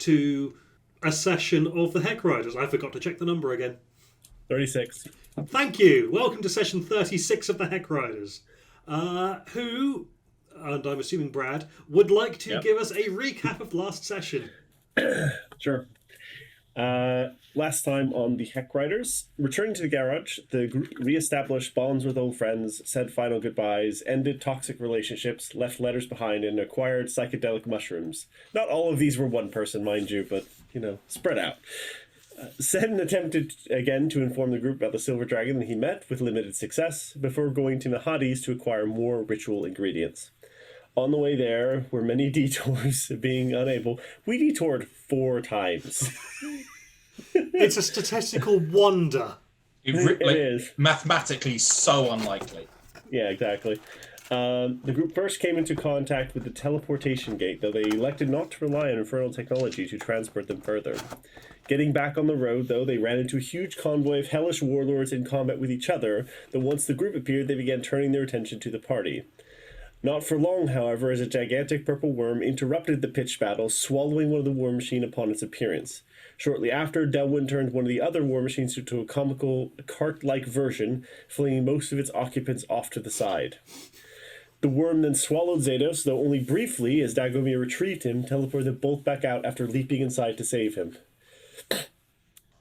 to a session of the Heck Riders. I forgot to check the number again. 36. Thank you. Welcome to session 36 of the Heck Riders. Who, and I'm assuming Brad, would like to give us a recap of last session? Sure. Last time on the Heck Riders, returning to the garage, the group re-established bonds with old friends, said final goodbyes, ended toxic relationships, left letters behind, and acquired psychedelic mushrooms. Not all of these were one person, mind you, but, spread out. Sen attempted again to inform the group about the silver dragon that he met, with limited success, before going to Nahadi's to acquire more ritual ingredients. On the way there were many detours. Being unable, we detoured 4 times. It's a statistical wonder. It is. Mathematically so unlikely. Yeah, exactly. The group first came into contact with the teleportation gate, though they elected not to rely on infernal technology to transport them further. Getting back on the road, though, they ran into a huge convoy of hellish warlords in combat with each other, though once the group appeared, they began turning their attention to the party. Not for long, however, as a gigantic purple worm interrupted the pitched battle, swallowing one of the war machine upon its appearance. Shortly after, Delwyn turned one of the other war machines into a comical cart-like version, flinging most of its occupants off to the side. The worm then swallowed Zados, though only briefly, as Dagomir retrieved him, teleported them both back out after leaping inside to save him.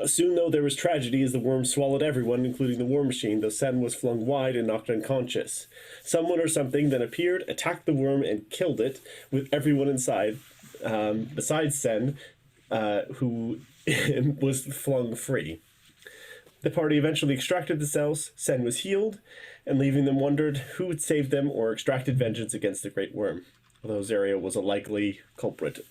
Soon, though, there was tragedy as the worm swallowed everyone, including the war machine, though Sen was flung wide and knocked unconscious. Someone or something then appeared, attacked the worm, and killed it, with everyone inside, besides Sen, who was flung free. The party eventually extracted the cells, Sen was healed, and leaving them wondered who had saved them or extracted vengeance against the Great Worm, although Zaria was a likely culprit.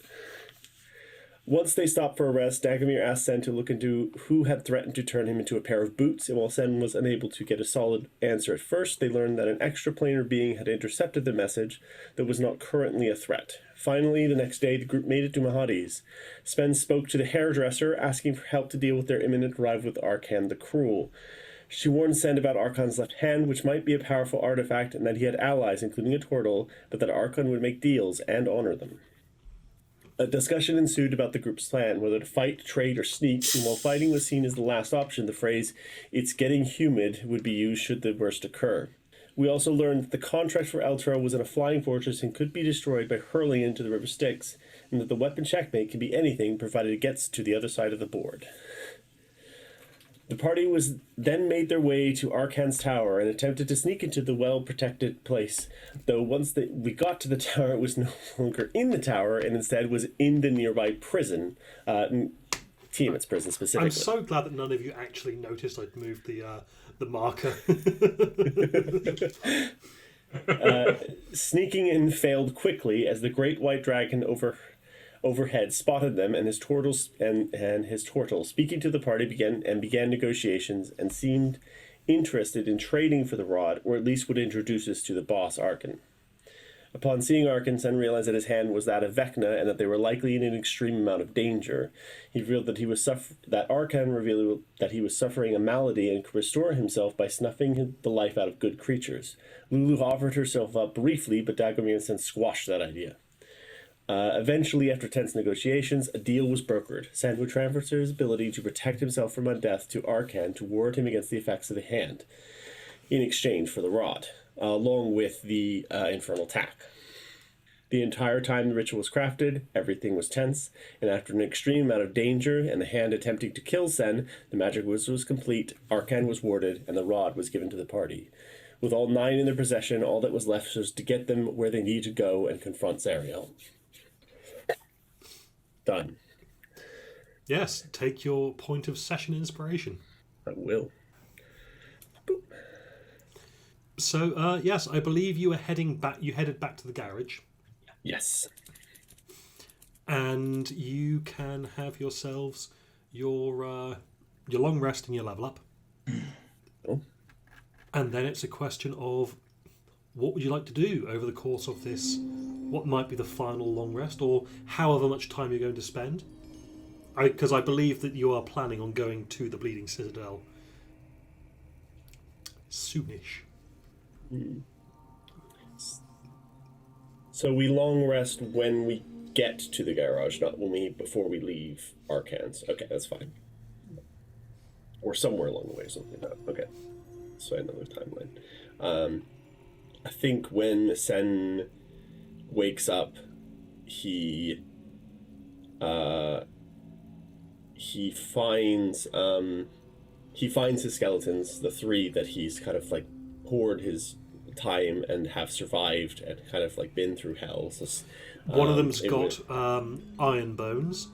Once they stopped for a rest, Dagomir asked Sen to look into who had threatened to turn him into a pair of boots, and while Sen was unable to get a solid answer at first, they learned that an extraplanar being had intercepted the message that was not currently a threat. Finally, the next day, the group made it to Mahadi's. Sven spoke to the hairdresser, asking for help to deal with their imminent arrival with Arkan the Cruel. She warned Sen about Arkan's left hand, which might be a powerful artifact, and that he had allies, including a turtle, but that Arkan would make deals and honor them. A discussion ensued about the group's plan, whether to fight, trade, or sneak, and while fighting was seen as the last option, the phrase, "It's getting humid," would be used should the worst occur. We also learned that the contract for Eltra was in a flying fortress and could be destroyed by hurling into the river Styx, and that the weapon checkmate can be anything provided it gets to the other side of the board. The party was then made their way to Arkan's tower and attempted to sneak into the well-protected place, though once we got to the tower, it was no longer in the tower and instead was in the nearby prison, Tiamat's prison specifically. I'm so glad that none of you actually noticed I'd moved the marker. Sneaking in failed quickly as the great white dragon overhead spotted them and his turtles speaking to the party began negotiations and seemed interested in trading for the rod, or at least would introduce us to the boss Arkan. Upon seeing Arkan, Sen realized that his hand was that of Vecna and that they were likely in an extreme amount of danger. He revealed that Arkan revealed that he was suffering a malady and could restore himself by snuffing the life out of good creatures. Lulu offered herself up briefly, but Dagomir and Sen squashed that idea. Eventually, after tense negotiations, a deal was brokered. Sen would transfer his ability to protect himself from undeath to Arkan to ward him against the effects of the hand, in exchange for the rod, along with the infernal tack. The entire time the ritual was crafted, everything was tense, and after an extreme amount of danger and the hand attempting to kill Sen, the magic was complete, Arkan was warded, and the rod was given to the party. With all 9 in their possession, all that was left was to get them where they needed to go and confront Zariel. Done. Yes, take your point of session inspiration. I will. Boop. So, yes, I believe you were headed back to the garage. Yes. And you can have yourselves your long rest and your level up. Oh. And then it's a question of what would you like to do over the course of this, what might be the final long rest, or however much time you're going to spend. Because I believe that you are planning on going to the Bleeding Citadel soonish. So we long rest when we get to the garage, not before we leave Arcans. Okay, that's fine. Or somewhere along the way, something like that. Okay, so another timeline. I think when Sen wakes up, he finds his skeletons, the 3 that he's kind of like poured his time and have survived and kind of like been through hell. So, one of them's got iron bones.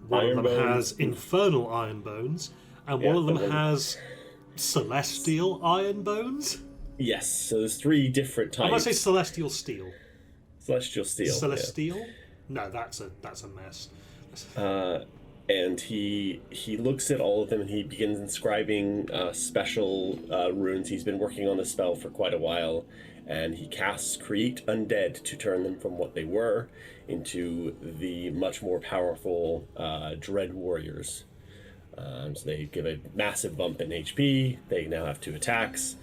One of them has infernal iron bones, and one of them has celestial iron bones. Yes, so there's 3 different types. I might say celestial steel. Celestial steel. Celestial? Yeah. No, that's a mess. And he looks at all of them and he begins inscribing special runes. He's been working on the spell for quite a while, and he casts Create Undead to turn them from what they were into the much more powerful Dread Warriors. So they give a massive bump in HP. They now have 2 attacks.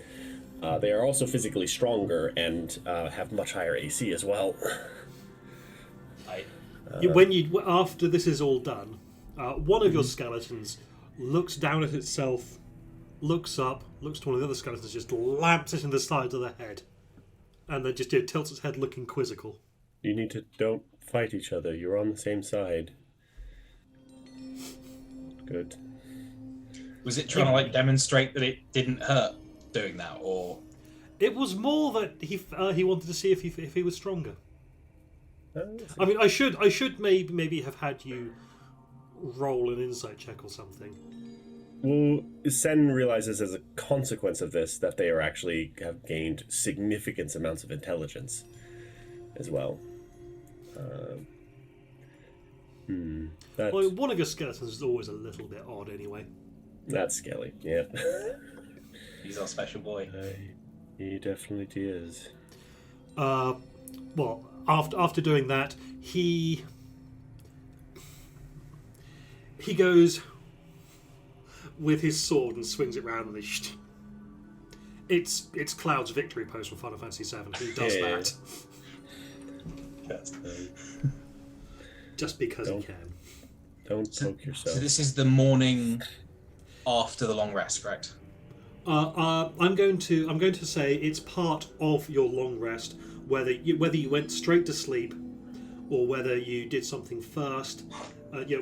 They are also physically stronger and have much higher AC as well. After this is all done, one of your skeletons looks down at itself, looks up, looks to one of the other skeletons, just lamps it in the side of the head, and then just tilts its head looking quizzical. Don't fight each other. You're on the same side. Good. Was it trying to like demonstrate that it didn't hurt doing that, or? It was more that he wanted to see if he was stronger. I mean, I should maybe have had you roll an insight check or something. Well, Sen realizes as a consequence of this that they have gained significant amounts of intelligence as well. Well, one of your skeletons is always a little bit odd anyway. That's Skelly, yeah. He's our special boy. He definitely is. Well, after doing that, he goes with his sword and swings it round and it's Cloud's victory pose from Final Fantasy VII. He does that. That's just because he can. Don't poke yourself. So this is the morning after the long rest, correct? I'm going to say it's part of your long rest, whether you went straight to sleep or whether you did something first.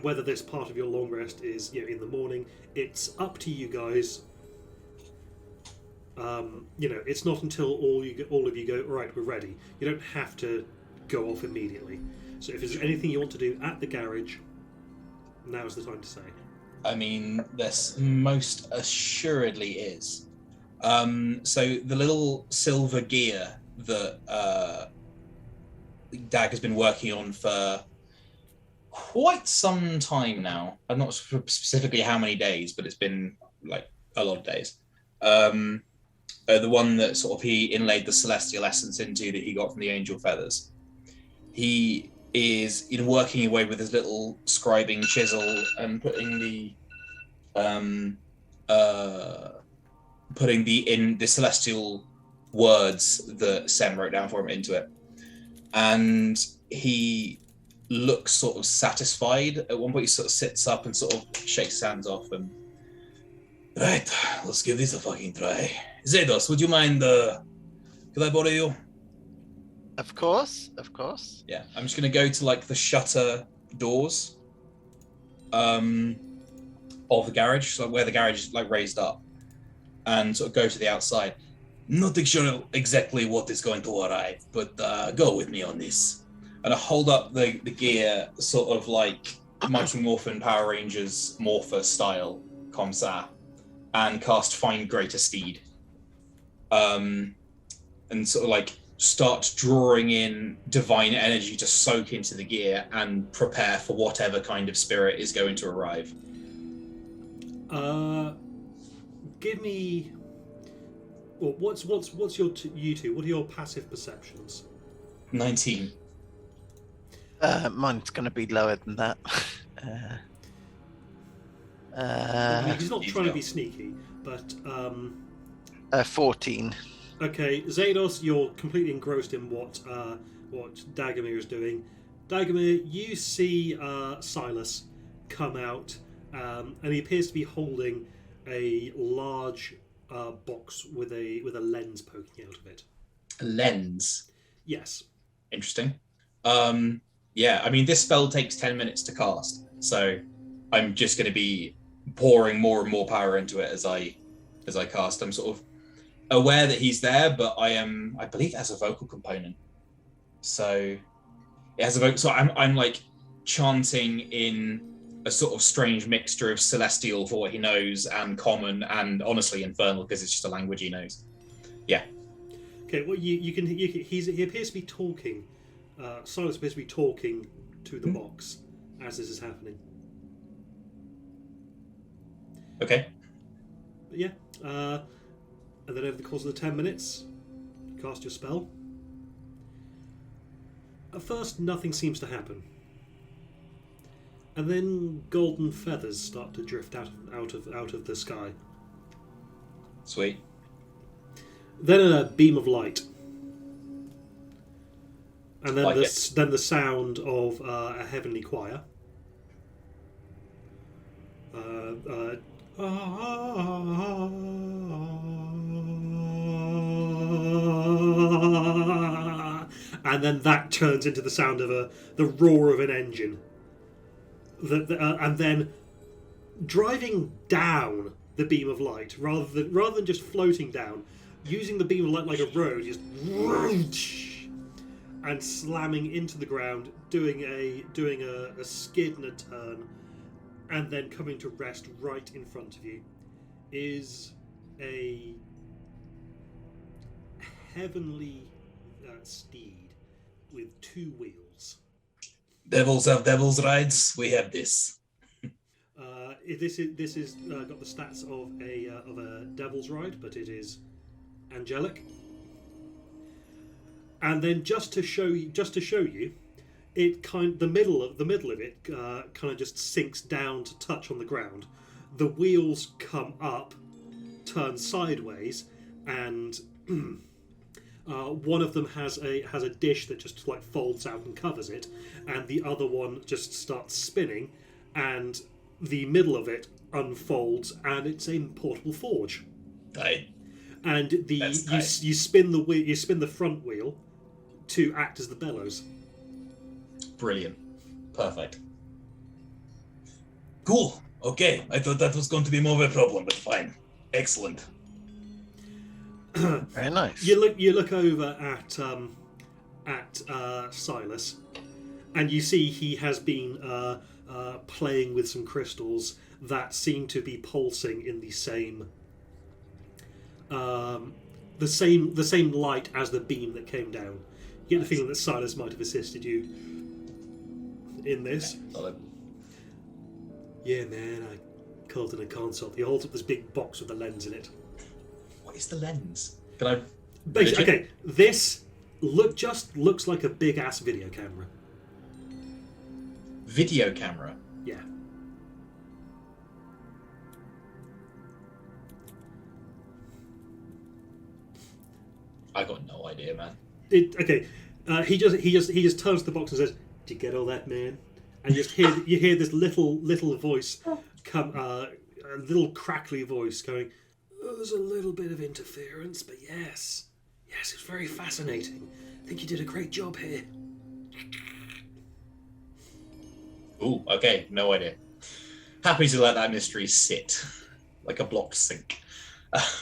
Whether this part of your long rest is in the morning, it's up to you guys. It's not until all of you go, right, we're ready. You don't have to go off immediately. So if there's anything you want to do at the garage, now's the time to say. I mean, this most assuredly is. So the little silver gear that Dag has been working on for quite some time now. I'm not sure specifically how many days, but it's been like a lot of days. The one that sort of he inlaid the celestial essence into that he got from the angel feathers. He is working away with his little scribing chisel and putting the celestial words that Sem wrote down for him into it. And he looks sort of satisfied. At one point he sort of sits up and sort of shakes his hands off and right, let's give this a fucking try. Zedos, would you mind could I borrow you? Of course. Yeah, I'm just gonna go to like the shutter doors of the garage, so where the garage is like raised up, and sort of go to the outside. Not sure exactly what is going to arrive, but go with me on this. And I hold up the gear, sort of like Mighty Morphin Power Rangers Morpher style, Comsa, and cast Find Greater Steed. And sort of like start drawing in divine energy to soak into the gear and prepare for whatever kind of spirit is going to arrive. Give me. Well, what's your you two? What are your passive perceptions? 19. Mine's going to be lower than that. He's not trying to be sneaky, but 14. Okay, Zados, you're completely engrossed in what Dagomir is doing. Dagomir, you see Silas come out, and he appears to be holding a large box with a lens poking out of it. A lens. Yes. Interesting. Yeah, I mean, this spell takes 10 minutes to cast, so I'm just going to be pouring more and more power into it as I cast. I'm sort of aware that he's there, but I believe it has a vocal component. So it has a vocal. So I'm like chanting in a sort of strange mixture of celestial for what he knows and common and honestly infernal because it's just a language he knows. Yeah. Okay. Well, he appears to be talking. Silas appears to be talking to the box as this is happening. Okay. But yeah. And then over the course of the 10 minutes, you cast your spell. At first, nothing seems to happen. And then golden feathers start to drift out of the sky. Sweet. Then a beam of light. And then Like then the sound of a heavenly choir. And then that turns into the sound of the roar of an engine. And then driving down the beam of light, rather than just floating down, using the beam of light like a road, just and slamming into the ground, doing a skid and a turn, and then coming to rest right in front of you, is a heavenly steed with 2 wheels. Devils have devils rides. We have this. This is got the stats of a devil's ride, but it is angelic. And then just to show you, it the middle of it kind of just sinks down to touch on the ground. The wheels come up, turn sideways, and one of them has a dish that just like folds out and covers it, and the other one just starts spinning, and the middle of it unfolds, and it's a portable forge. Aye. And you spin the wheel, you spin the front wheel to act as the bellows. Brilliant. Perfect. Cool. Okay. I thought that was going to be more of a problem, but fine. Excellent. Very nice. You look over at Silas, and you see he has been playing with some crystals that seem to be pulsing in the same light as the beam that came down. You get the feeling that Silas might have assisted you in this. Yeah, man, I called in a consult. He holds up this big box with a lens in it. What is the lens? Can I? Basically, okay, this looks like a big ass video camera. Video camera. Yeah. I got no idea, man. He just turns to the box and says, "Did you get all that, man?" And you hear this little voice come, a little crackly voice going, "Oh, there's a little bit of interference, but yes, it's very fascinating. I think you did a great job here." Ooh, okay, no idea. Happy to let that mystery sit like a blocked sink.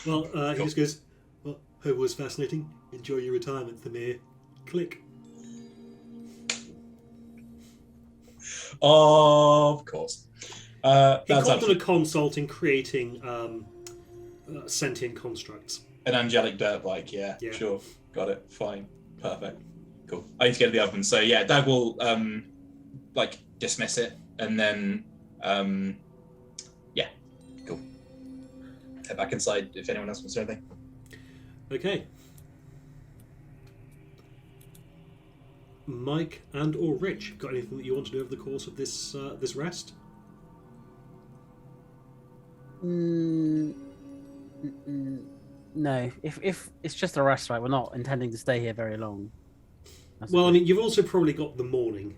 Well, he just goes, "Well, it was fascinating. Enjoy your retirement, Thamir." Click. Of course. He That's called on a consult in creating sentient constructs. an angelic dirt bike, yeah, sure. Got it. Fine. Perfect. Cool. I need to get to the oven. So yeah, Dag will dismiss it and then cool. Head back inside if anyone else wants to do anything. Okay. Mike and or Rich, got anything that you want to do over the course of this rest? No. If it's just a rest, right? We're not intending to stay here very long. Well, I mean, you've also probably got the morning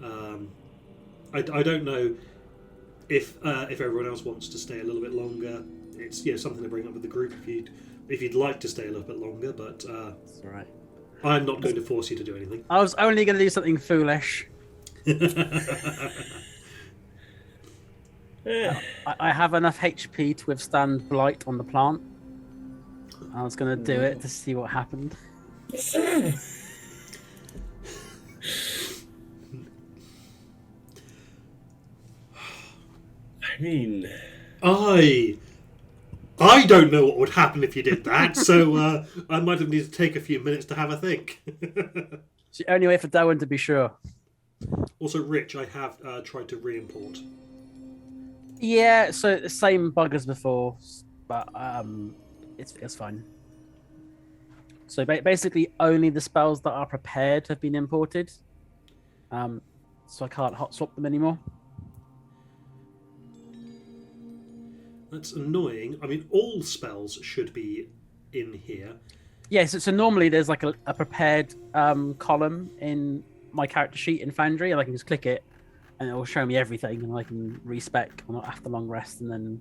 I don't know if everyone else wants to stay a little bit longer. It's something to bring up with the group if you'd like to stay a little bit longer, but It's all right. I'm not going to force you to do anything. I was only going to do something foolish. I have enough HP to withstand blight on the plant. I was going to do it to see what happened. I mean, I don't know what would happen if you did that, so I might have needed to take a few minutes to have a think. It's the only way for Darwin to be sure. Also, Rich, I have tried to re-import. Yeah, so the same bug as before, but it's fine. So basically, only the spells that are prepared have been imported. So I can't hot swap them anymore. That's annoying. I mean, all spells should be in here. Yes, so normally there's like a prepared column in my character sheet in Foundry, and I can just click it, and it will show me everything, and I can respec after long rest, and then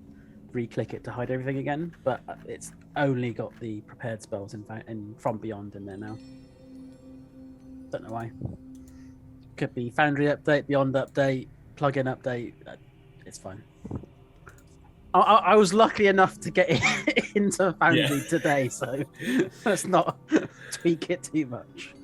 re-click it to hide everything again. But it's only got the prepared spells in From Beyond in there now. Don't know why. Could be Foundry update, Beyond update, plugin update. It's fine. I was lucky enough to get into Foundry today, so let's not tweak it too much.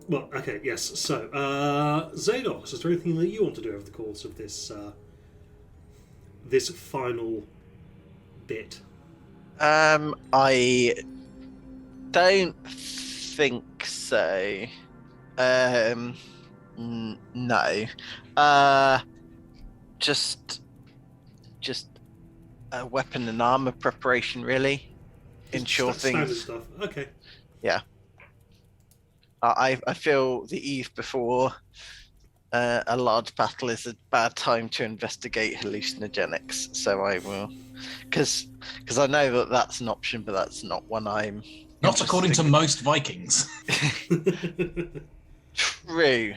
Well, okay, yes. So, Zados, is there anything that you want to do over the course of this this final bit? I don't think so. No. Just a weapon and armor preparation, really. Ensure Standard things. stuff. Okay. Yeah. I feel the eve before a large battle is a bad time to investigate hallucinogenics. So I will, because I know that that's an option, but that's not one I'm. Not according to most Vikings. True.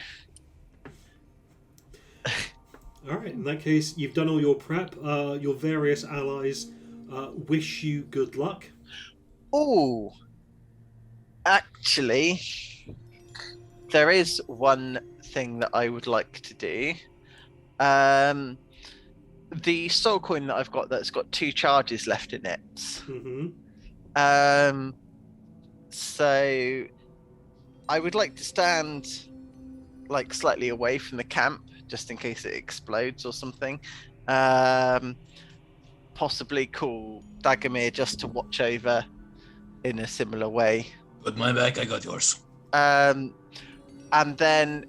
All right. In that case, you've done all your prep. Your various allies wish you good luck. Oh, actually, there is one thing that I would like to do. The soul coin that I've got that's got 2 charges left in it. Mm-hmm. So I would like to stand like slightly away from the camp just in case it explodes or something. Possibly call Dagomir just to watch over in a similar way. Put my back, I got yours. And then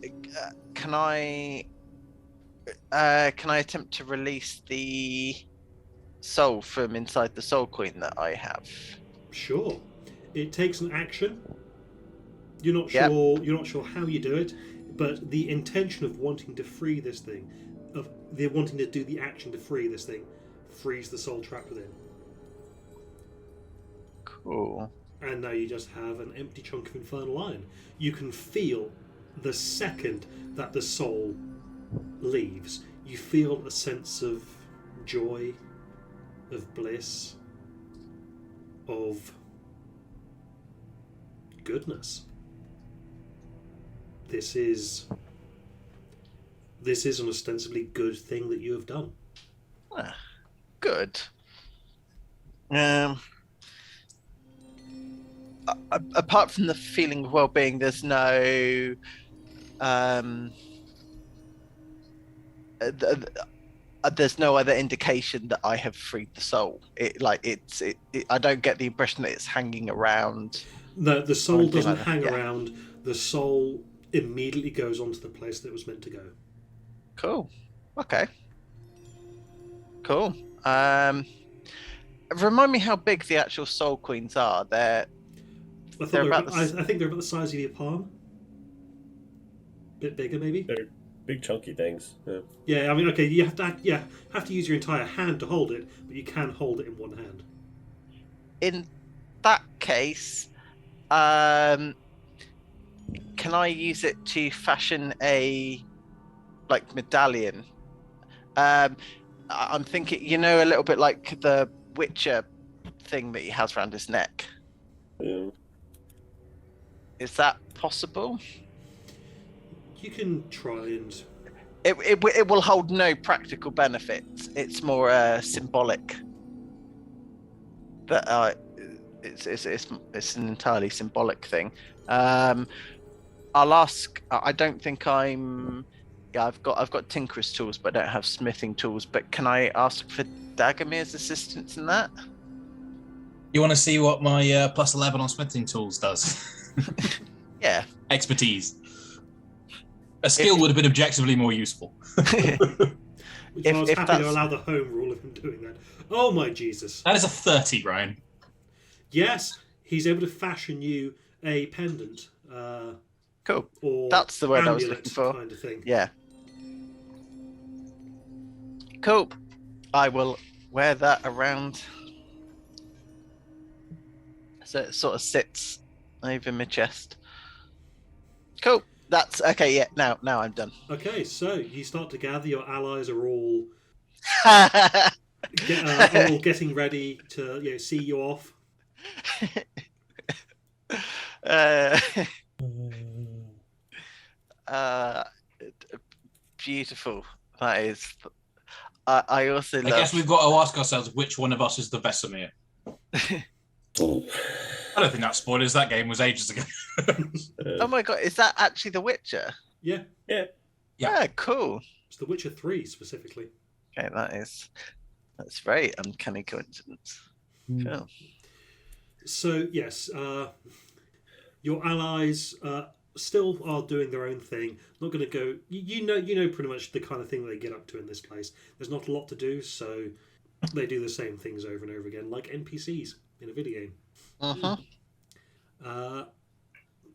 can I attempt to release the soul from inside the soul coin that I have? Sure. It takes an action. You're not Yep. sure. You're not sure how you do it, but the intention of wanting to free this thing, of the wanting to do the action to free this thing, frees the soul trapped within. Cool. And now you just have an empty chunk of infernal iron. You can feel the second that the soul leaves, you feel a sense of joy, of bliss, of goodness. This is an ostensibly good thing that you have done. Good. Apart from the feeling of well-being, there's no there's no other indication that I have freed the soul. I don't get the impression that it's hanging around. No, the soul anything doesn't like that, hang yeah. around. The soul immediately goes on to the place that it was meant to go. Cool. Okay. Cool. Remind me how big the actual soul queens are. They're I thought They're they were about about, the s- I think they're about the size of your palm. Bit bigger, maybe. They're big chunky things. Yeah. Yeah, I mean, okay, you have to use your entire hand to hold it, but you can hold it in one hand. In that case, can I use it to fashion a medallion? I'm thinking, a little bit like the Witcher thing that he has around his neck. Yeah. Is that possible? You can try and It will hold no practical benefits. It's more symbolic. That it's an entirely symbolic thing. I'll ask. I don't think I'm. Yeah, I've got tinkerer's tools, but I don't have smithing tools. But can I ask for Dagomir's assistance in that? You want to see what my +11 on smithing tools does? Yeah. Expertise. A skill would have been objectively more useful. which I was if happy to that's- allow the home rule of him doing that. Oh my Jesus! That is a 30, Ryan. Yes, he's able to fashion you a pendant. Cool. Or That's the word I was amulet looking for. kind of thing. Yeah. Cool. I will wear that around. So it sort of sits over my chest. Cool. That's okay. Yeah. Now I'm done. Okay, so you start to gather. Your allies are all uh, are all getting ready to see you off. Beautiful. That is. I also I love. guess we've got to ask ourselves which one of us is the Vesemir. I don't think that spoilers. That game was ages ago. Oh my god! Is that actually The Witcher? Yeah, Yeah. Yeah. Cool. it's The Witcher 3 specifically. Okay, that's very uncanny coincidence. Cool. So yes, your allies still are doing their own thing. Not going to go. You know pretty much the kind of thing they get up to in this place. There's not a lot to do, so they do the same things over and over again, like NPCs in a video game. Uh-huh.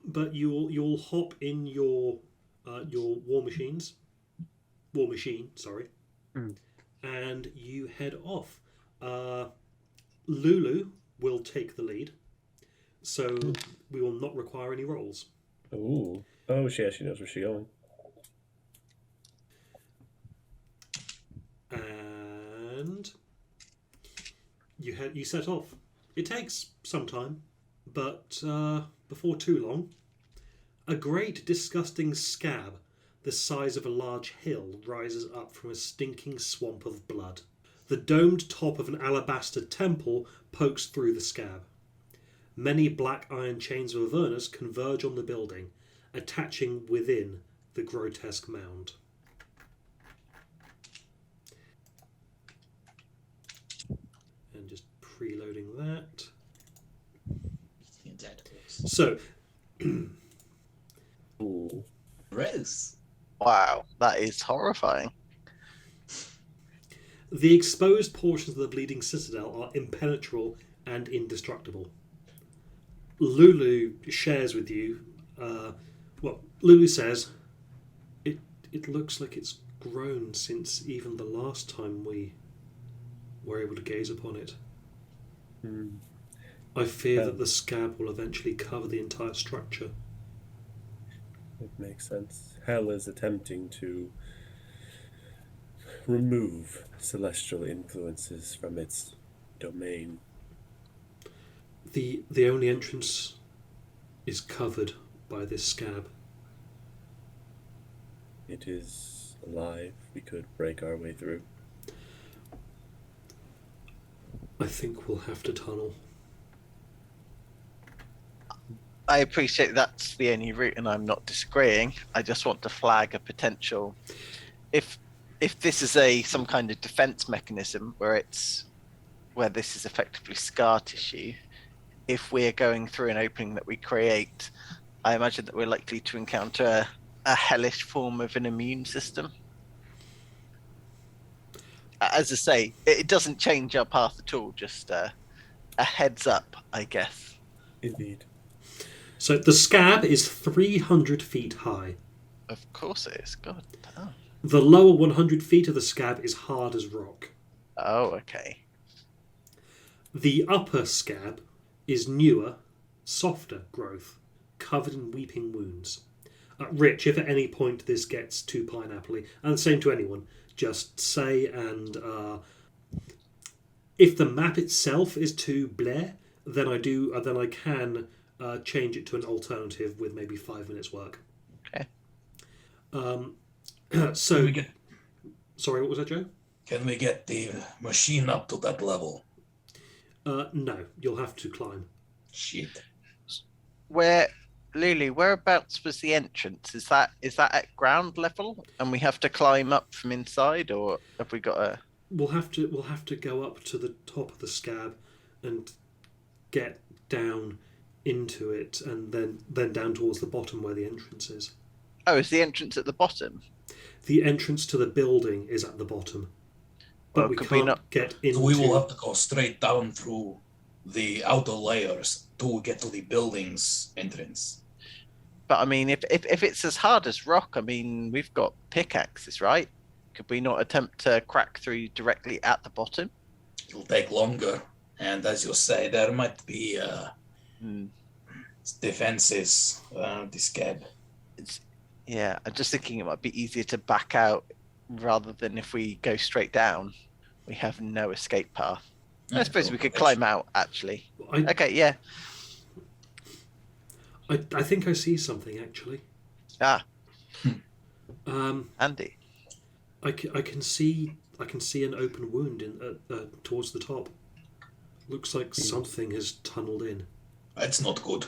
But you'll hop in your war machine, sorry, and you head off. Lulu will take the lead, so we will not require any rolls. Ooh. Oh, she actually knows where she's going. And you set off. It takes some time, but before too long, a great disgusting scab the size of a large hill rises up from a stinking swamp of blood. The domed top of an alabaster temple pokes through the scab. Many black iron chains of Avernus converge on the building, attaching within the grotesque mound. And just preloading that. So, Ooh. Gross. Wow, that is horrifying. the exposed portions of the bleeding citadel are impenetrable and indestructible. Lulu shares with you, Lulu says, it looks like it's grown since even the last time we were able to gaze upon it. I fear that the scab will eventually cover the entire structure. It makes sense. Hell is attempting to remove celestial influences from its domain. The only entrance is covered by this scab. It is alive. We could break our way through. I think we'll have to tunnel. I appreciate that's the only route, and I'm not disagreeing. I just want to flag a potential. If this is some kind of defense mechanism where this is effectively scar tissue, if we're going through an opening that we create, I imagine that we're likely to encounter a hellish form of an immune system. As I say, it doesn't change our path at all. Just a heads up, I guess. Indeed. So the scab is 300 feet high. Of course it is. God damn. The lower 100 feet of the scab is hard as rock. Oh, okay. The upper scab is newer, softer growth, covered in weeping wounds. Rich, if at any point this gets too pineapple-y, and the same to anyone, just say, and if the map itself is too bleh, then I can change it to an alternative with maybe 5 minutes work. Okay. So, Can sorry, what was that, Joe? Can we get the machine up to that level? No, you'll have to climb. Shit. Lulu, whereabouts was the entrance? Is that at ground level, and we have to climb up from inside, or have we got a? We'll have to go up to the top of the scab and get down into it, and then down towards the bottom where the entrance is. Oh, is the entrance at the bottom? The entrance to the building is at the bottom, but Well, we could can't we not- get into. So we will have to go straight down through the outer layers to get to the building's entrance. But I mean, if it's as hard as rock, I mean, we've got pickaxes, right? Could we not attempt to crack through directly at the bottom? It'll take longer, and as you say, there might be defenses around the scab. Yeah, I'm just thinking it might be easier to back out rather than if we go straight down, we have no escape path. I suppose we could climb out, actually. Okay, yeah. I think I see something actually. Andy. I can see an open wound in towards the top. Looks like something has tunneled in. That's not good.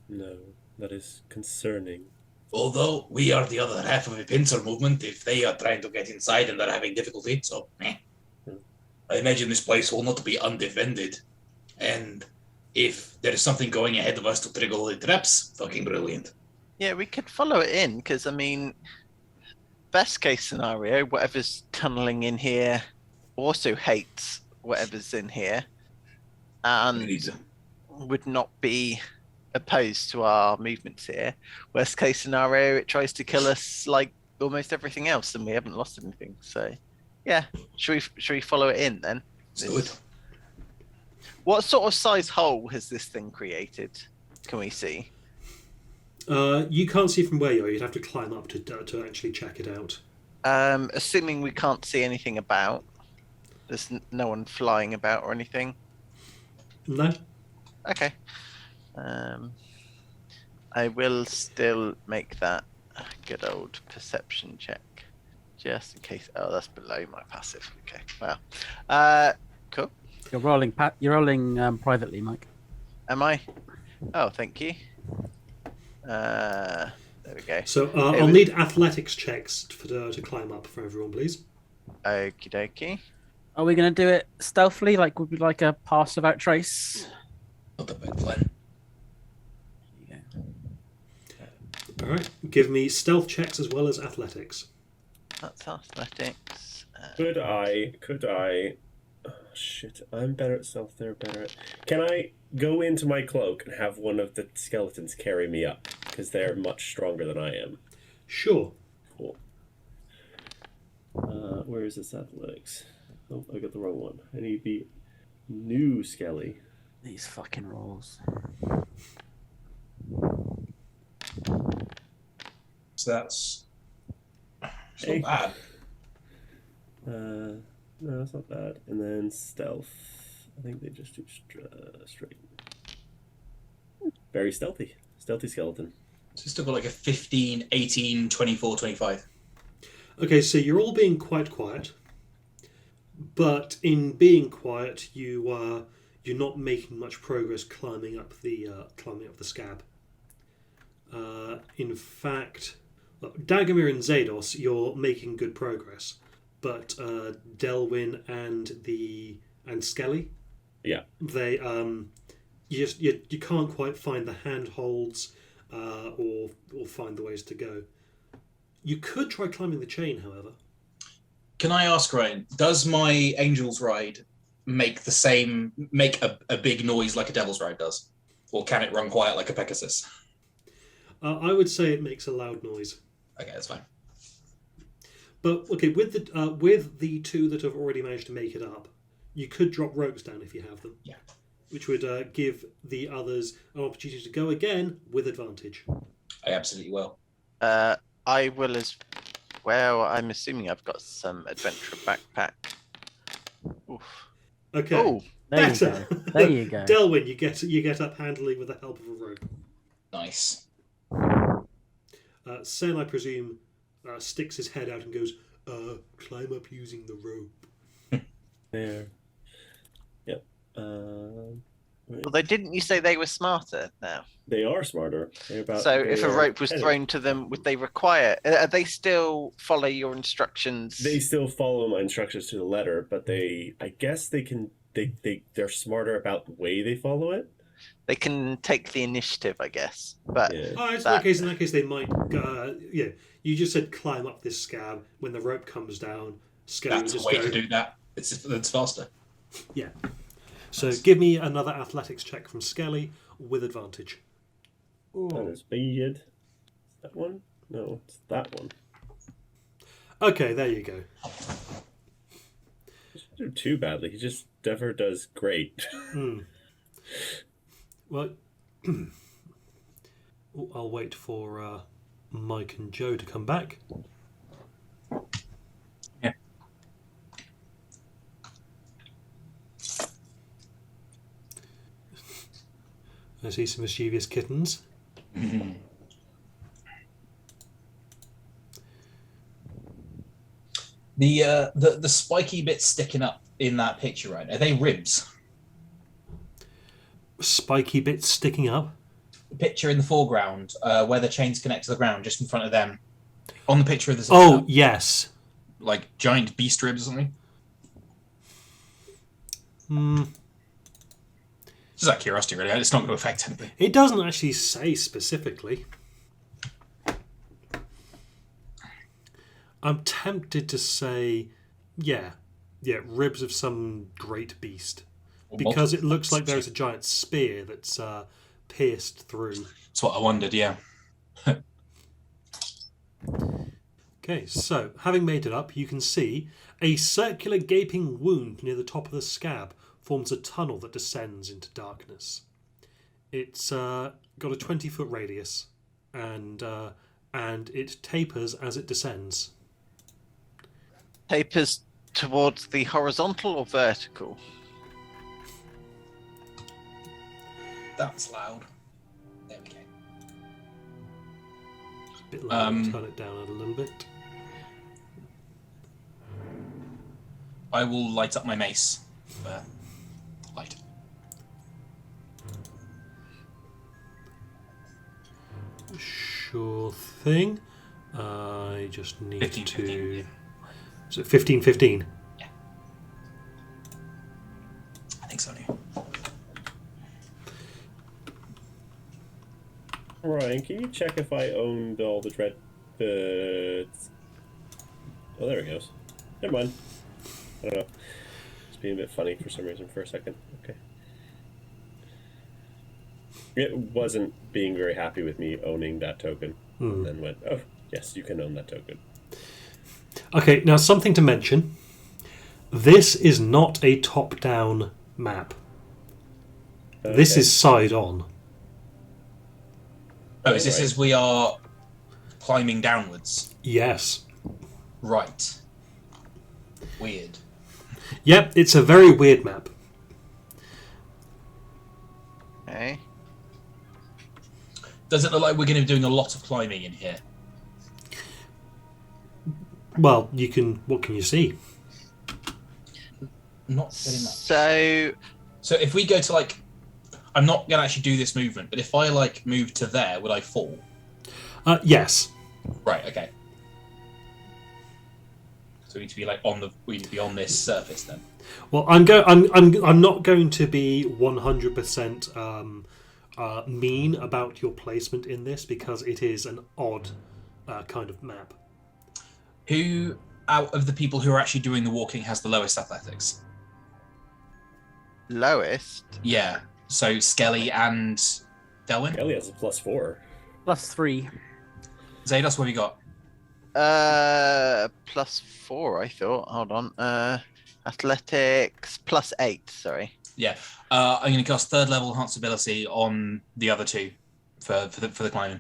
No, that is concerning. Although we are the other half of a pincer movement, if they are trying to get inside and are having difficulty, so I imagine this place will not be undefended. And if there is something going ahead of us to trigger all the traps, fucking brilliant. Yeah, we could follow it in, because, I mean, best case scenario, whatever's tunneling in here also hates whatever's in here and would not be opposed to our movements here. Worst case scenario, it tries to kill us like almost everything else, and we haven't lost anything. So, yeah, should we follow it in then? Let's do it. What sort of size hole has this thing created? Can we see? You can't see from where you are. You'd have to climb up to actually check it out. Assuming we can't see anything about, there's no one flying about or anything. No. Okay. I will still make that a good old perception check, just in case. Oh, that's below my passive. Okay. Well, cool. You're rolling. You're rolling privately, Mike. Am I? Oh, thank you. There we go. So I'll need athletics checks to climb up for everyone, please. Okie dokie. Are we going to do it stealthily, like would be like a pass without trace? Not a bad plan. Yeah. All right. Give me stealth checks as well as athletics. That's athletics. Could I? Oh, shit, I'm better at stealth. They're better at. Can I go into my cloak and have one of the skeletons carry me up? Because they're much stronger than I am. Sure. Cool. Where is this athletics? Oh, I got the wrong one. I need the new skelly. These fucking rolls. So that's Hey. not bad. No, that's not bad. And then stealth. I think they just do straight. Very stealthy. Stealthy skeleton. So it's still got like a 15, 18, 24, 25. Okay, so you're all being quite quiet, but in being quiet, you're not making much progress climbing up the scab. In fact, Dagomir and Zados, you're making good progress, but Delwyn and Skelly, Yeah. they you can't quite find the handholds or find the ways to go. You could try climbing the chain, however. Can I ask, Ryan, does my Angel's Ride make a big noise like a Devil's Ride does? Or can it run quiet like a Pegasus? I would say it makes a loud noise. Okay, that's fine. But okay, with the two that have already managed to make it up, you could drop ropes down if you have them. Yeah. Which would give the others an opportunity to go again with advantage. I absolutely will. I will as well. I'm assuming I've got some adventure backpack. Oof. Okay. Oh, There Better. you go. There you go. Delwyn, you get up handily with the help of a rope. Nice. Sen, I presume, sticks his head out and goes, climb up using the rope. There. Yep. although didn't you say they were smarter now? They are smarter. So if a rope was anyway, thrown to them, would they require? Are they still follow your instructions? they still follow my instructions to the letter, but I guess they can. They're smarter about the way they follow it. They can take the initiative, I guess. But Yeah. Oh, in that case, they might. Yeah, you just said climb up this scab. When the rope comes down, Skelly That's will a just way go. to do that. It's faster. Yeah. So give me another athletics check from Skelly with advantage. That is bad. Is that one? No, it's that one. Okay, there you go. He doesn't do too badly. He just never does great. Well, I'll wait for Mike and Joe to come back. Yeah. I see some mischievous kittens. The spiky bits sticking up in that picture, right? Are they ribs? Spiky bits sticking up. The picture in the foreground, where the chains connect to the ground, just in front of them. On the picture of the Oh, yes. like giant beast ribs or something. Just out of curiosity, really. It's not going to affect anything. It doesn't actually say specifically. I'm tempted to say, yeah, ribs of some great beast. Or Because it multiple. looks like there's a giant spear that's pierced through. That's what I wondered, yeah. Okay, so having made it up, you can see a circular gaping wound near the top of the scab forms a tunnel that descends into darkness. It's got a 20-foot radius, and it tapers as it descends. tapers towards the horizontal or vertical? That's loud. There we go. A bit louder, turn it down a little bit. I will light up my mace. Light. Sure thing. I just need 15, to... 15, yeah. Is it 15-15? I think so. Now. Ryan, can you check if I owned all the dread? Oh, there he goes. Never mind. I don't know. It's being a bit funny for some reason for a second. Okay. It wasn't being very happy with me owning that token, and then went, "Oh, yes, you can own that token." Okay, now something to mention. This is not a top-down map. This Okay. is side-on. Oh, is this as we are climbing downwards? Yes. Right. Weird. Yep, it's a very weird map. Okay. Does it look like we're going to be doing a lot of climbing in here? Well, you can... What can you see? Not very much. So if we go to like, I'm not going to actually do this movement, but if I like move to there, would I fall? Yes. Right. Okay. So we need to be like we need to be on this surface then. Well, I'm not going to be 100% mean about your placement in this because it is an odd kind of map. Who out of the people who are actually doing the walking has the lowest athletics? lowest. Yeah. So Skelly and Delwyn. Ellie has a +4. +3. Zados, what have you got? +4, I thought. Hold on. Athletics +8. Sorry. Yeah. I'm going to cast 3rd level enhanced ability on the other two for the climbing.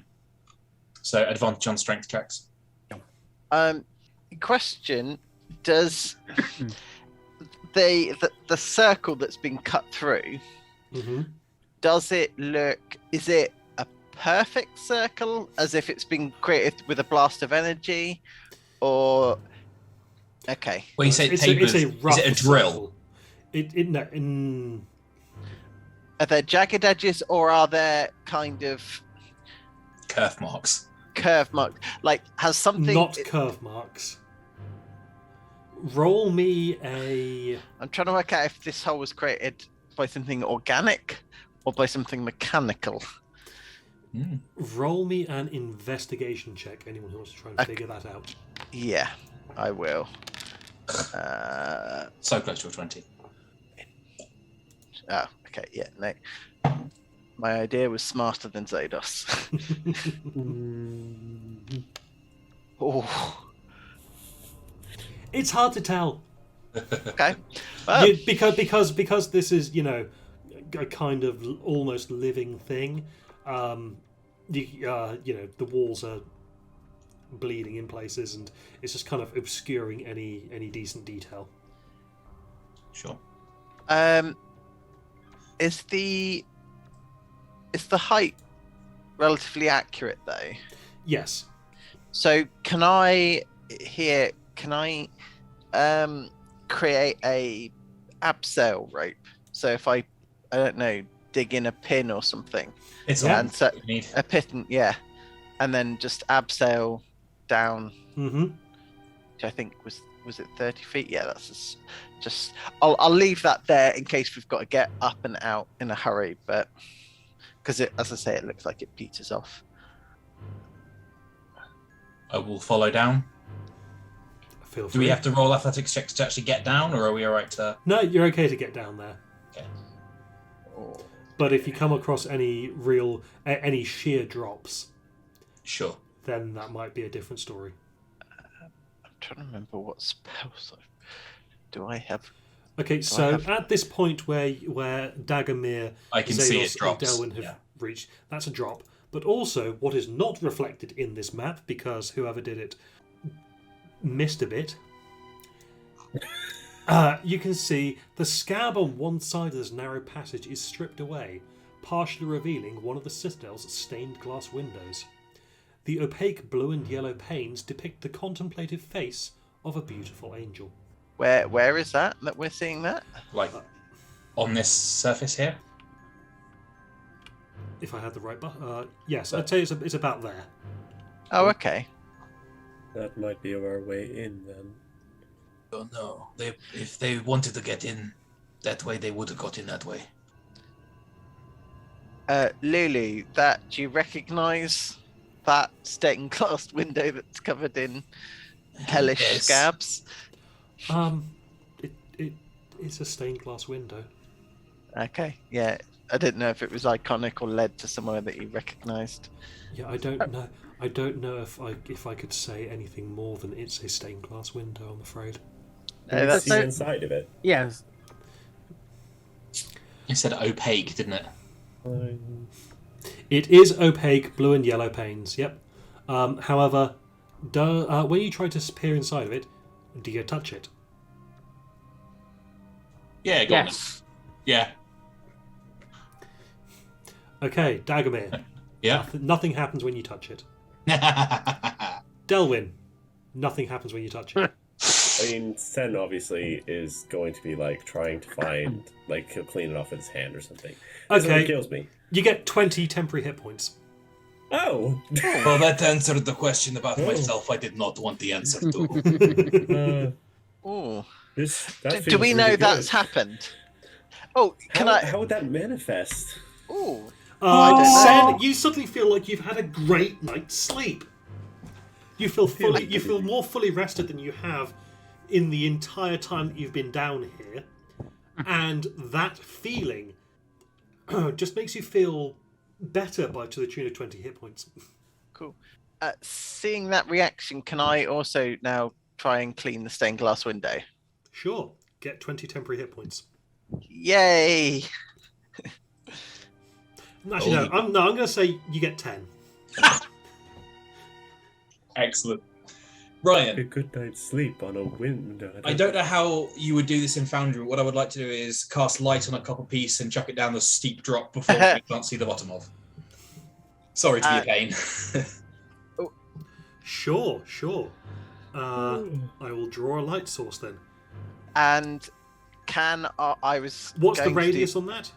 So advantage on strength checks. Question: does the circle that's been cut through? Mm-hmm. Does it look? Is it a perfect circle, as if it's been created with a blast of energy, or? Okay. Well, you say It's tapered. a rough Is it a drill? circle. No, Are there jagged edges, or are there kind of Curve marks. curve marks? Like, has something? not curve marks. Roll me a. I'm trying to work out if this hole was created by something organic or by something mechanical. Roll me an investigation check. Anyone who wants to try and figure that out. Yeah, I will. So close to a 20. Oh, okay, yeah, no. My idea was smarter than Zados. Oh, It's hard to tell. okay. Well, Because this is, a kind of almost living thing. The walls are bleeding in places, and it's just kind of obscuring any decent detail. Sure. is the height relatively accurate though? Yes. So can I create a abseil rope? So if I don't know, dig in a pin or something, It's Yeah. on. and so You need. a pin, yeah, and then just abseil down, Mm-hmm. which I think was it 30 feet? Yeah, that's just. I'll leave that there in case we've got to get up and out in a hurry, but because as I say, it looks like it peters off. I will follow down. Feel free. Do we have to roll athletics checks to actually get down, or are we alright to? No, you're okay to get down there. Okay. Oh. But if you come across any sheer drops, Sure. then that might be a different story. I'm trying to remember what spells do I have. Okay, I so have- at this point where Dagomir, I can see it Zados, drops. and Delwyn have Yeah. reached, that's a drop. But also, what is not reflected in this map, because whoever did it missed a bit, you can see the scab on one side of this narrow passage is stripped away, partially revealing one of the citadel's stained glass windows. The opaque blue and yellow panes depict the contemplative face of a beautiful angel. Where is that we're seeing that? Like on this surface here. If I had the right yes, I'd say it's about there. Oh, okay. That might be our way in then. Oh no! If they wanted to get in that way, they would have got in that way. Lulu, do you recognise that stained glass window that's covered in hellish Yes. scabs? It's a stained glass window. Okay, yeah. I didn't know if it was iconic or led to somewhere that you recognised. Yeah, I don't know. I don't know if I could say anything more than it's a stained glass window. I'm afraid. Can we that's see so- inside of it? Yes. You said opaque, didn't it? It is opaque, blue and yellow panes. Yep. However, when you try to peer inside of it, do you touch it? Yeah, go on. Yes. Yeah. Okay, Dagomir. Yeah. Nothing happens when you touch it. Delwyn. Nothing happens when you touch it. I mean, Sen obviously is going to be like trying to find, like he'll clean it off with his hand or something. This is what Okay. kills me. You get 20 temporary hit points. Oh. Well, that answered the question about Oh. myself. I did not want the answer to. Oh, That do feels we know really that's good. happened? Oh, can How would that manifest? Oh, Sen, you suddenly feel like you've had a great night's sleep. You feel more fully rested than you have in the entire time that you've been down here, and that feeling just makes you feel better to the tune of 20 hit points. Cool. Seeing that reaction, can I also now try and clean the stained glass window? Sure. Get 20 temporary hit points. Yay! Actually, no. I'm going to say you get 10. Excellent. Ryan, A good night's sleep on a window. I don't know how you would do this in Foundry. What I would like to do is cast light on a copper piece and chuck it down the steep drop before we can't see the bottom of. Sorry to be a pain. Sure. I will draw a light source then. And can I was What's the going to do- radius on that?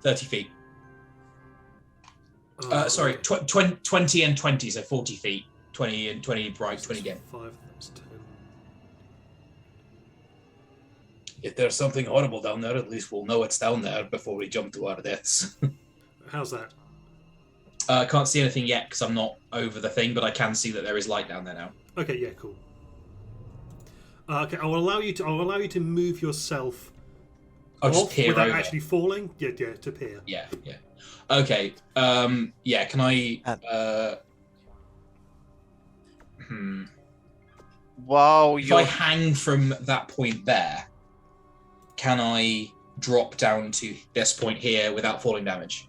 30 feet. Sorry, Okay. 20 and 20, so 40 feet. 20 and 20 bright, 20 dim. 5, that's 10. If there's something horrible down there, at least we'll know it's down there before we jump to our deaths. How's that? I can't see anything yet because I'm not over the thing, but I can see that there is light down there now. Okay, yeah, cool. Okay, I will allow you to move yourself I'll just off peer without over. actually falling. Yeah, to peer. Yeah. Okay. Yeah. Can I? While If you're I hang from that point there, can I drop down to this point here without falling damage?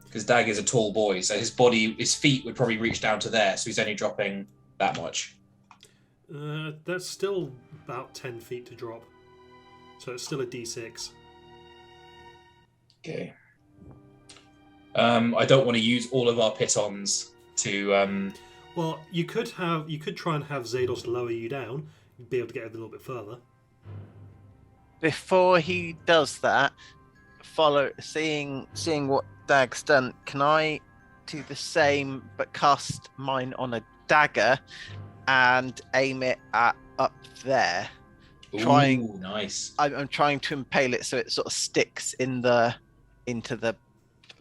Because Dag is a tall boy, so his feet would probably reach down to there, so he's only dropping that much. That's still about 10 feet to drop. So it's still a d6. Okay. I don't want to use all of our pitons to. Well, you could try and have Zados lower you down. You'd be able to get a little bit further. before he does that, seeing what Dag's done, can I do the same but cast mine on a dagger and aim it at up there? Ooh, nice. I'm trying to impale it so it sort of sticks into the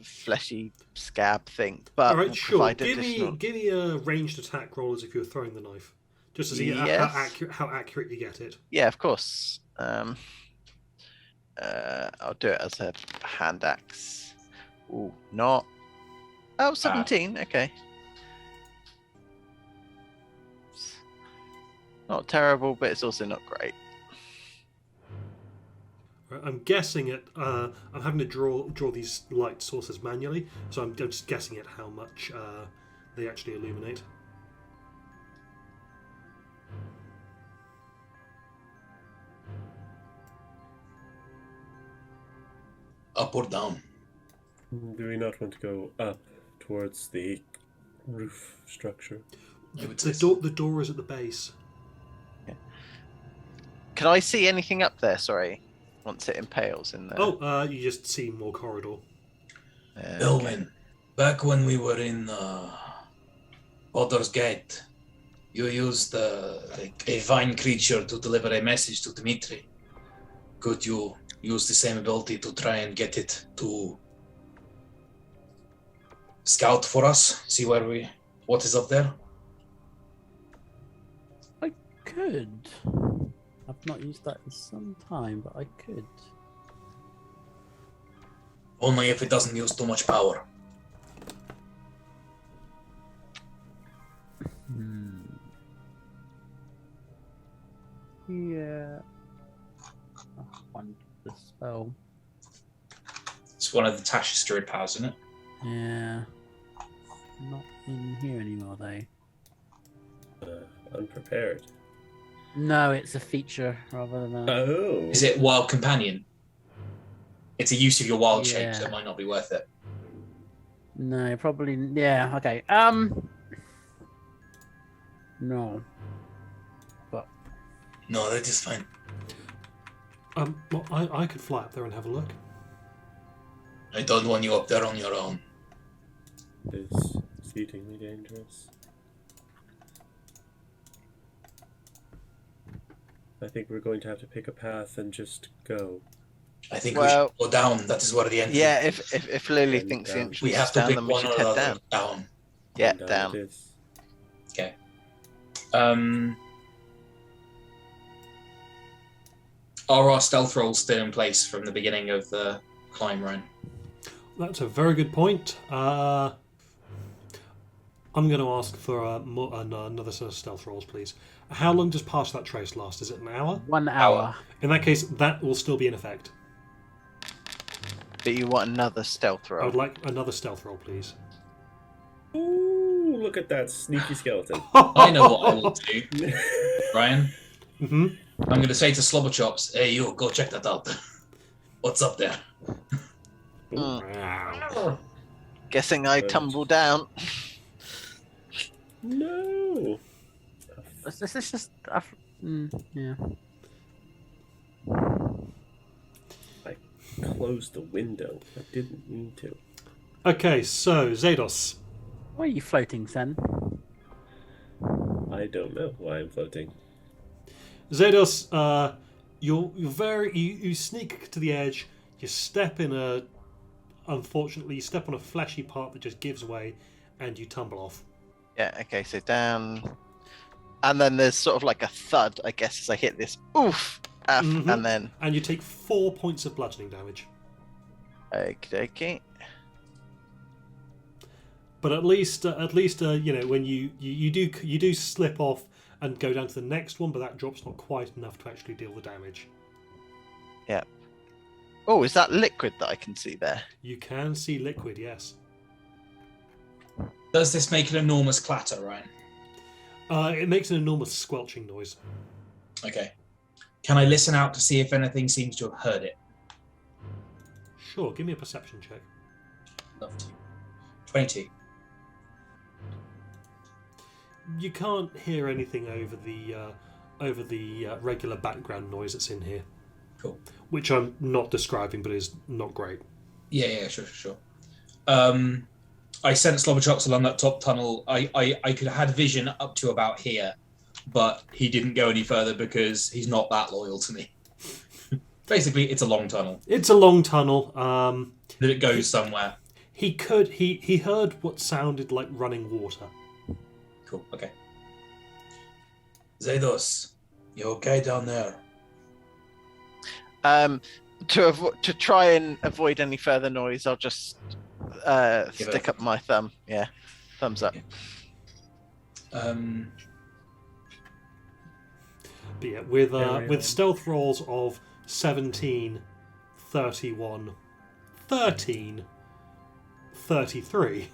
fleshy scab thing. But All right, will sure. provide Give additional... me a ranged attack roll as if you were throwing the knife, just to see how accurate you get it. Yeah, of course. I'll do it as a hand axe. Ooh, not. Oh, 17. Okay. It's not terrible, but it's also not great. I'm guessing it. I'm having to draw these light sources manually, so I'm just guessing at how much they actually illuminate. Up or down? Do we not want to go up towards the roof structure? The door is at the base. Can I see anything up there? Sorry, once it impales in there. Oh, you just see more corridor. Elwin, back when we were in Baldur's Gate, you used a vine creature to deliver a message to Dmitri. Could you use the same ability to try and get it to scout for us? See what is up there? I could. I've not used that in some time, but I could. Only if it doesn't use too much power. Yeah. One the spell. It's one of the Tasha's druid powers, isn't it? Yeah. Not in here anymore, though. Unprepared. No, it's a feature rather than a... Oh. Is it Wild Companion? It's a use of your wild shape, Yeah. so it might not be worth it. No, probably... Yeah, okay. No. But... No, that is fine. Well, I could fly up there and have a look. I don't want you up there on your own. It's exceedingly dangerous. I think we're going to have to pick a path and just go. I think Well- we should go down. That is where the entrance. Yeah, if Lily And thinks the down. entrance We have is to down, pick then we one should or head the down. other. Down. Yeah, And down. It is. Okay. Are our stealth rolls still in place from the beginning of the climb, Ryan? That's a very good point. I'm going to ask for another set of stealth rolls, please. How long does Pass That Trace last? Is it an hour? 1 hour. In that case, that will still be in effect. But you want another stealth I roll. would like another stealth roll, please. Ooh, look at that sneaky skeleton. I know what I will do, Ryan. Mm-hmm. I'm going to say to Slobberchops, hey, you, go check that out. What's up there? Wow. Guessing I tumble down. No. This is just. Yeah. I closed the window. I didn't mean to. Okay, so Zados. Why are you floating, Sen? I don't know why I'm floating. Zados, you sneak to the edge. You step unfortunately, you step on a fleshy part that just gives way, and you tumble off. Yeah, okay, so down. And then there's sort of like a thud, I guess, as I hit this. Oof! And then. And you take 4 points of bludgeoning damage. Okay. But at least when you do slip off and go down to the next one, but that drop's not quite enough to actually deal the damage. Yeah. Oh, is that liquid that I can see there? You can see liquid, yes. Does this make an enormous clatter, Ryan? It makes an enormous squelching noise. Okay. Can I listen out to see if anything seems to have heard it? Sure, give me a perception check. Love to. 22. You can't hear anything over the regular background noise that's in here. Cool. Which I'm not describing, but is not great. Yeah, sure. I sent Slobberchops along that top tunnel. I could have had vision up to about here, but he didn't go any further because he's not that loyal to me. Basically, it's a long tunnel. It's a long tunnel. That it goes somewhere. He heard what sounded like running water. Cool, okay. Zados, you okay down there? To try and avoid any further noise, I'll just stick up my thumb. Yeah, thumbs up. But yeah, with stealth rolls of 17, 31, 13, 33.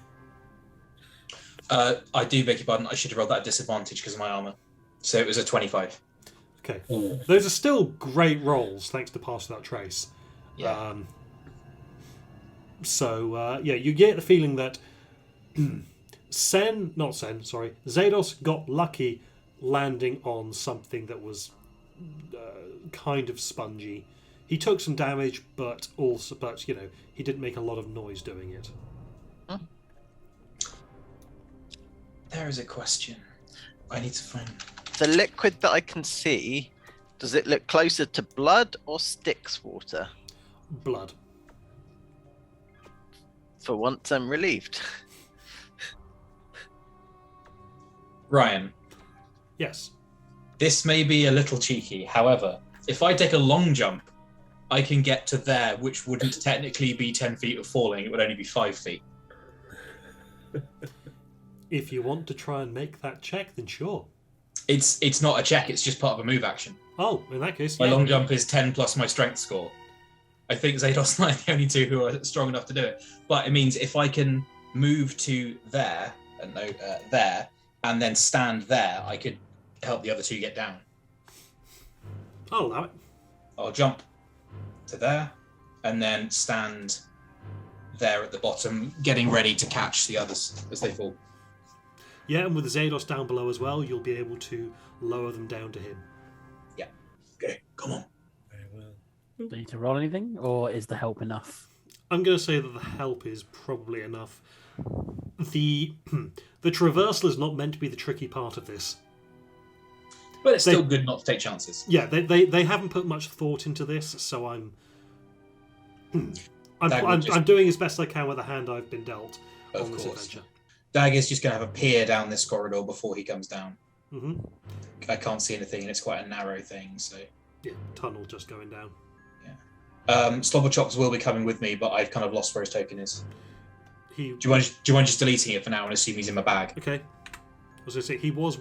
I do beg your pardon. I should have rolled that at disadvantage because of my armor. So it was a 25. Okay. Those are still great rolls, thanks to Pass Without Trace. Yeah. You get the feeling that Zados got lucky landing on something that was kind of spongy. He took some damage, but he didn't make a lot of noise doing it. Huh? There is a question. I need to find. The liquid that I can see, does it look closer to blood or Styx water? Blood. For once, I'm relieved. Ryan, Yes. this may be a little cheeky. However, if I take a long jump, I can get to there, which wouldn't technically be 10 feet of falling. It would only be 5 feet. If you want to try and make that check, then sure. It's not a check. It's just part of a move action. Oh, in that case, My long jump is 10 plus my strength score. I think Zados and I are the only two who are strong enough to do it. But it means if I can move to there, and then stand there, I could help the other two get down. I'll allow it. I'll jump to there, and then stand there at the bottom, getting ready to catch the others as they fall. Yeah, and with the Zados down below as well, you'll be able to lower them down to him. Yeah. Okay, come on. Very well. Do you need to roll anything, or is the help enough? I'm going to say that the help is probably enough. The traversal is not meant to be the tricky part of this. But it's still good not to take chances. Yeah, they haven't put much thought into this, so I'm doing as best I can with the hand I've been dealt on this adventure. Dagger's just going to have a peer down this corridor before he comes down. Mm-hmm. I can't see anything, and it's quite a narrow thing, so... Yeah, tunnel just going down. Yeah. Slobberchops will be coming with me, but I've kind of lost where his token is. He. Do you mind just deleting it for now and assume he's in my bag? Okay. I was going to say he was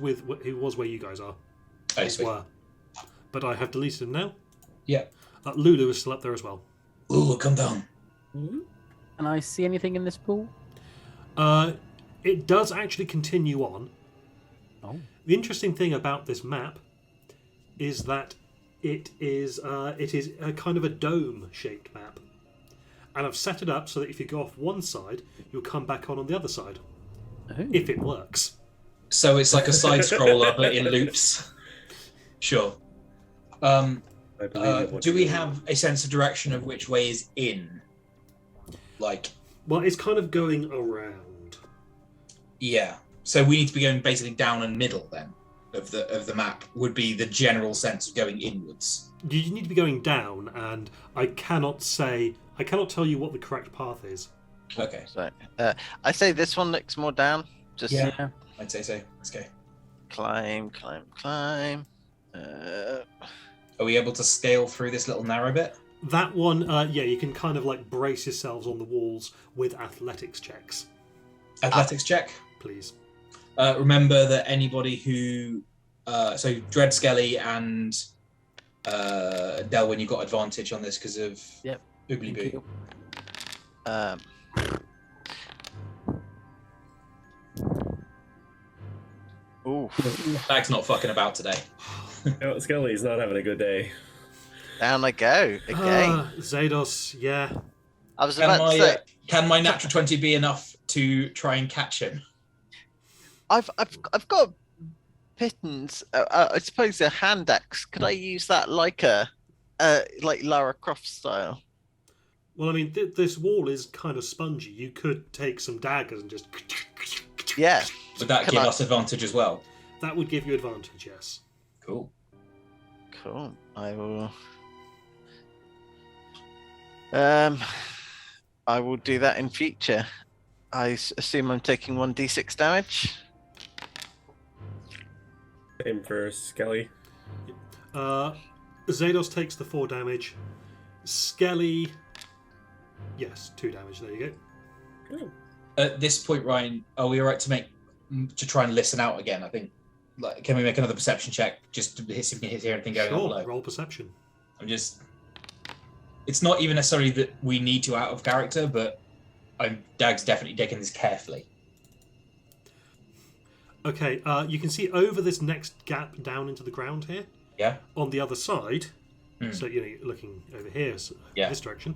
where you guys are. Oh, sweet. Were. But I have deleted him now. Yeah. Lulu is still up there as well. Lulu, come down. Can I see anything in this pool? It does actually continue on. Oh. The interesting thing about this map is that it is a kind of a dome-shaped map, and I've set it up so that if you go off one side, you'll come back on the other side, if it works. So it's like a side scroller, but in loops. Sure. Do we have a sense of direction of which way is in? Like, well, it's kind of going around. Yeah. So we need to be going basically down and middle then of the map would be the general sense of going inwards. You need to be going down, and I cannot tell you what the correct path is. Okay. So, I say this one looks more down. Just Yeah. I'd say so. Let's go. climb. Are we able to scale through this little narrow bit? That one, yeah, you can kind of like brace yourselves on the walls with athletics checks, Athletics check. please. Remember that anybody who, so Dread Skelly and Delwyn, you got advantage on this because of Yep. Oobly Boo. Ooh, Bag's not fucking about today. Skelly's not having a good day. down I go again. Zados, yeah. I was about to say, Can my natural 20 be enough to try and catch him? I've got pittance. I suppose a hand axe. Could I use that like like Lara Croft style? Well, I mean, this wall is kind of spongy. You could take some daggers and just... Yeah. Would that Can give I- us advantage as well? That would give you advantage, yes. Cool. Cool. I will do that in future. I assume I'm taking 1d6 damage. Same for Skelly. Zados takes the 4 damage. Skelly... Yes, 2 damage, there you go. At this point, Ryan, are we alright to try and listen out again? I think. Like, can we make another perception check just to see if we can hear anything going on Sure, below? roll perception. It's not even necessarily that we need to out of character, but Dag's definitely taking this carefully. Okay, you can see over this next gap down into the ground here. Yeah. On the other side, Hmm. so you're looking over here, so Yeah. this direction.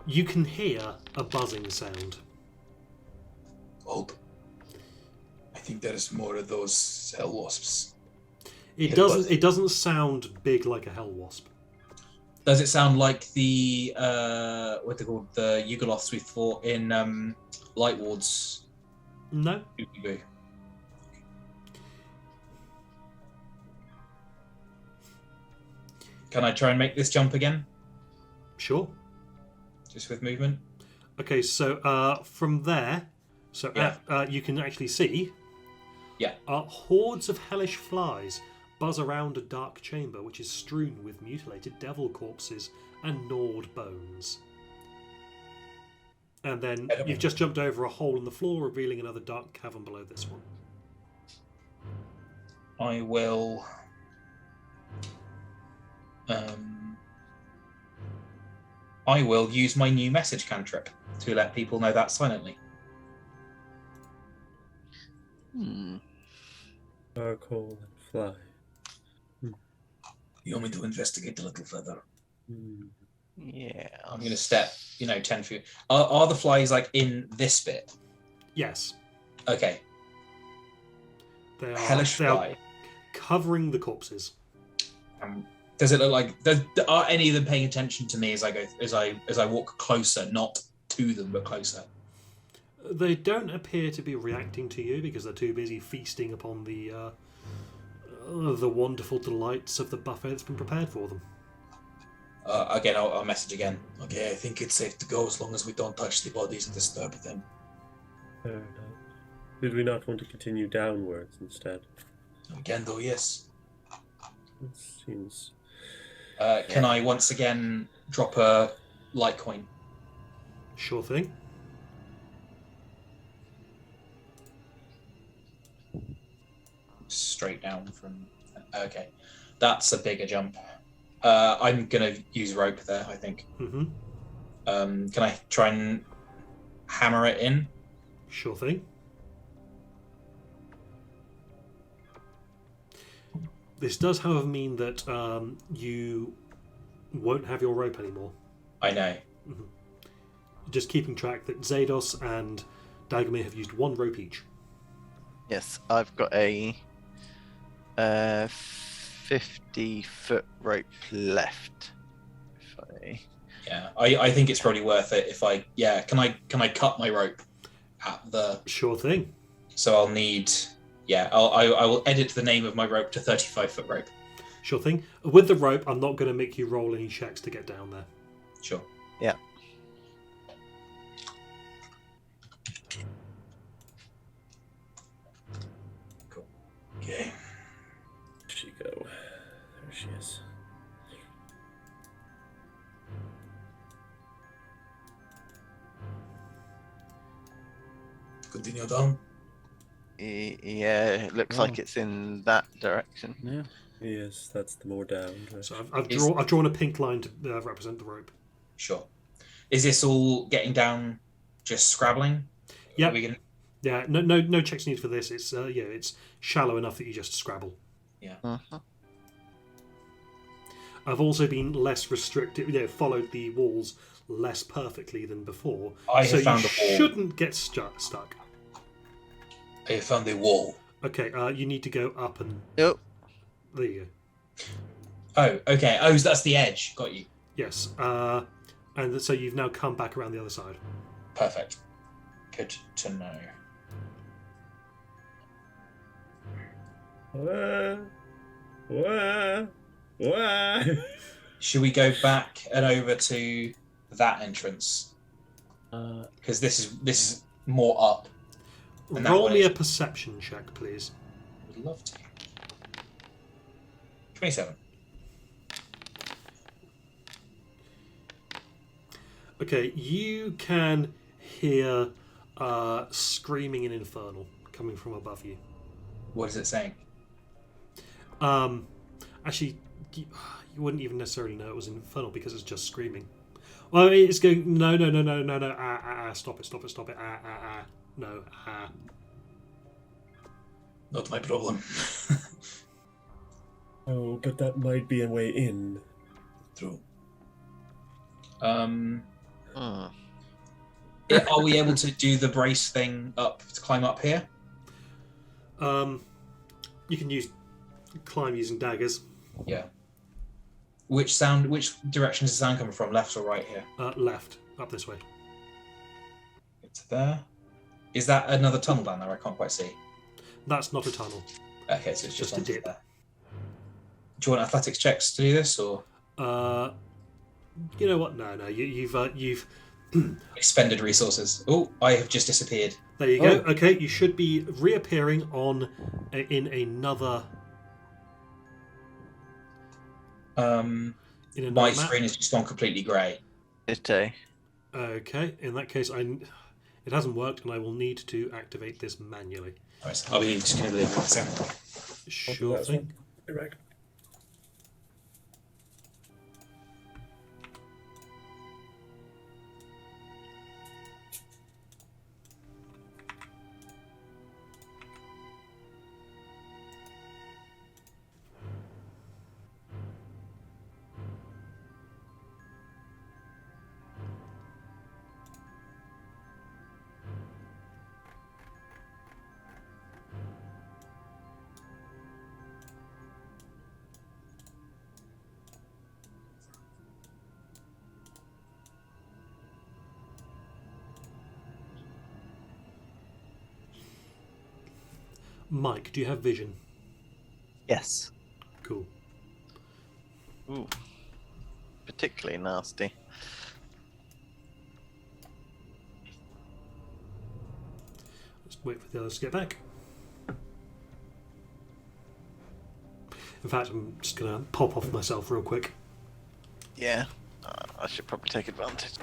You can hear a buzzing sound. Hold. I think there's more of those hell wasps. It Yeah, doesn't. buzzing. It doesn't sound big like a hell wasp. Does it sound like the what they called the Yugoloths we fought in Lightwards? No. Oobly-boo? Can I try and make this jump again, Sure. just with movement? Okay, so from there, so Yeah. you can actually see. Yeah. Hordes of hellish flies buzz around a dark chamber which is strewn with mutilated devil corpses and gnawed bones. And then Edible. you've just jumped over a hole in the floor, revealing another dark cavern below this one. I will. I will use my new message cantrip to let people know that silently. Charcoal and fly. You want me to investigate a little further? Yeah. I'm going to step, 10 feet. Are the flies like in this bit? Yes, Okay. they are. Hellish they are fly. covering the corpses. Does it look like? Are any of them paying attention to me as I go as I walk closer, not to them but closer? They don't appear to be reacting to you because they're too busy feasting upon the wonderful delights of the buffet that's been prepared for them. Again, I'll message again. Okay, I think it's safe to go as long as we don't touch the bodies and disturb them. Fair enough. Did we not want to continue downwards instead? Again, though, yes. It seems Can I once again drop a light coin? Sure thing. Straight down from... Okay. That's a bigger jump. I'm going to use rope there, I think. Mm-hmm. Can I try and hammer it in? Sure thing. This does, however, mean that you won't have your rope anymore. I know. Mm-hmm. Just keeping track that Zados and Dagomir have used 1 rope each. Yes, I've got a 50-foot rope left. Yeah, I think it's probably worth it if I... Yeah, can I cut my rope at the... Sure thing. So I'll need... Yeah, I will edit the name of my rope to 35-foot rope. Sure thing. With the rope, I'm not going to make you roll any checks to get down there. Sure. Yeah. Cool. Okay. Where'd she go? There she is. Continue down. Yeah, it looks like it's in that direction. Yeah. Yes, that's the more down. So I've drawn a pink line to represent the rope. Sure. Is this all getting down, just scrabbling? Yeah. We can... Yeah. No checks needed for this. It's it's shallow enough that you just scrabble. Yeah. Uh-huh. I've also been less restricted. Followed the walls less perfectly than before. I so have found you a wall. shouldn't get stuck. I have found the wall. Okay. You need to go up and Yep. there you go. Oh, okay. Oh, so that's the edge. Got you. Yes. And so you've now come back around the other side. Perfect. Good to know. What? Should we go back and over to that entrance? Because this is more up. And that Roll one me is- a perception check, please. Would love to. 27. Okay, you can hear screaming in Infernal coming from above you. What is it saying? Actually, you wouldn't even necessarily know it was Infernal because it's just screaming. Well, it's going, no, stop it, no, Not my problem. Oh, but that might be a way in. True. Hmm. Are we able to do the brace thing to climb up here? You can climb using daggers. Yeah. Which direction is the sound coming from? Left or right here? Left, up this way. Get to there. Is that another tunnel down there? I can't quite see. That's not a tunnel. Okay, so it's just Just a onto dip. there. Do you want athletics checks to do this, or You know what? No, you've expended resources? Oh, I have just disappeared. there you go. Okay, you should be reappearing in another. In another My map. screen has just gone completely grey. Ditto. Okay, in that case, it hasn't worked, and I will need to activate this manually. Right, I'll be just going to leave 1 second. Sure That's thing. one. Be back. Mike, do you have vision? Yes. Cool. Ooh. Particularly nasty. Let's wait for the others to get back. In fact, I'm just going to pop off myself real quick. Yeah, I should probably take advantage.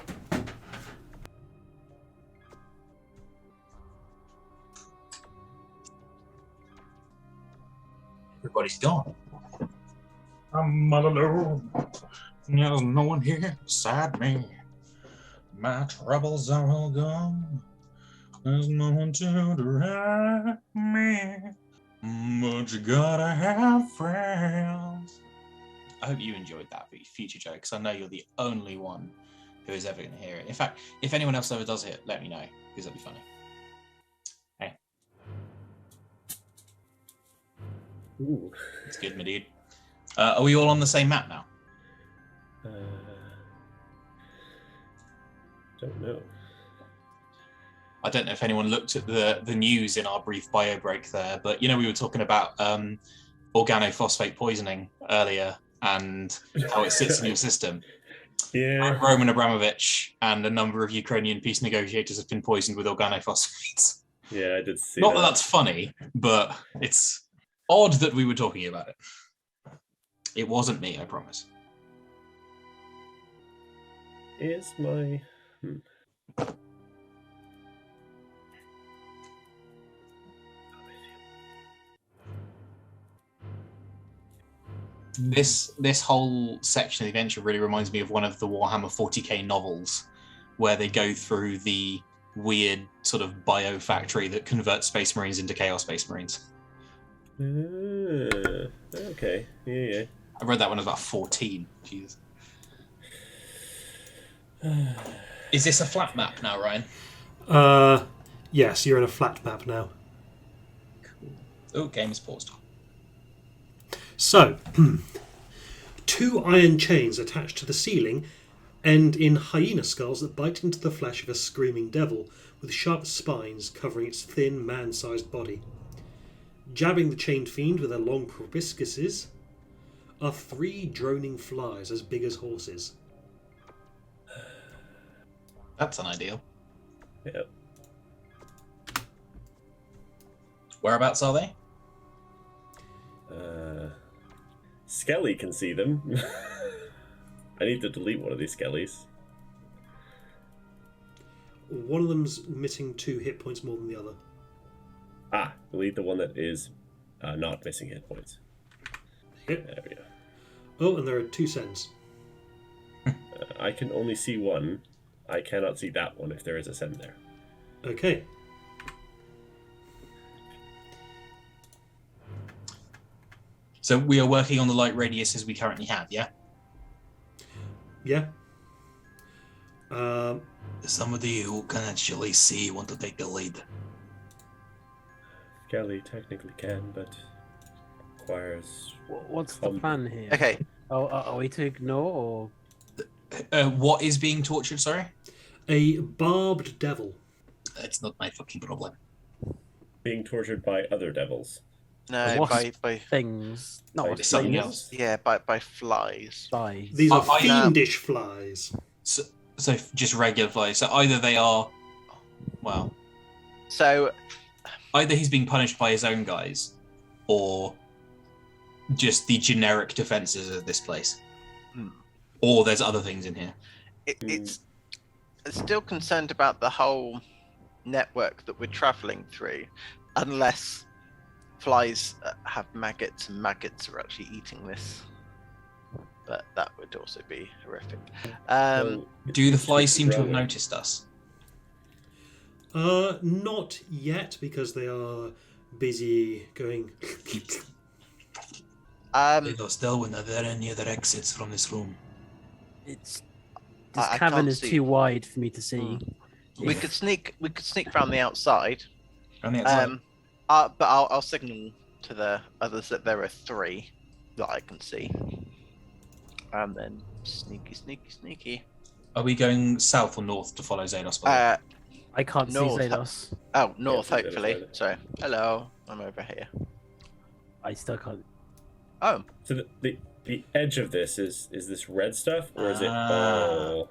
Everybody's gone. I'm all alone. There's no one here beside me. My troubles are all gone. There's no one to direct me. But you gotta have friends. I hope you enjoyed that future joke, because I know you're the only one who is ever going to hear it. In fact, if anyone else ever does it, let me know, because that'd be funny. Hey. Ooh. It's good, my dude. Are we all on the same map now? Don't know. I don't know if anyone looked at the news in our brief bio break there, but we were talking about organophosphate poisoning earlier and how it sits in your system. Yeah. Roman Abramovich and a number of Ukrainian peace negotiators have been poisoned with organophosphates. Yeah, I did see Not that. that that's funny, but it's odd that we were talking about it. It wasn't me, I promise. Is my... This whole section of the adventure really reminds me of one of the Warhammer 40k novels, where they go through the weird sort of bio factory that converts Space Marines into Chaos Space Marines. Okay. Yeah. I read that when I was about 14. Jesus. Is this a flat map now, Ryan? Yes, you're in a flat map now. Oh, game is paused. So, 2 iron chains attached to the ceiling end in hyena skulls that bite into the flesh of a screaming devil with sharp spines covering its thin, man-sized body. Jabbing the chained fiend with their long proboscises are 3 droning flies as big as horses. That's an ideal. Yep. Whereabouts are they? Skelly can see them. I need to delete one of these Skellies. One of them's missing 2 hit points more than the other. Delete the one that is not missing hit points. Yep. There we go. Oh, and there are 2 sends. I can only see one. I cannot see that one if there is a send there. Okay. So we are working on the light radiuses we currently have, yeah? Yeah. Somebody who can actually see want to take the lead. Skelly technically can, but requires... What's the plan here? Okay, Oh, are we to ignore or? What is being tortured, sorry? A barbed devil. It's not my fucking problem. being tortured by other devils. no, Wasp by things? Not By wasp, something things. else. yeah, by flies. Flies. These are I- fiendish flies. So just regular flies. So either they are, well, So either he's being punished by his own guys, or just the generic defenses of this place. Hmm. Or there's other things in here. it's still concerned about the whole network that we're traveling through, unless flies have maggots and maggots are actually eating this. But that would also be horrific. Well, Do the it's flies seem to have growing. noticed us? Not yet, because they are busy going. Um, They are still when there are any other exits from this room. It's I this cavern can't is see. too wide for me to see. we could sneak around the outside. On the outside. But I'll signal to the others that there are 3 that I can see. And then sneaky. Are we going south or north to follow Xenos? by the way? I can't see North. Xenos. North, Yeah, hopefully. So, hello, I'm over here. I still can't. Oh, So the edge of this is this red stuff, or is it Ah. all?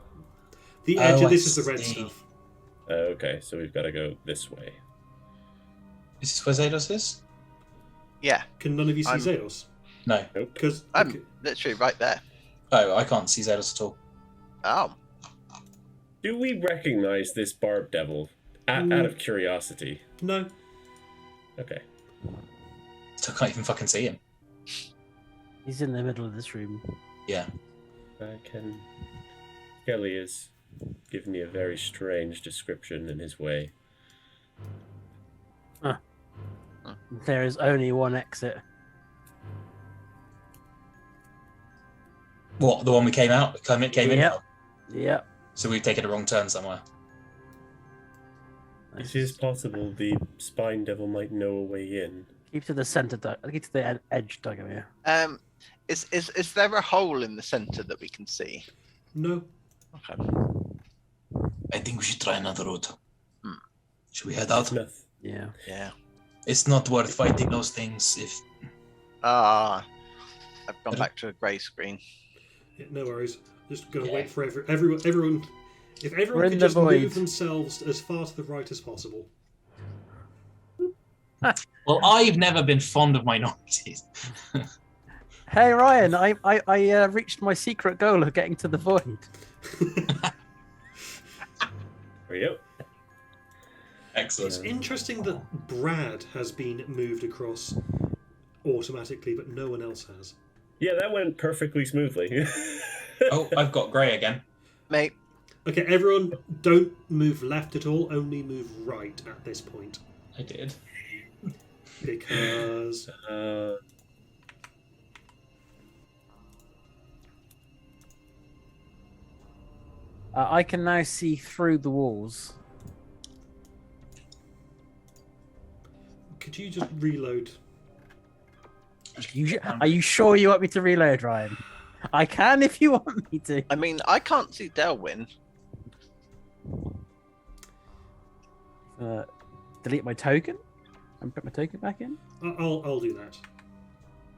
The edge Oh, of I this is the red see. stuff. Okay, so we've got to go this way. Is this where Xenos is? yeah, Can none of you see I'm- Zeos? No. Nope. Because I'm literally right there. Oh, I can't see Zedos at all. Oh, Do we recognize this barb devil? Out of curiosity. No. Okay. Still can't even fucking see him. He's in the middle of this room. Yeah. Kelly has given me a very strange description in his way. There is only one exit. What? The one we came in Yep. from? Yep. So we've taken a wrong turn somewhere. It is possible the spine devil might know a way in. Keep to the center. Keep to the edge, Duggo. um, is there a hole in the center that we can see? No. Okay. I think we should try another route. Hmm. Should we head out? Smith. Yeah. Yeah. It's not worth fighting those things if... I've gone back to a grey screen. Yeah, no worries. Just gonna Yeah. wait for everyone. If We're everyone in could the just void. move themselves as far to the right as possible. Well, I've never been fond of minorities. Hey Ryan, I reached my secret goal of getting to the void. There we go. Excellent. It's interesting that Brad has been moved across automatically, but no one else has. Yeah, that went perfectly smoothly. Oh, I've got grey again. Mate, Okay, everyone, don't move left at all. Only move right at this point, I did. because I can now see through the walls. could you just reload? Are you sure you want me to reload, Ryan? I can if you want me to. I mean, I can't see Delwyn. Delete my token and put my token back in. I'll do that.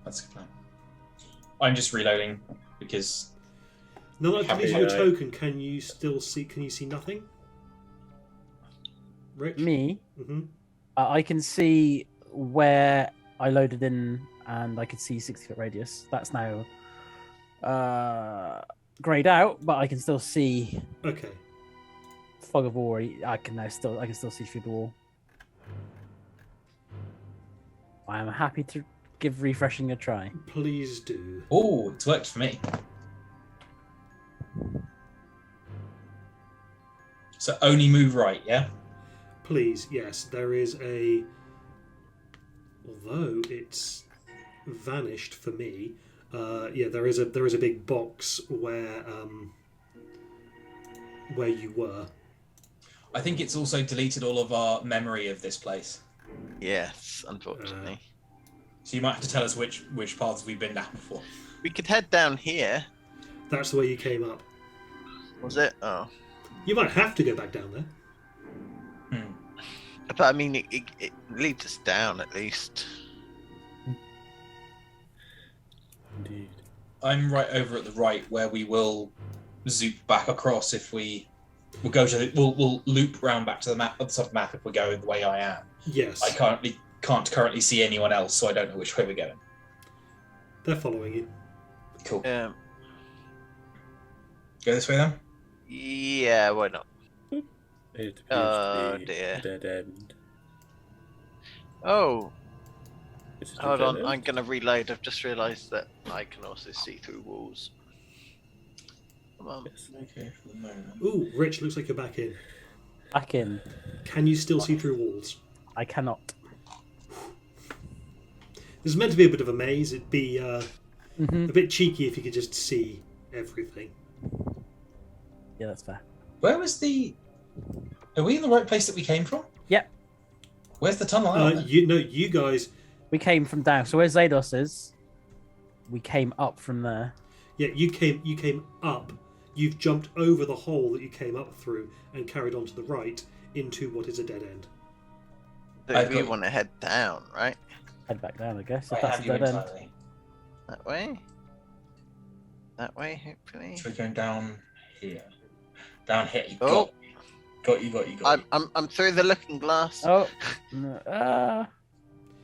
That's a good plan. I'm just reloading because... Now that I've Happy deleted your eye. token, can you still see? Can you see nothing? Rich. Me, Mm-hmm. I can see where I loaded in, and I can see 60-foot radius. That's now grayed out, but I can still see Okay. fog of war. I can still see through the wall. I am happy to give refreshing a try. Please do. Oh, it's worked for me. So only move right, yeah? Please, yes. There is a. Although it's vanished for me. Yeah, there is a big box where you were. I think it's also deleted all of our memory of this place. Yes, unfortunately. So you might have to tell us which paths we've been down before. We could head down here. That's the way you came up. Was it? Oh. You might have to go back down there. Hmm. But I mean, it leads us down at least. Indeed. I'm right over at the right where we will zoop back across if we'll loop round back to the map at the top of the map if we're going the way I am. Yes. I can't currently see anyone else, so I don't know which way we're going. They're following you. Cool. Go this way then? Yeah, why not? It appears Oh, to be dear. a dead end. Oh, Is it a hold dead on. end? I'm gonna reload. I've just realised that I can also see through walls. Come on. Yes. Okay, for the moment. Ooh, Rich, looks like you're back in. Back in. Can you still see through walls? I cannot. This is meant to be a bit of a maze. It'd be a Mhm. bit cheeky if you could just see everything. Yeah, that's fair. Where was the... Are we in the right place that we came from? Yep. Where's the tunnel out then? You guys. We came from down. So where Zados is, we came up from there. Yeah, you came up. You've jumped over the hole that you came up through and carried on to the right into what is a dead end. So I've we got- want to head down, right? Head back down, I guess. I If that's have a you dead end. entirely. That way. That way, hopefully. So we're going down here. Down here. You Oh. got you. I'm through the looking glass. Oh. No,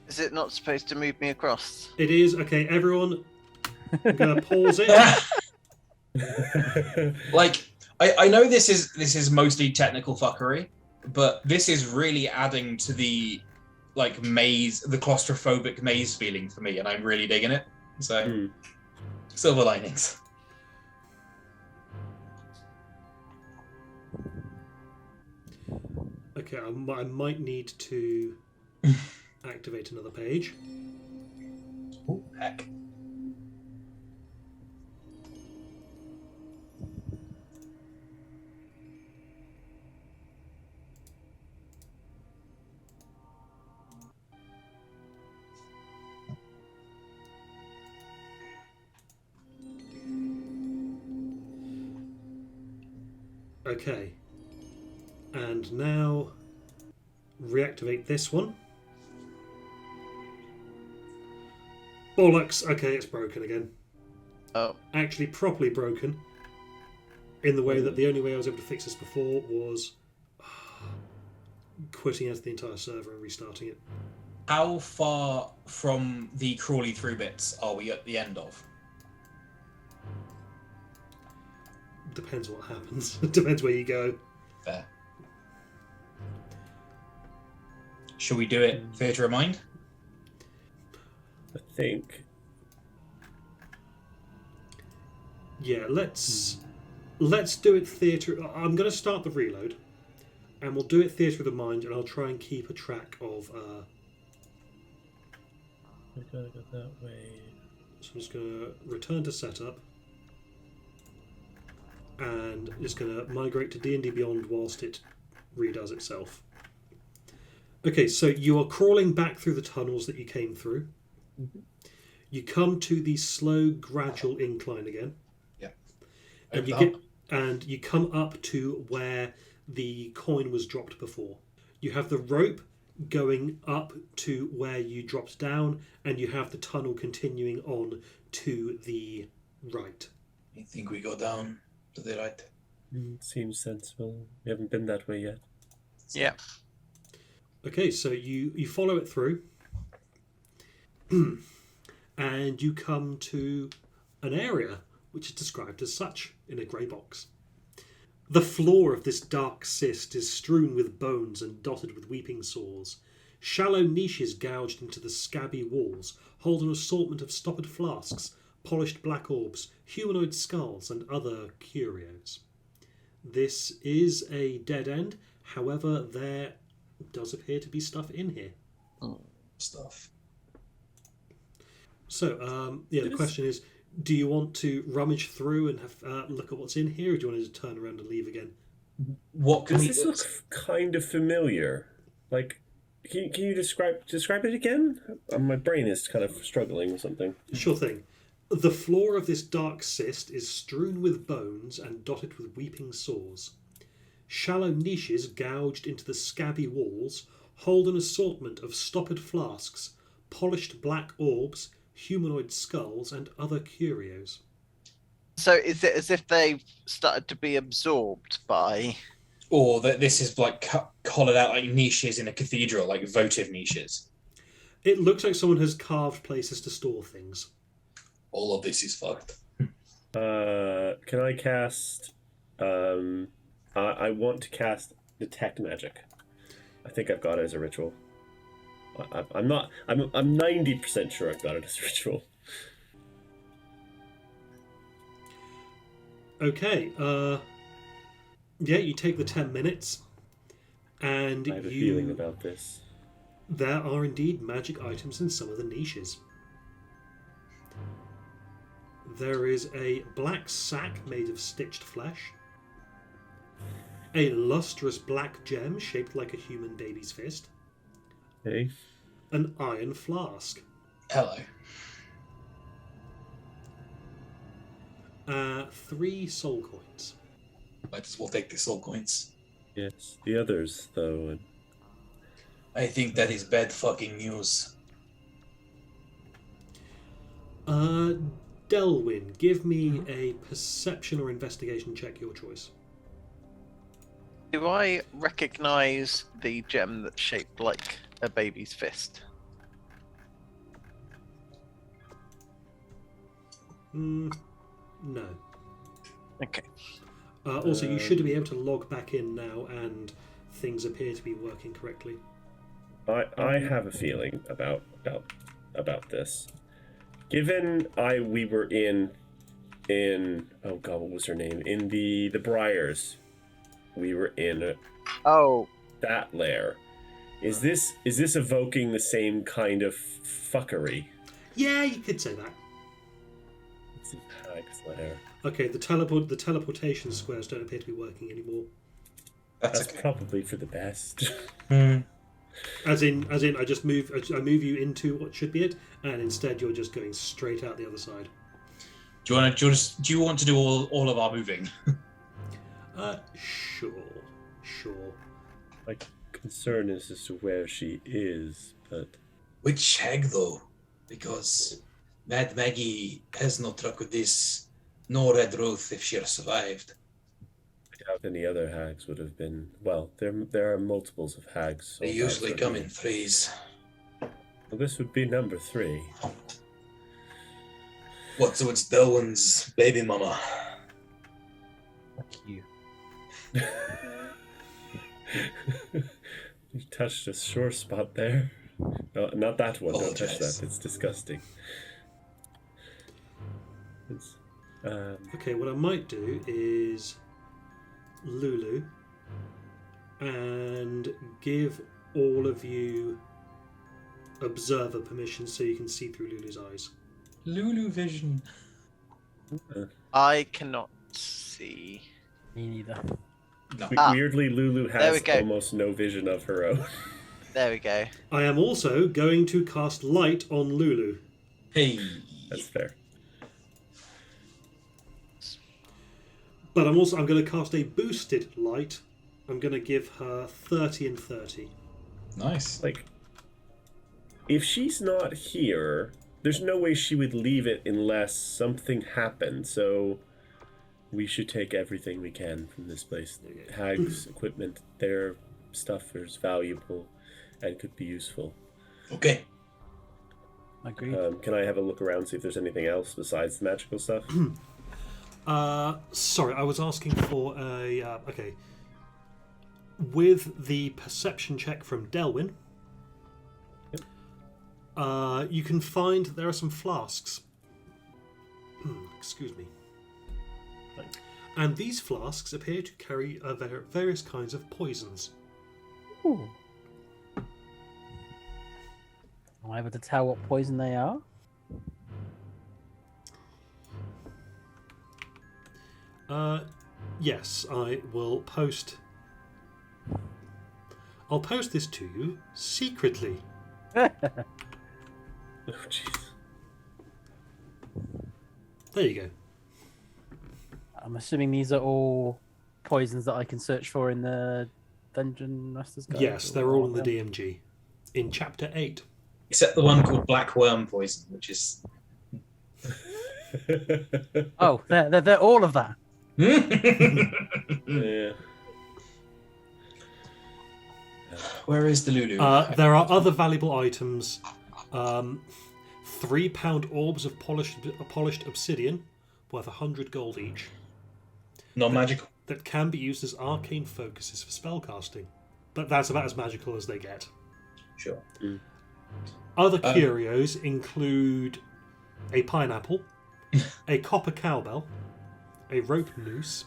Is it not supposed to move me across? It is okay. Everyone, I'm gonna pause it. Like, I know this is mostly technical fuckery, but this is really adding to the like maze, the claustrophobic maze feeling for me, and I'm really digging it. So, silver linings. Okay, I might need to activate another page. Oh, heck. Okay. And now reactivate this one. Bollocks! Okay, it's broken again. Oh. Actually, properly broken. In the way that the only way I was able to fix this before was quitting out of the entire server and restarting it. How far from the crawly through bits are we at the end of? Depends what happens. Depends where you go. Fair. Shall we do it theatre of mind? I think. Yeah, let's do it theatre. I'm going to start the reload, and we'll do it theatre of the mind, and I'll try and keep a track of. We gotta go that way. So I'm just going to return to setup, and just going to migrate to D&D Beyond whilst it redoes itself. Okay, so you are crawling back through the tunnels that you came through. Mm-hmm. You come to the slow, gradual incline again. Yeah. And you come up to where the coin was dropped before. You have the rope going up to where you dropped down, and you have the tunnel continuing on to the right. I think we go down to the right. Seems sensible. We haven't been that way yet. Yeah. Okay, so you follow it through, and you come to an area which is described as such in a grey box. The floor of this dark cyst is strewn with bones and dotted with weeping sores. Shallow niches gouged into the scabby walls hold an assortment of stoppered flasks, polished black orbs, humanoid skulls, and other curios. This is a dead end, however, there does appear to be stuff in here. Stuff. So, the question is, do you want to rummage through and have look at what's in here, or do you want to just turn around and leave again? What can Does we this look kind of familiar? Like, can you describe it again? My brain is kind of struggling with something. Sure thing. The floor of this dark cyst is strewn with bones and dotted with weeping sores. Shallow niches gouged into the scabby walls hold an assortment of stoppered flasks, polished black orbs, humanoid skulls, and other curios. So is it as if they've started to be absorbed by... Or that this is like hollowed out like niches in a cathedral, like votive niches? It looks like someone has carved places to store things. All of this is fucked. Can I cast... I want to cast Detect Magic. I think I've got it as a ritual. I'm 90% sure I've got it as a ritual. Okay, yeah, you take the 10 minutes, and I have a feeling about this. There are indeed magic items in some of the niches. There is a black sack made of stitched flesh, a lustrous black gem shaped like a human baby's fist, Hey. an iron flask, Hello. 3 soul coins. Might as well take the soul coins. Yes. The others, though. I think that is bad fucking news. Delwyn, give me a perception or investigation check, your choice. Do I recognise the gem that's shaped like a baby's fist? No. Okay. Also, you should be able to log back in now, and things appear to be working correctly. I have a feeling about this. Given we were in oh god, what was her name? In the Briars. We were in that lair. Is this evoking the same kind of fuckery? Yeah, you could say that. It's a hag's lair. Okay, the teleportation squares don't appear to be working anymore. That's That's okay. probably for the best. As in, I just move you into what should be it, and instead you're just going straight out the other side. Do you want to do all of our moving? Sure. My concern is as to where she is, but Which hag though? Because Mad Maggie has no truck with this, nor Red Ruth if she survived. I doubt any other hags would have been. Well, there are multiples of hags. So They usually come in threes. Well, this would be number 3. What? So it's Delwyn's baby mama. Fuck you. You touched a sore spot there. No, not that one. Don't touch Apologize. that. It's disgusting. Okay, what I might do is Lulu and give all of you observer permission so you can see through Lulu's eyes. Lulu vision. I cannot see. Me neither. No. There Weirdly, Lulu we has go. almost no vision of her own. There we go. I am also going to cast light on Lulu. Hey. That's fair. But I'm going to cast a boosted light. I'm going to give her 30 and 30. Nice. Like, if she's not here, there's no way she would leave it unless something happened. So we should take everything we can from this place. Hags, equipment, their stuff is valuable and could be useful. Okay. Agreed. Can I have a look around, see if there's anything else besides the magical stuff? Sorry, I was asking for a... okay. With the perception check from Delwyn, you can find there are some flasks. Excuse me. Thanks. And these flasks appear to carry various kinds of poisons. Ooh. Am I able to tell what poison they are? Yes, I will post... I'll post this to you secretly. Oh, jeez. There you go. I'm assuming these are all poisons that I can search for in the Dungeon Master's Guide. Yes, or they're all in the whatever. DMG. In Chapter 8. Except the one called Black Worm Poison, which is... Oh, they're all of that. Yeah. Where is the Lulu? There are other valuable items. 3-pound orbs of polished obsidian, worth 100 gold each, Non-magical. that can be used as arcane focuses for spellcasting. But that's about as magical as they get. Sure. Other curios include a pineapple, a copper cowbell, a rope noose,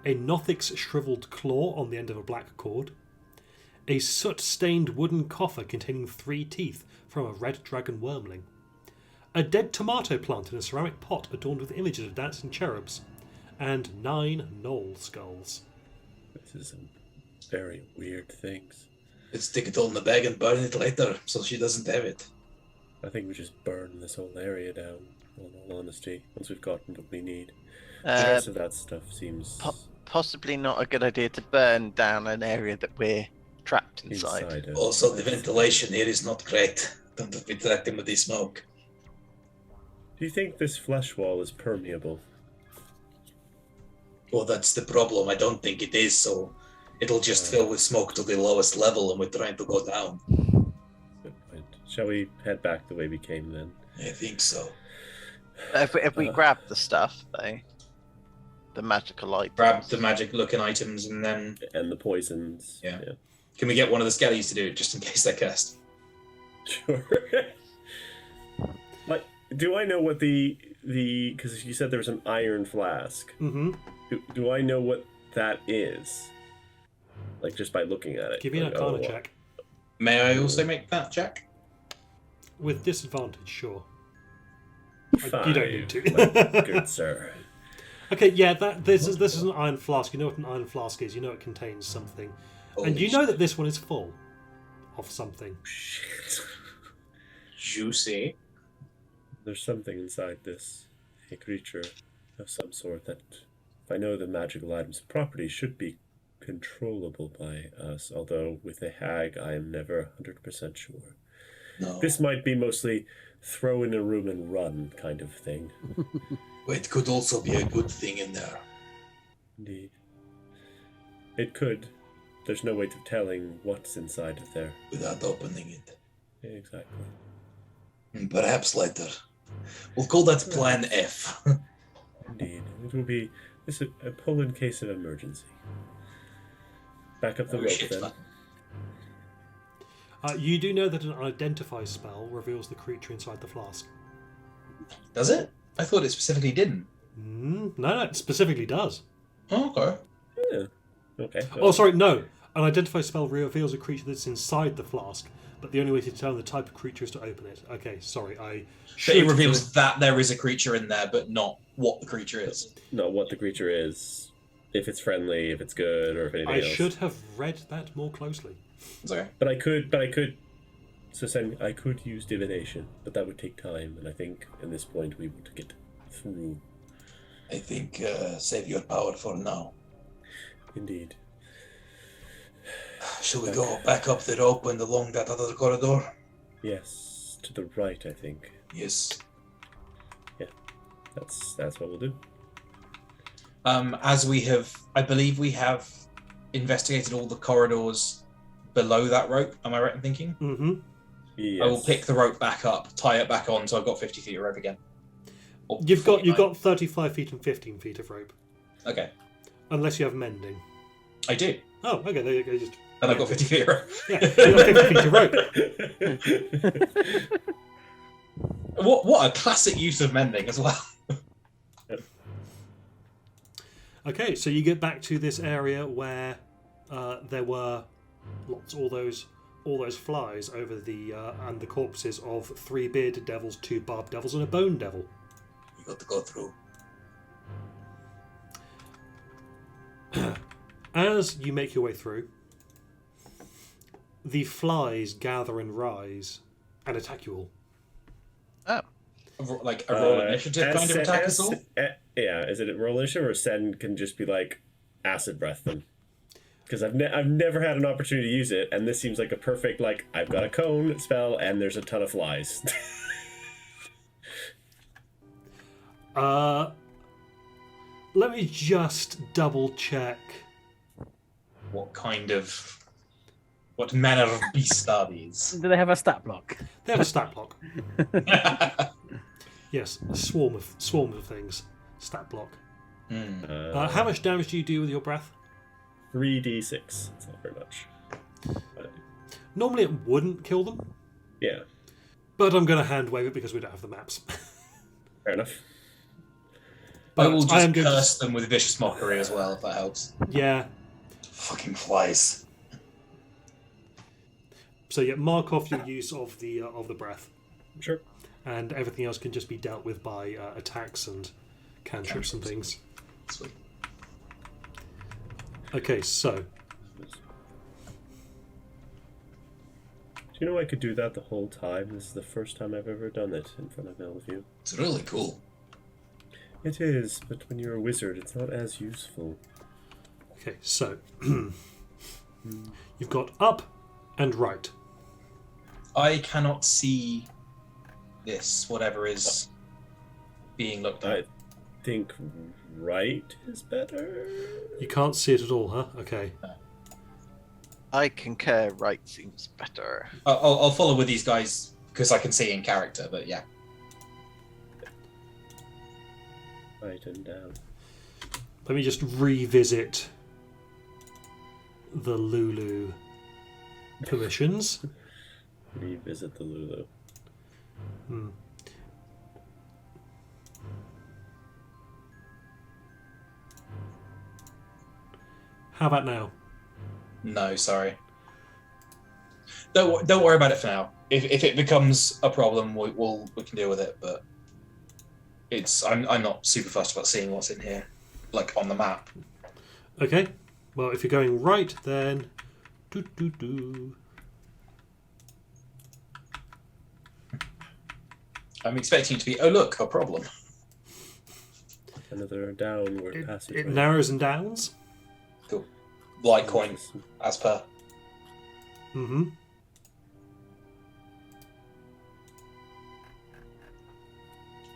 a Nothic's shriveled claw on the end of a black cord, a soot-stained wooden coffer containing 3 teeth from a red dragon wormling, a dead tomato plant in a ceramic pot adorned with images of dancing cherubs, and 9 gnoll skulls. This is some very weird things. Let's stick it all in the bag and burn it later, so she doesn't have it. I think we just burn this whole area down, in all honesty, once we've gotten what we need. The rest of that stuff seems Possibly not a good idea to burn down an area that we're trapped inside. inside it. Also, the ventilation here is not great. Don't be tracking with the smoke. Do you think this flesh wall is permeable? Well, that's the problem. I don't think it is, so it'll just fill with smoke to the lowest level, and we're trying to go down. Good point. Shall we head back the way we came then? I think so. If we grab the stuff, though. the magical items. Grab the magic-looking items, and then And the poisons. Yeah. Can we get one of the skellies to do it just in case they're cursed? Sure. Like, do I know what the because you said there was an iron flask. Mm-hmm. Do I know what that is? Like, just by looking at it. Give me an Like, Arcana check. May I also make that check? With disadvantage, sure. Five, You don't need to. my good sir. Okay, yeah, this is an iron flask. You know what an iron flask is. You know it contains something. And you know that this one is full of something. Shit. Juicy. There's something inside this. A creature of some sort that, if I know the magical item's properties, should be controllable by us. Although with a hag, I am never 100% sure. No. This might be mostly throw in a room and run kind of thing. It could also be a good thing in there. Indeed. It could. There's no way of telling what's inside of there. Without opening it. Exactly. Perhaps later. We'll call that Plan F. Indeed. It will be this a pull in case of emergency. Back up the Oh, rope shit, then. man. You do know that an identify spell reveals the creature inside the flask. Does it? I thought it specifically didn't. No, it specifically does. Oh, okay. Yeah. Okay. Oh, sorry, no. An identify spell reveals a creature that's inside the flask, but the only way to determine the type of creature is to open it. Okay, sorry, I But should it reveals that there is a creature in there, but not what the creature is. No, what the creature is, if it's friendly, if it's good, or if anything I else. should have read that more closely. It's okay. But I could. So saying I could use divination, but that would take time, and I think in this point we would get through. I think save your power for now. Indeed. Shall we go back up the rope and along that other corridor? Yes, to the right, I think. Yes. That's what we'll do. As I believe we have investigated all the corridors below that rope. Am I right in thinking? Mm-hmm. Yes. I will pick the rope back up, tie it back on, so I've got 50 feet of rope again. Or You've 49. got 35 feet and 15 feet of rope, Okay, unless you have mending. I do. Oh, okay, there you go. Just And I've got 50 feet of rope. yeah, you got 50 feet of rope. What a classic use of mending as well. Okay, so you get back to this area where there were all those flies over the and the corpses of 3 bearded devils, 2 barbed devils, and a bone devil. You got to go through. As you make your way through, the flies gather and rise and attack you all. Oh, Like a roll initiative kind of attack us all? Yeah, is it a roll initiative or Sen can just be like acid breath them? Because I've never had an opportunity to use it, and this seems like a perfect like I've got a cone spell and there's a ton of flies. Let me just double check. What manner of beast are these? Do they have a stat block? They have a stat block. Yes, a swarm of things. Stat block. How much damage do you do with your breath? 3d6. It's not very much. Normally it wouldn't kill them, Yeah, but I'm going to hand wave it because we don't have the maps. fair enough. I will I am just going curse them with vicious mockery as well, if that helps. Yeah. Fucking flies. So yeah, mark off your use of the breath, Sure. and everything else can just be dealt with by attacks and cantrips and things. Sweet. Okay, so Do you know I could do that the whole time? This is the first time I've ever done it in front of all of you. It's really cool. It is, but when you're a wizard, it's not as useful. okay, so you've got up and right. I cannot see this, whatever is being looked I at. think right is better. You can't see it at all, huh? Okay. I concur. Right seems better. I'll follow with these guys because I can see in character, but yeah. Right and down. Let me just revisit the Lulu permissions. Revisit the Lulu. How about now? No, sorry. Don't worry about it for now. If it becomes a problem, we can deal with it. But I'm not super fussed about seeing what's in here, like on the map. Okay. Well, if you're going right, then I'm expecting it to be. Oh look, a problem. Another downward passage. it narrows and downs. Cool. Litecoin, as per. Mm-hmm.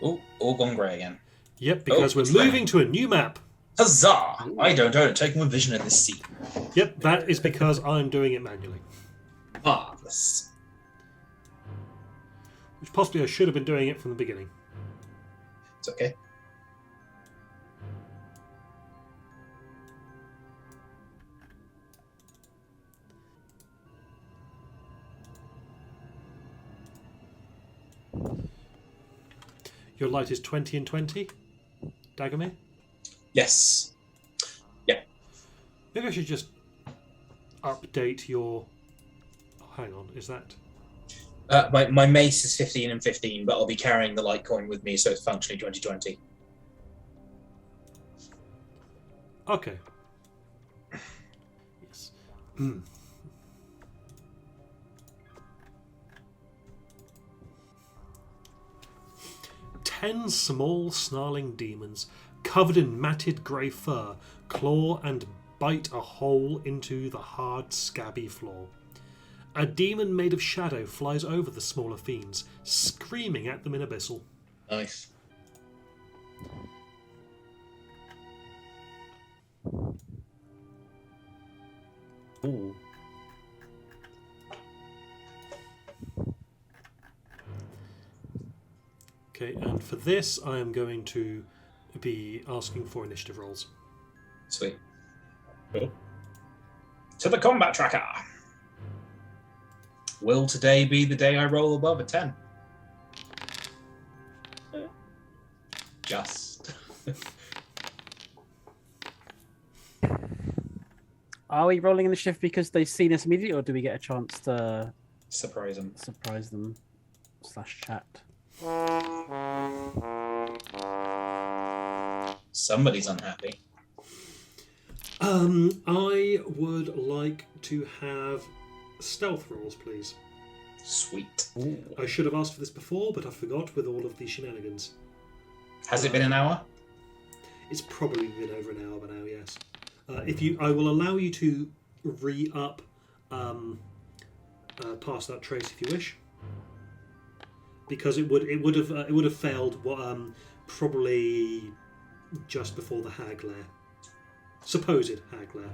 Oh, all gone grey again. Yep, because we're it's moving raining. to a new map. Huzzah! I don't own a token with vision in this seat. Yep, that is because I'm doing it manually. Marvelous. Which possibly I should have been doing it from the beginning. It's okay. Your light is 20 and 20, Dagomir? Yes. Yeah. Maybe I should just update your... Oh, hang on, is that... My mace is 15 and 15, but I'll be carrying the Litecoin with me, so it's functionally 2020. Okay. Yes. 10 small snarling demons, covered in matted grey fur, claw and bite a hole into the hard, scabby floor. A demon made of shadow flies over the smaller fiends, screaming at them in abyssal. Nice. Ooh. Okay, and for this, I am going to be asking for initiative rolls. Sweet. Cool. To the combat tracker. Will today be the day I roll above a 10? Just. Are we rolling initiative because they've seen us immediately, or do we get a chance to Surprise him. surprise them / chat? Somebody's unhappy. I would like to have stealth rolls, please. Sweet. Ooh. I should have asked for this before, but I forgot with all of the shenanigans. Has it been an hour? It's probably been over an hour by now, yes. I will allow you to re-up past that trace if you wish, because it would have failed probably just before the hag lair, supposed hag lair.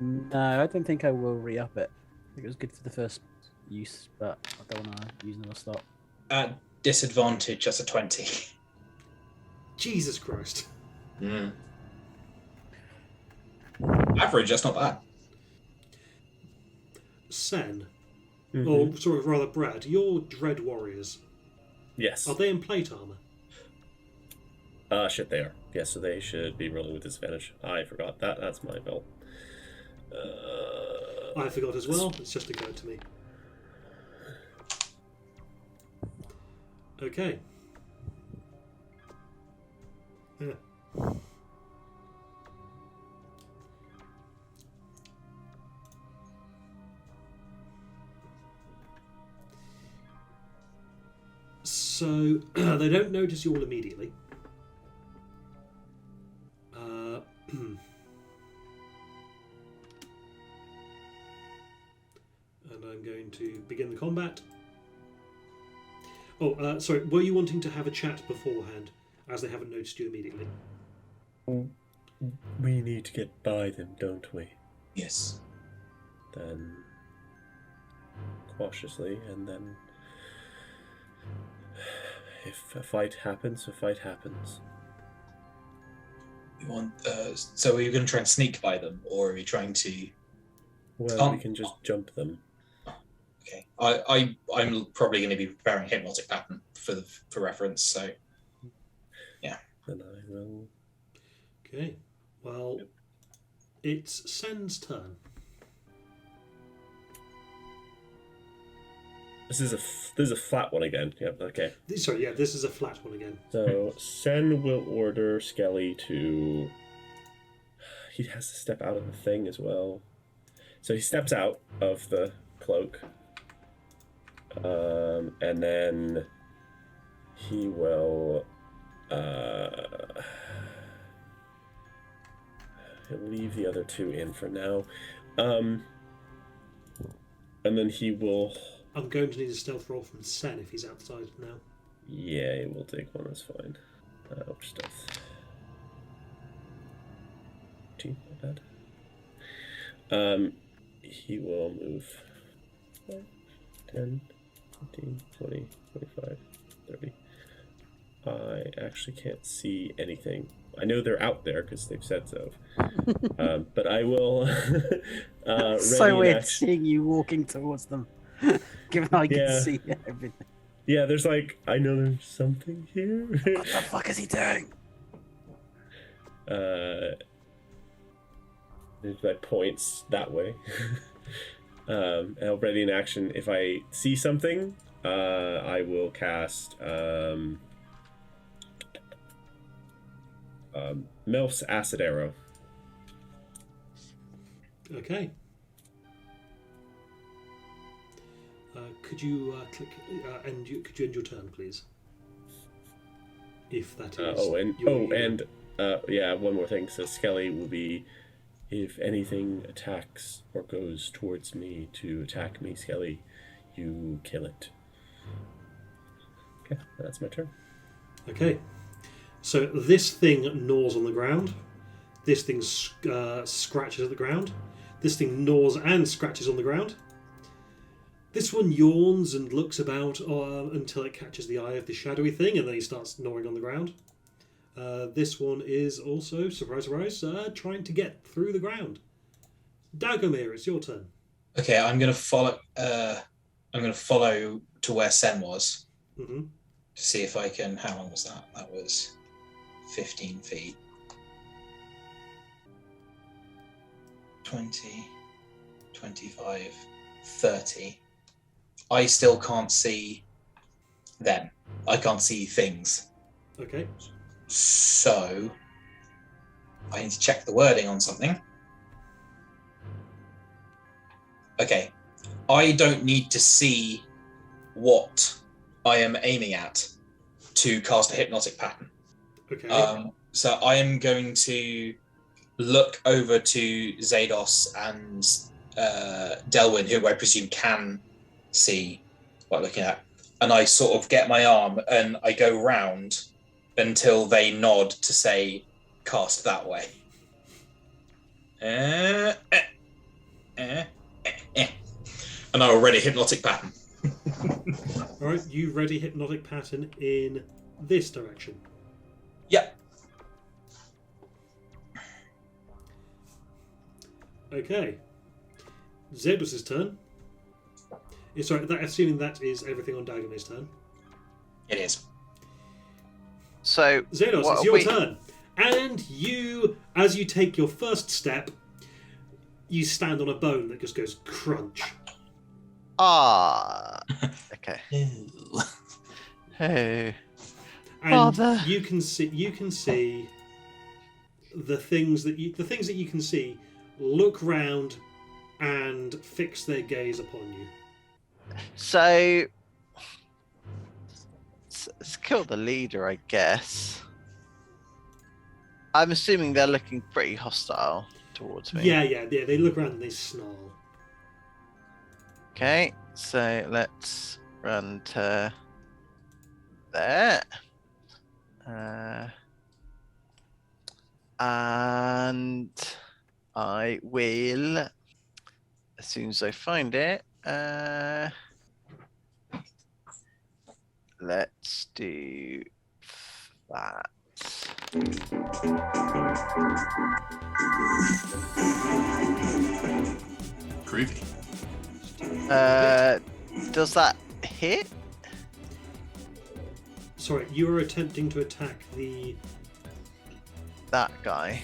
No, I don't think I will re-up it. I think it was good for the first use, but I don't want to use another slot. At disadvantage, that's a 20. Jesus Christ. Average, that's not bad. Sen, Mhm. or sort of rather Brad, your Dread Warriors, Yes. are they in plate armor? Shit, they are. Yes, so they should be rolling with disadvantage. I forgot that. That's my fault. I forgot as well. It's just occurred to me. Okay. Yeah. So they don't notice you all immediately. And I'm going to begin the combat. Oh, sorry. Were you wanting to have a chat beforehand, as they haven't noticed you immediately? We need to get by them, don't we? Yes. Then cautiously, and then if a fight happens, a fight happens. You want? So are you going to try and sneak by them, or are you trying to? Well, we can just jump them. Okay. I'm probably going to be preparing hypnotic pattern for reference. So. Yeah. Then I will. Okay. Well, it's Sen's turn. This is a flat one again. Yep. Okay. Sorry, yeah, this is a flat one again. So Sen will order Skelly to. He has to step out of the thing as well. So he steps out of the cloak, and then he will. He'll leave the other two in for now, and then he will. I'm going to need a stealth roll from Sen if he's outside now. Yeah, we'll take one. That's fine. Which stealth? 2, not bad. He will move 5, 10, 15, 20, 25, 30. I actually can't see anything. I know they're out there because they've said so. But I will. So weird seeing you walking towards them, given I can see everything. Yeah, there's like, I know there's something here. What the fuck is he doing? There's my points that way. And I'll ready in action. If I see something, I will cast Melf's Acid Arrow. Okay. Could you click could you end your turn, please? If that is. Yeah, one more thing. So Skelly will be, if anything attacks or goes towards me to attack me, Skelly, you kill it. Okay, that's my turn. Okay. So this thing gnaws on the ground. This thing scratches at the ground. This thing gnaws and scratches on the ground. This one yawns and looks about until it catches the eye of the shadowy thing, and then he starts gnawing on the ground. This one is also, surprise, surprise, trying to get through the ground. Dagomir, it's your turn. Okay, I'm going to follow. I'm going to follow to where Sen was to see if I can. How long was that? That was 15 feet. 20, 25, 30. I still can't see them. I can't see things. Okay. So I need to check the wording on something. Okay. I don't need to see what I am aiming at to cast a hypnotic pattern. Okay. So I am going to look over to Zados and Delwyn, who I presume can see what I'm looking at, and I sort of get my arm and I go round until they nod to say cast that way. And I will ready hypnotic pattern. Alright, you ready hypnotic pattern in this direction. Yep. Okay. Zedus' turn. Sorry, assuming that is everything on Dagomir's turn. It is. So Zedos, it's your turn. And you, as you take your first step, you stand on a bone that just goes crunch. Okay. Hey. And Father. you can see the things that you can see look round and fix their gaze upon you. So let's kill the leader, I guess. I'm assuming they're looking pretty hostile towards me. Yeah. They look around and they snarl. Okay, so let's run to there. And I will, as soon as I find it, let's do that. Groovy. Does that hit? Sorry, you were attempting to attack That guy.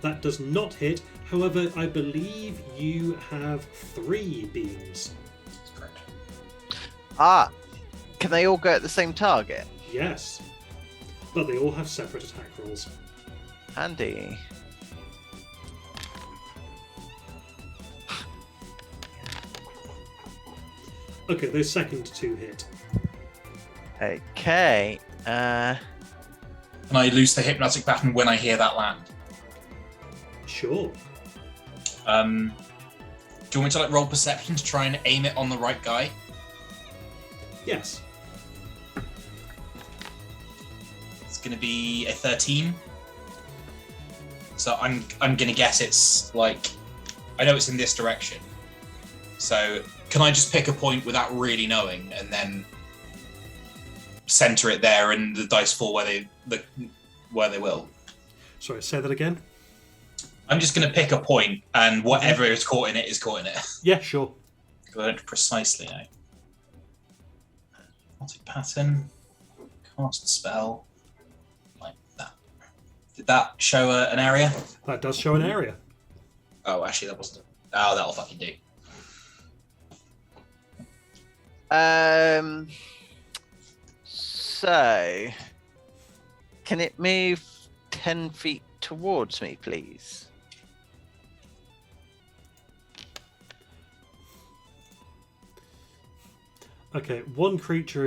That does not hit. However, I believe you have 3 beams. That's correct. Ah, can they all go at the same target? Yes. But they all have separate attack rolls. Handy. Okay, those second 2 hit. Okay. Can I loose the hypnotic pattern when I hear that land? Sure. Do you want me to like roll perception to try and aim it on the right guy? Yes. It's going to be a 13. So I'm going to guess it's like, I know it's in this direction. So can I just pick a point without really knowing and then center it there and the dice fall where they will? Sorry, say that again. I'm just going to pick a point and whatever is caught in it is caught in it. Yeah, sure. I don't precisely know. Hypnotic pattern. Cast spell. Like that. Did that show an area? That does show an area. Oh, actually, that wasn't. Oh, that'll fucking do. So can it move 10 feet towards me, please? Okay, one creature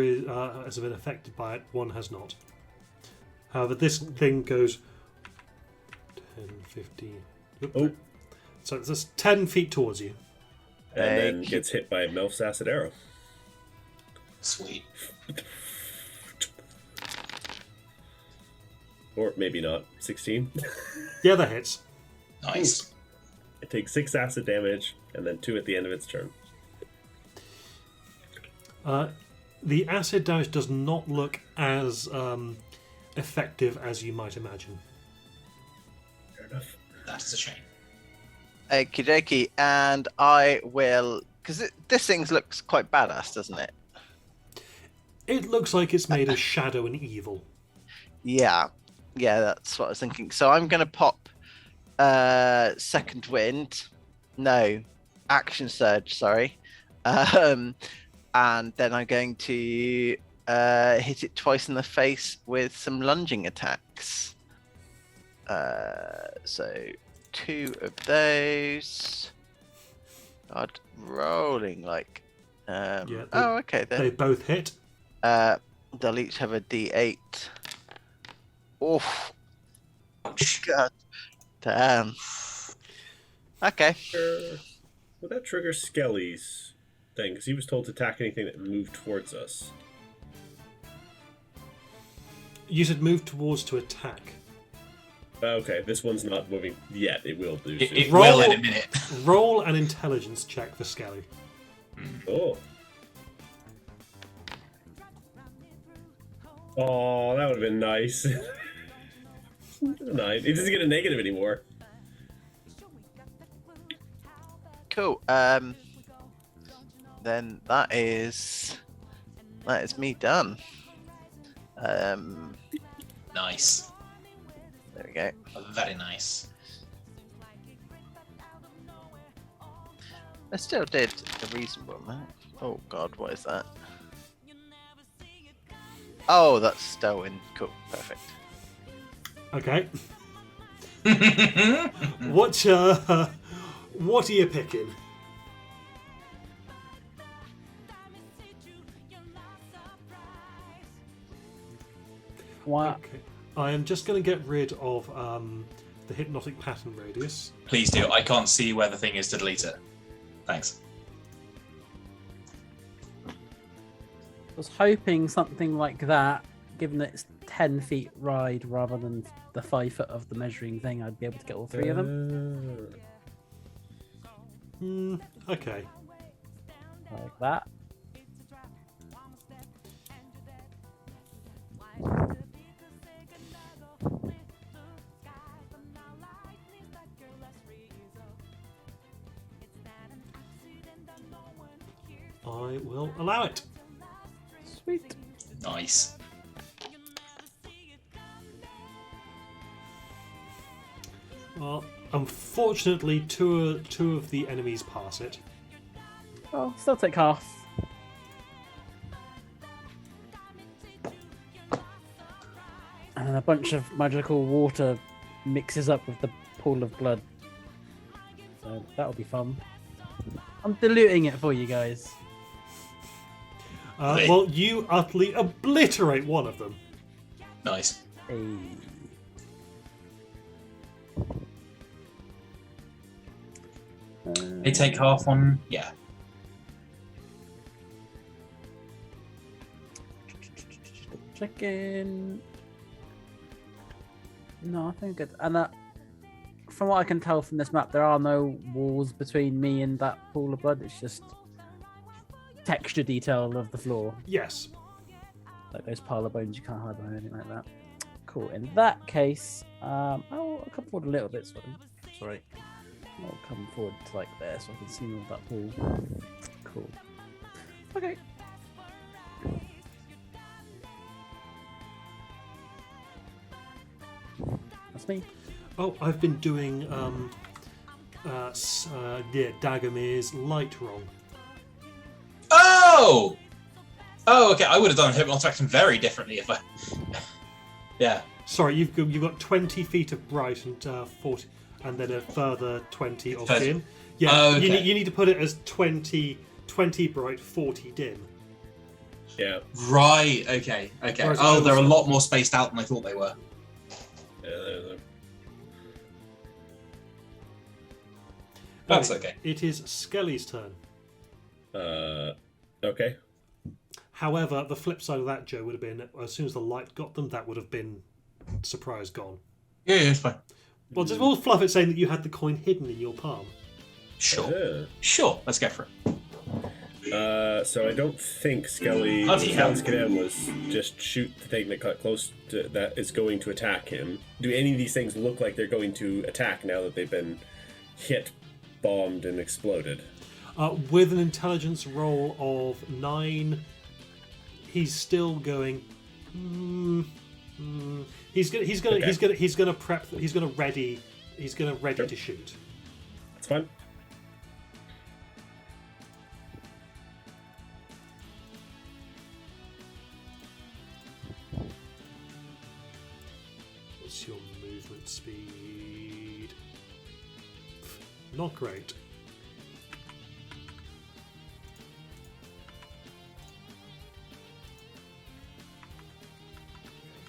has been affected by it, one has not. However, this thing goes 10, 15... Oh. So it's 10 feet towards you. And then gets hit by Melf's acid arrow. Sweet. Or maybe not. 16. Yeah, that hits. Nice. It takes 6 acid damage, and then 2 at the end of its turn. The acid damage does not look as effective as you might imagine. Fair enough. That is a shame. Okie dokie, and I will... Because this thing looks quite badass, doesn't it? It looks like it's made of shadow and evil. Yeah, that's what I was thinking. So I'm going to pop Second Wind. No, Action Surge, sorry. And then I'm going to hit it twice in the face with some lunging attacks. So 2 of those. God, rolling like... oh, okay. They both hit. They'll each have a D8. Oof. God damn. Okay. Would that trigger Skelly's thing? Because he was told to attack anything that moved towards us. You said move towards to attack. Okay, this one's not moving yet. It will do. It soon. will in a minute. Roll an intelligence check for Skelly. Oh. Oh, that would have been nice. 9. It doesn't get a negative anymore. Cool. Then that is me done. Nice. There we go. Very nice. I still did a reasonable amount. Oh god, what is that? Oh, that's Stowin. Cool, perfect. Okay. What are you picking? Wow. Okay. I am just going to get rid of the hypnotic pattern radius. Please do. I can't see where the thing is to delete it. Thanks. I was hoping something like that, given that it's 10 feet ride rather than the 5 foot of the measuring thing, I'd be able to get all 3 of them. Okay. Like that. I will allow it. Sweet. Nice. Well, unfortunately, two of the enemies pass it. Well, still take half. And a bunch of magical water mixes up with the pool of blood. So that'll be fun. I'm diluting it for you guys. Well, you utterly obliterate one of them. Nice. Hey. They take half on. Yeah. Chicken. No, I think good. And from what I can tell from this map, there are no walls between me and that pool of blood. It's just texture detail of the floor. Yes. Like those pile of bones you can't hide behind, anything like that. Cool. In that case, I'll come forward a little bit. Sorry. I'll come forward to like there so I can see more of that pool. Cool. Okay. That's me. Oh, I've been doing Dagomir's light wrong. Oh! Oh, okay. I would have done Hypnotic Action very differently if I. Yeah. Sorry, you've got 20 feet of bright and 40, and then a further 20 of 30. dim. Yeah, Oh, okay. you need to put it as 20 bright, 40 dim. Yeah. Right. Okay. Okay. Whereas Oh, I they're a was- lot more spaced out than I thought they were. That's Right, okay. It is Skelly's turn. Okay. However, the flip side of that, Joe, would have been as soon as the light got them, that would have been surprise gone. Yeah, it's fine. Well, just we'll fluff it saying that you had the coin hidden in your palm. Sure. Yeah. Sure. Let's go for it. So I don't think Skelly Bloody hell. was just shoot the thing that got close to that is going to attack him. Do any of these things look like they're going to attack now that they've been hit, bombed, and exploded? With an intelligence roll of 9, he's still going. He's gonna ready Sure. to shoot. That's fine. What's your movement speed? Not great.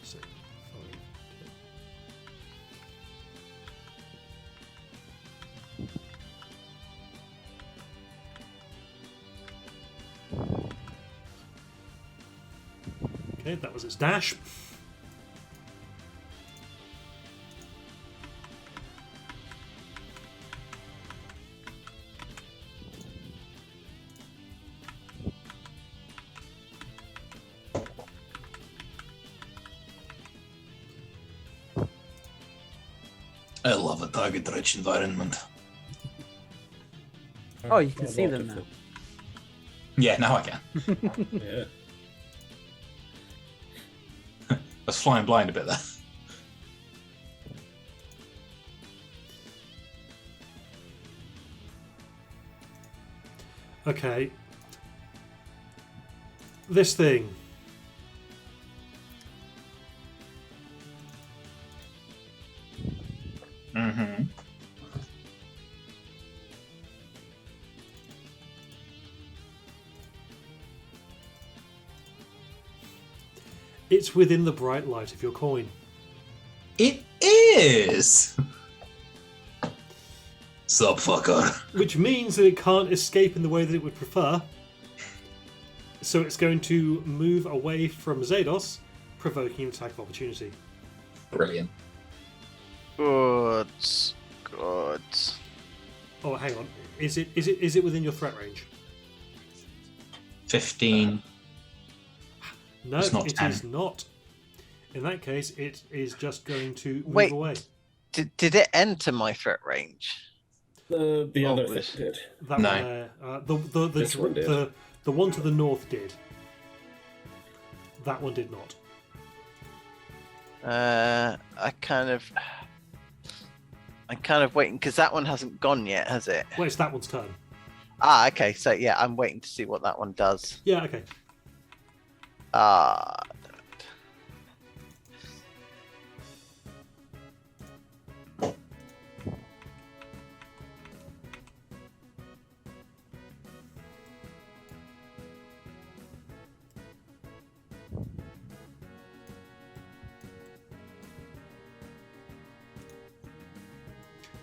So, 5, 10. Okay, that was its dash. I love a target-rich environment. Oh, you can see them now. Yeah, now I can. Yeah. I was flying blind a bit there. Okay. This thing. Mm-hmm. It's within the bright light of your coin. It is! Sup, fucker. Which means that it can't escape in the way that it would prefer. So it's going to move away from Zados, provoking an attack of opportunity. Brilliant. Good. Good. Oh, hang on. Is it within your threat range? 15. No, It's not it 10. is not. In that case, it is just going to move Wait. away. Did it enter my threat range? The other Oh, thing did. That No. one there. The This one did. The one to the north did. That one did not. I'm kind of waiting because that one hasn't gone yet, has it? Well, it's that one's turn. Ah, okay. So yeah, I'm waiting to see what that one does. Yeah, okay. Ah,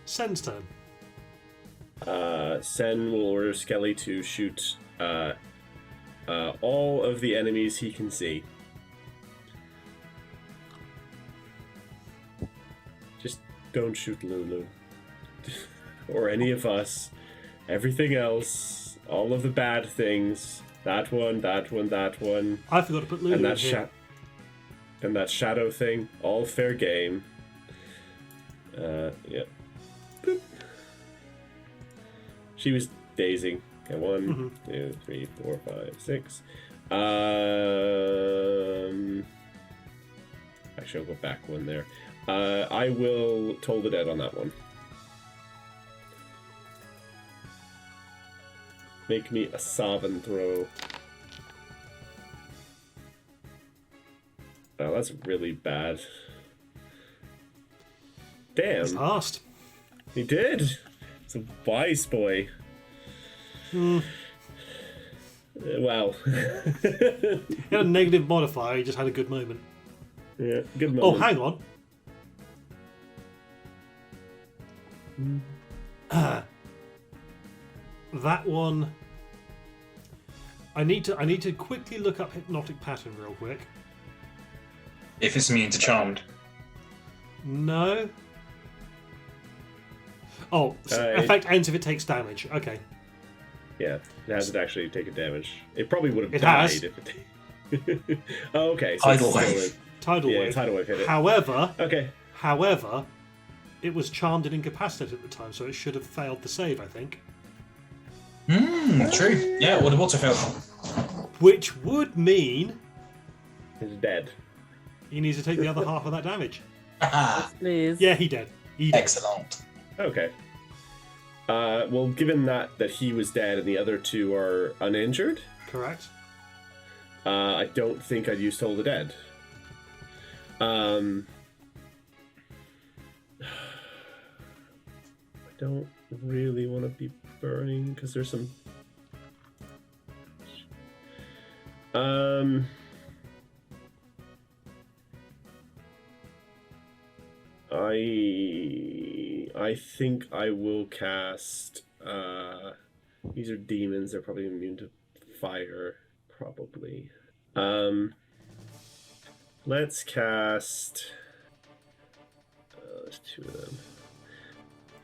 Sen's turn. Sen will order Skelly to shoot all of the enemies he can see. Just don't shoot Lulu. Or any of us. Everything else. All of the bad things. That one, that one, that one. I forgot to put Lulu And in that here. and that shadow thing. All fair game. Yeah. Boop. She was dazing. Okay, 1, 2, 3, 4, 5, 6. Actually, I'll go back one there. I will Toll the Dead on that one. Make me a Savin throw. Oh, that's really bad. Damn. He's asked. He did. It's a wise boy. Wow. He had a negative modifier, he just had a good moment. Yeah, good moment. Oh, hang on. That one. I need to quickly look up hypnotic pattern real quick. If it's immune to charmed. No. Oh, effect ends if it takes damage. Okay. Yeah, it hasn't actually taken damage. It probably would have It died has. if it. Oh, okay. So Tidal it's still wave. in- Tidal Yeah, wave. tidal wave hit it. However, Okay. it was charmed and incapacitated at the time, so it should have failed the save, I think. True. Yeah, it would have also failed. Which would mean It's dead. he needs to take the other half of that damage. Haha. Please. Yeah, he did. He did. Excellent. Okay. Well, given that he was dead and the other two are uninjured, Correct. I don't think I'd use Toll the Dead. I don't really want to be burning because there's some. I think I will cast. These are demons. They're probably immune to fire. Probably. Let's cast. There's two of them.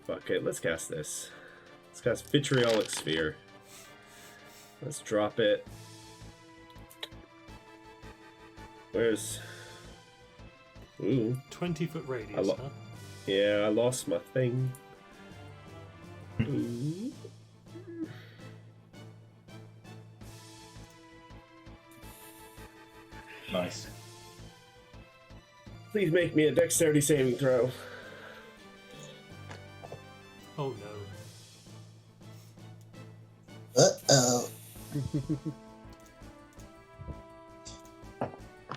Fuck it. Let's cast this. Let's cast Vitriolic Sphere. Let's drop it. Where's? Ooh. 20-foot radius, I lo- huh? Yeah, I lost my thing. Ooh. Nice. Please make me a dexterity saving throw. Oh no. Uh-oh.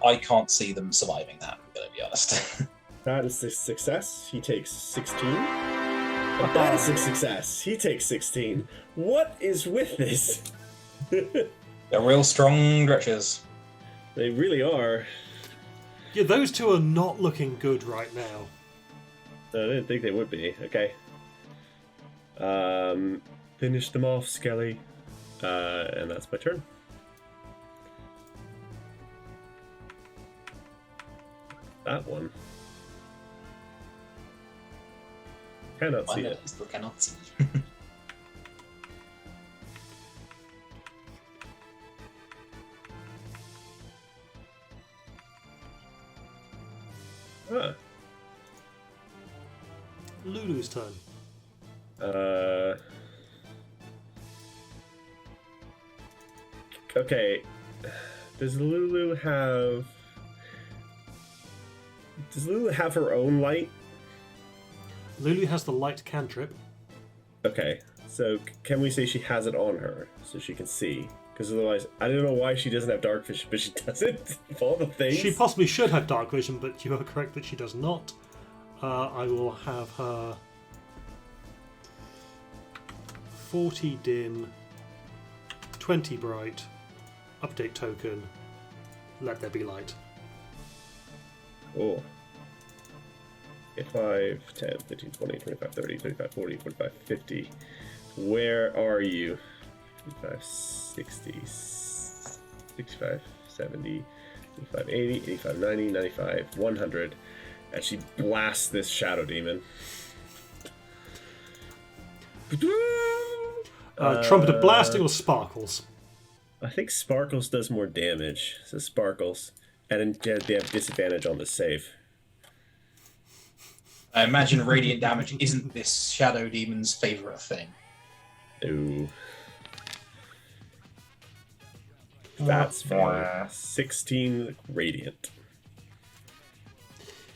I can't see them surviving that, I'm going to be honest. That is a success. He takes 16. And that is a success. He takes 16. What is with this? They're real strong dretches. They really are. Yeah, those two are not looking good right now. I didn't think they would be. Okay. Finish them off, Skelly. And that's my turn. That one. Cannot see it. Still cannot see. Ah. Lulu's turn. Okay. Does Lulu have her own light? Lulu has the light cantrip. Okay. So can we say she has it on her so she can see? Because otherwise, I don't know why she doesn't have dark vision, but she doesn't. Of all the things. She possibly should have dark vision, but you are correct that she does not. I will have her 40 dim, 20 bright, update token, let there be light. Oh. 5, 10, 15, 20, 25, 30, 35, 40, 45, 50. Where are you? 55, 60, 65, 70, 85, 80, 85, 90, 95, 100. And she blasts this shadow demon. Trumpet of blasting or sparkles? I think Sparkles does more damage. So Sparkles. And then they have disadvantage on the save. I imagine radiant damage isn't this shadow demon's favourite thing. Ooh. That's fine. 16 radiant.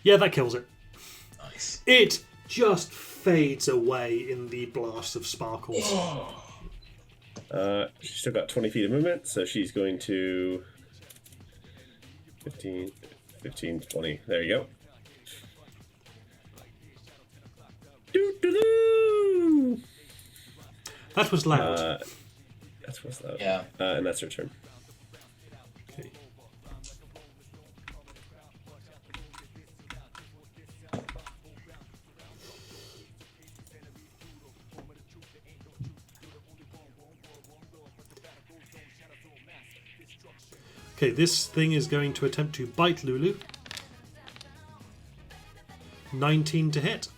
Yeah, that kills it. Nice. It just fades away in the blast of sparkles. She's still got 20 feet of movement, so she's going to 15, 20. There you go. Doo-doo-doo! That was loud. That's what's loud. Yeah. And that's her turn. Okay. Okay, this thing is going to attempt to bite Lulu. 19 to hit.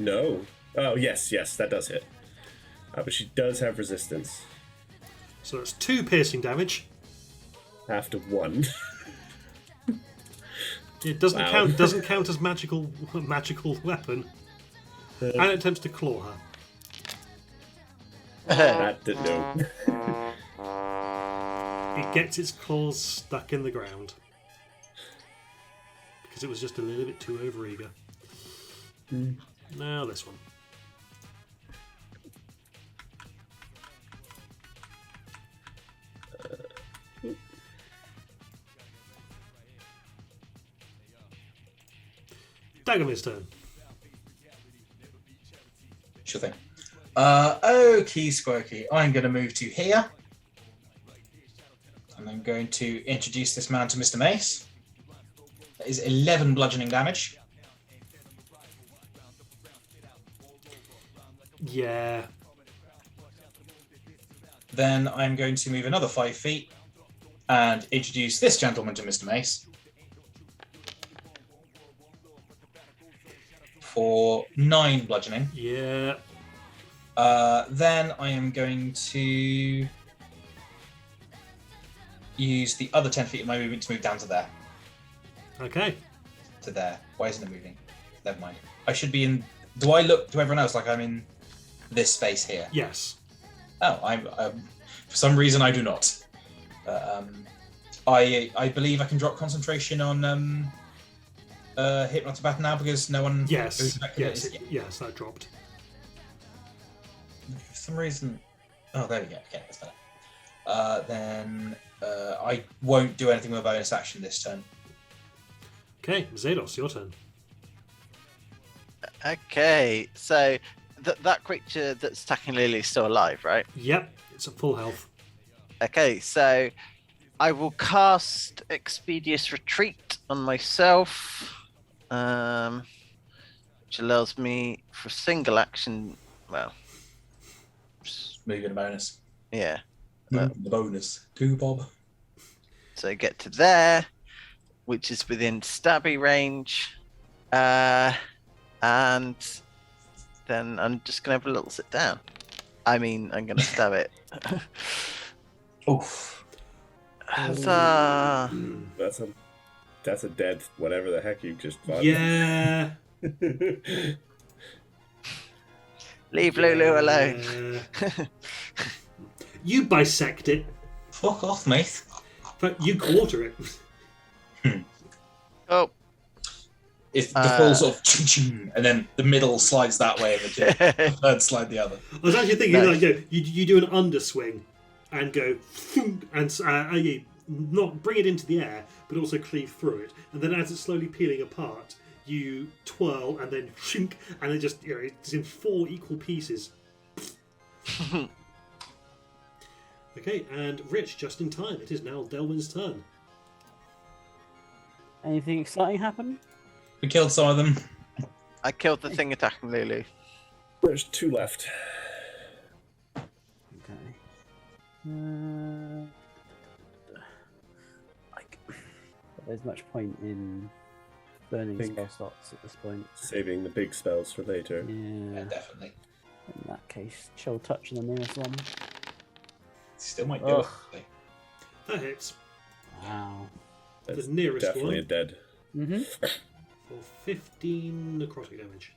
No. Oh, yes, that does hit. But she does have resistance. So that's 2 piercing damage. Half to 1. It doesn't Wow. count. Doesn't count as magical weapon. And it attempts to claw her. That did no. It gets its claws stuck in the ground because it was just a little bit too overeager. Now this one. Dagomir's turn. Sure thing. Okie squokey. I'm going to move to here. And I'm going to introduce this man to Mr. Mace. That is 11 bludgeoning damage. Yeah. Then I'm going to move another 5 feet and introduce this gentleman to Mr. Mace. For 9 bludgeoning. Yeah. Then I am going to use the other 10 feet of my movement to move down to there. Okay. To there. Why isn't it moving? Never mind. I should be in... Do I look to everyone else like I'm in this space here? Yes. Oh, I'm for some reason I do not. I believe I can drop concentration on Hypnotopath now because no one... Yes. Yes. Yes, that dropped. For some reason... Oh, there we go. Okay, that's better. Then I won't do anything with a bonus action this turn. Okay, Zados, your turn. Okay, so that creature that's attacking Lily is still alive, right? Yep, it's at full health. Okay, so I will cast Expeditious Retreat on myself, which allows me for a single action. Well, Moving a bonus. yeah. Moving the bonus. Go, Bob. So I get to there, which is within stabby range, and then I'm just gonna have a little sit down. I mean, I'm gonna stab it. Oof. Huzzah! That's a dead whatever the heck you just fought. Yeah. Leave Lulu alone. Yeah. You bisect it. Fuck off, mate. In fact, you quarter it. Oh. It's the full sort of ching, and then the middle slides that way, and the third slide the other. I was actually thinking, Nice. like, you do an underswing and go, and you not bring it into the air, but also cleave through it. And then as it's slowly peeling apart, you twirl and then shink, and it just, it's in 4 equal pieces. Okay, and Rich, just in time. It is now Delwyn's turn. Anything exciting happen? We killed some of them. I killed the thing attacking Lulu. There's 2 left. Okay. There's much point in burning Think. spell slots at this point. Saving the big spells for later. Yeah, Yeah. definitely. In that case, chill touch on the nearest one. Still might do Ugh. it. That hits Wow. That's the nearest definitely a one dead. Mm-hmm. for 15 necrotic damage.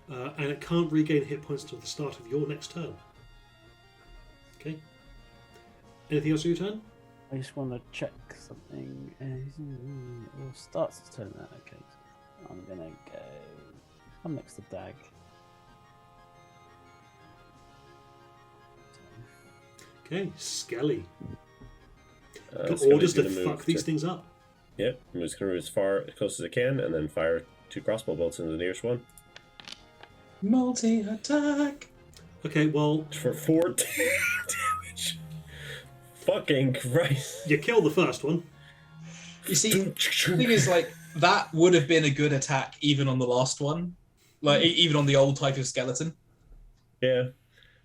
And it can't regain hit points until the start of your next turn. Okay. Anything else for your turn? I just want to check something. Well, starts his turn there. Okay. I'm gonna go. I'm next to Dag. Okay, Skelly. Got Skelly's orders to gonna move fuck these things up. Yep, I'm just going to move as close as I can and then fire 2 crossbow bolts into the nearest one. Multi-attack. Okay, well, For 14 damage. Fucking Christ. you kill the first one. You see, the thing is, like, that would have been a good attack even on the last one. Like, even on the old type of skeleton. Yeah.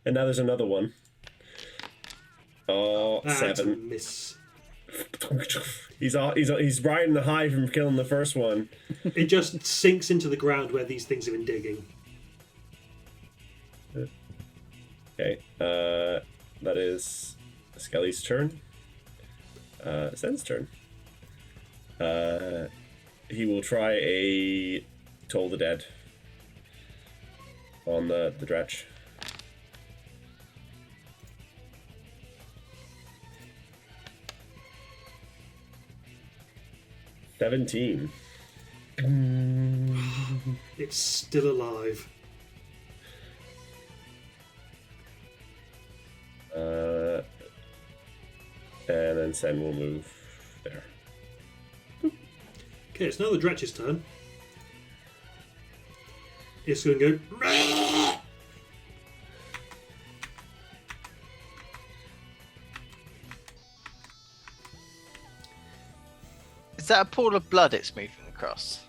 And now there's another one. Oh, That's a 7. miss. He's riding the high from killing the first one. It just sinks into the ground where these things have been digging. Okay, that is Skelly's turn. Zen's turn. He will try a Toll the Dead on the Dretch. $17. It's still alive. And then Sen will move there. Okay, it's now the Dretch's turn. It's going to go. Is that a pool of blood it's moving across?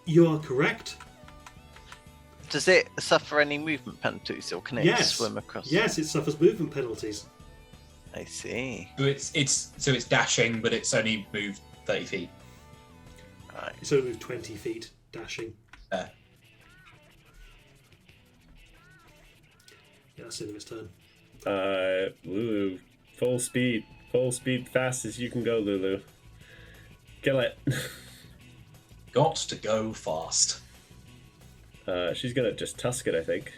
You are correct. Does it suffer any movement penalties, or can it Yes. swim across? Yes, it suffers movement penalties. I see. So it's dashing, but it's only moved 30 feet. Right. It's only moved 20 feet, dashing. Uh, Yeah, that's the end of its turn. Lulu, full speed, fast as you can go, Lulu. Kill it. got to go fast. She's gonna just tusk it, I think.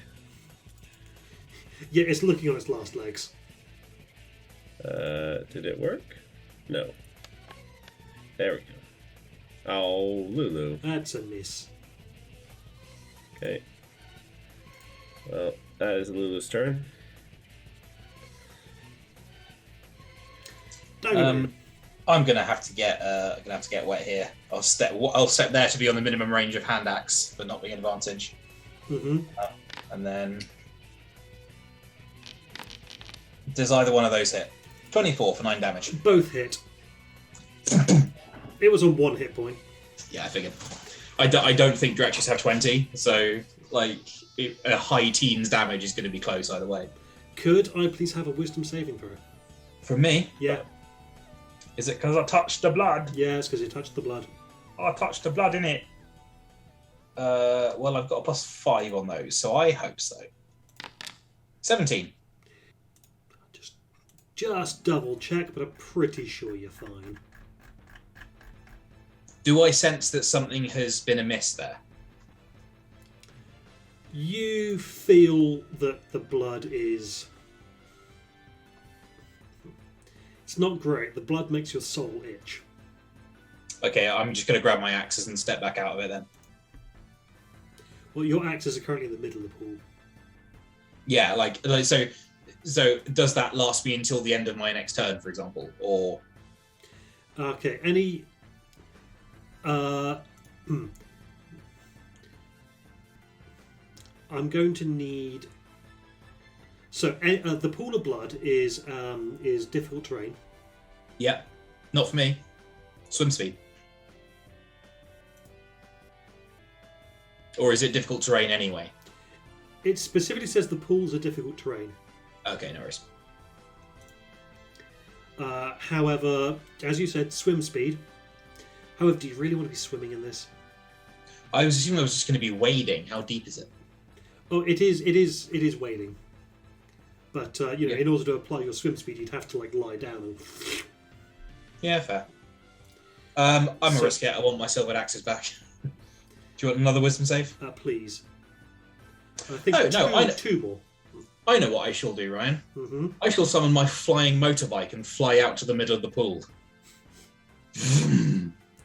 Yeah, it's looking on its last legs. Did it work? No. There we go. Oh, Lulu. That's a miss. Okay. Well, that is Lulu's turn. Daggerman. I'm gonna have to get wet here. I'll step there to be on the minimum range of hand axe, but not being an advantage. Mm-hmm. And then does either one of those hit? 24 for 9 damage. Both hit. It was on 1 hit point. Yeah, I figured. I don't think Dretches have 20, so like a high teens damage is going to be close either way. Could I please have a wisdom saving throw? For me, Yeah. Is it because I touched the blood? Yeah, it's because you touched the blood. I touched the blood in it. well, I've got a +5 on those, so I hope so. 17. Just double check, but I'm pretty sure you're fine. Do I sense that something has been amiss there? You feel that the blood is... It's not great. The blood makes your soul itch. Okay, I'm just going to grab my axes and step back out of it then. Well, your axes are currently in the middle of the pool. Yeah, like so. So does that last me until the end of my next turn, for example, or? Okay. Any? I'm going to need. So the pool of blood is difficult terrain. Yeah, not for me. Swim speed. Or is it difficult terrain anyway? It specifically says the pools are difficult terrain. Okay, no worries. However, as you said, swim speed. However, do you really want to be swimming in this? I was assuming I was just going to be wading. How deep is it? Oh, it is wading. But Yeah. in order to apply your swim speed, you'd have to like lie down and. Yeah, fair. I'm a So- risk it. I want my silvered axes back. Do you want another wisdom save? Please. I think Oh, no, I know. two more. I know what I shall do, Ryan. Mm-hmm. I shall summon my flying motorbike and fly out to the middle of the pool.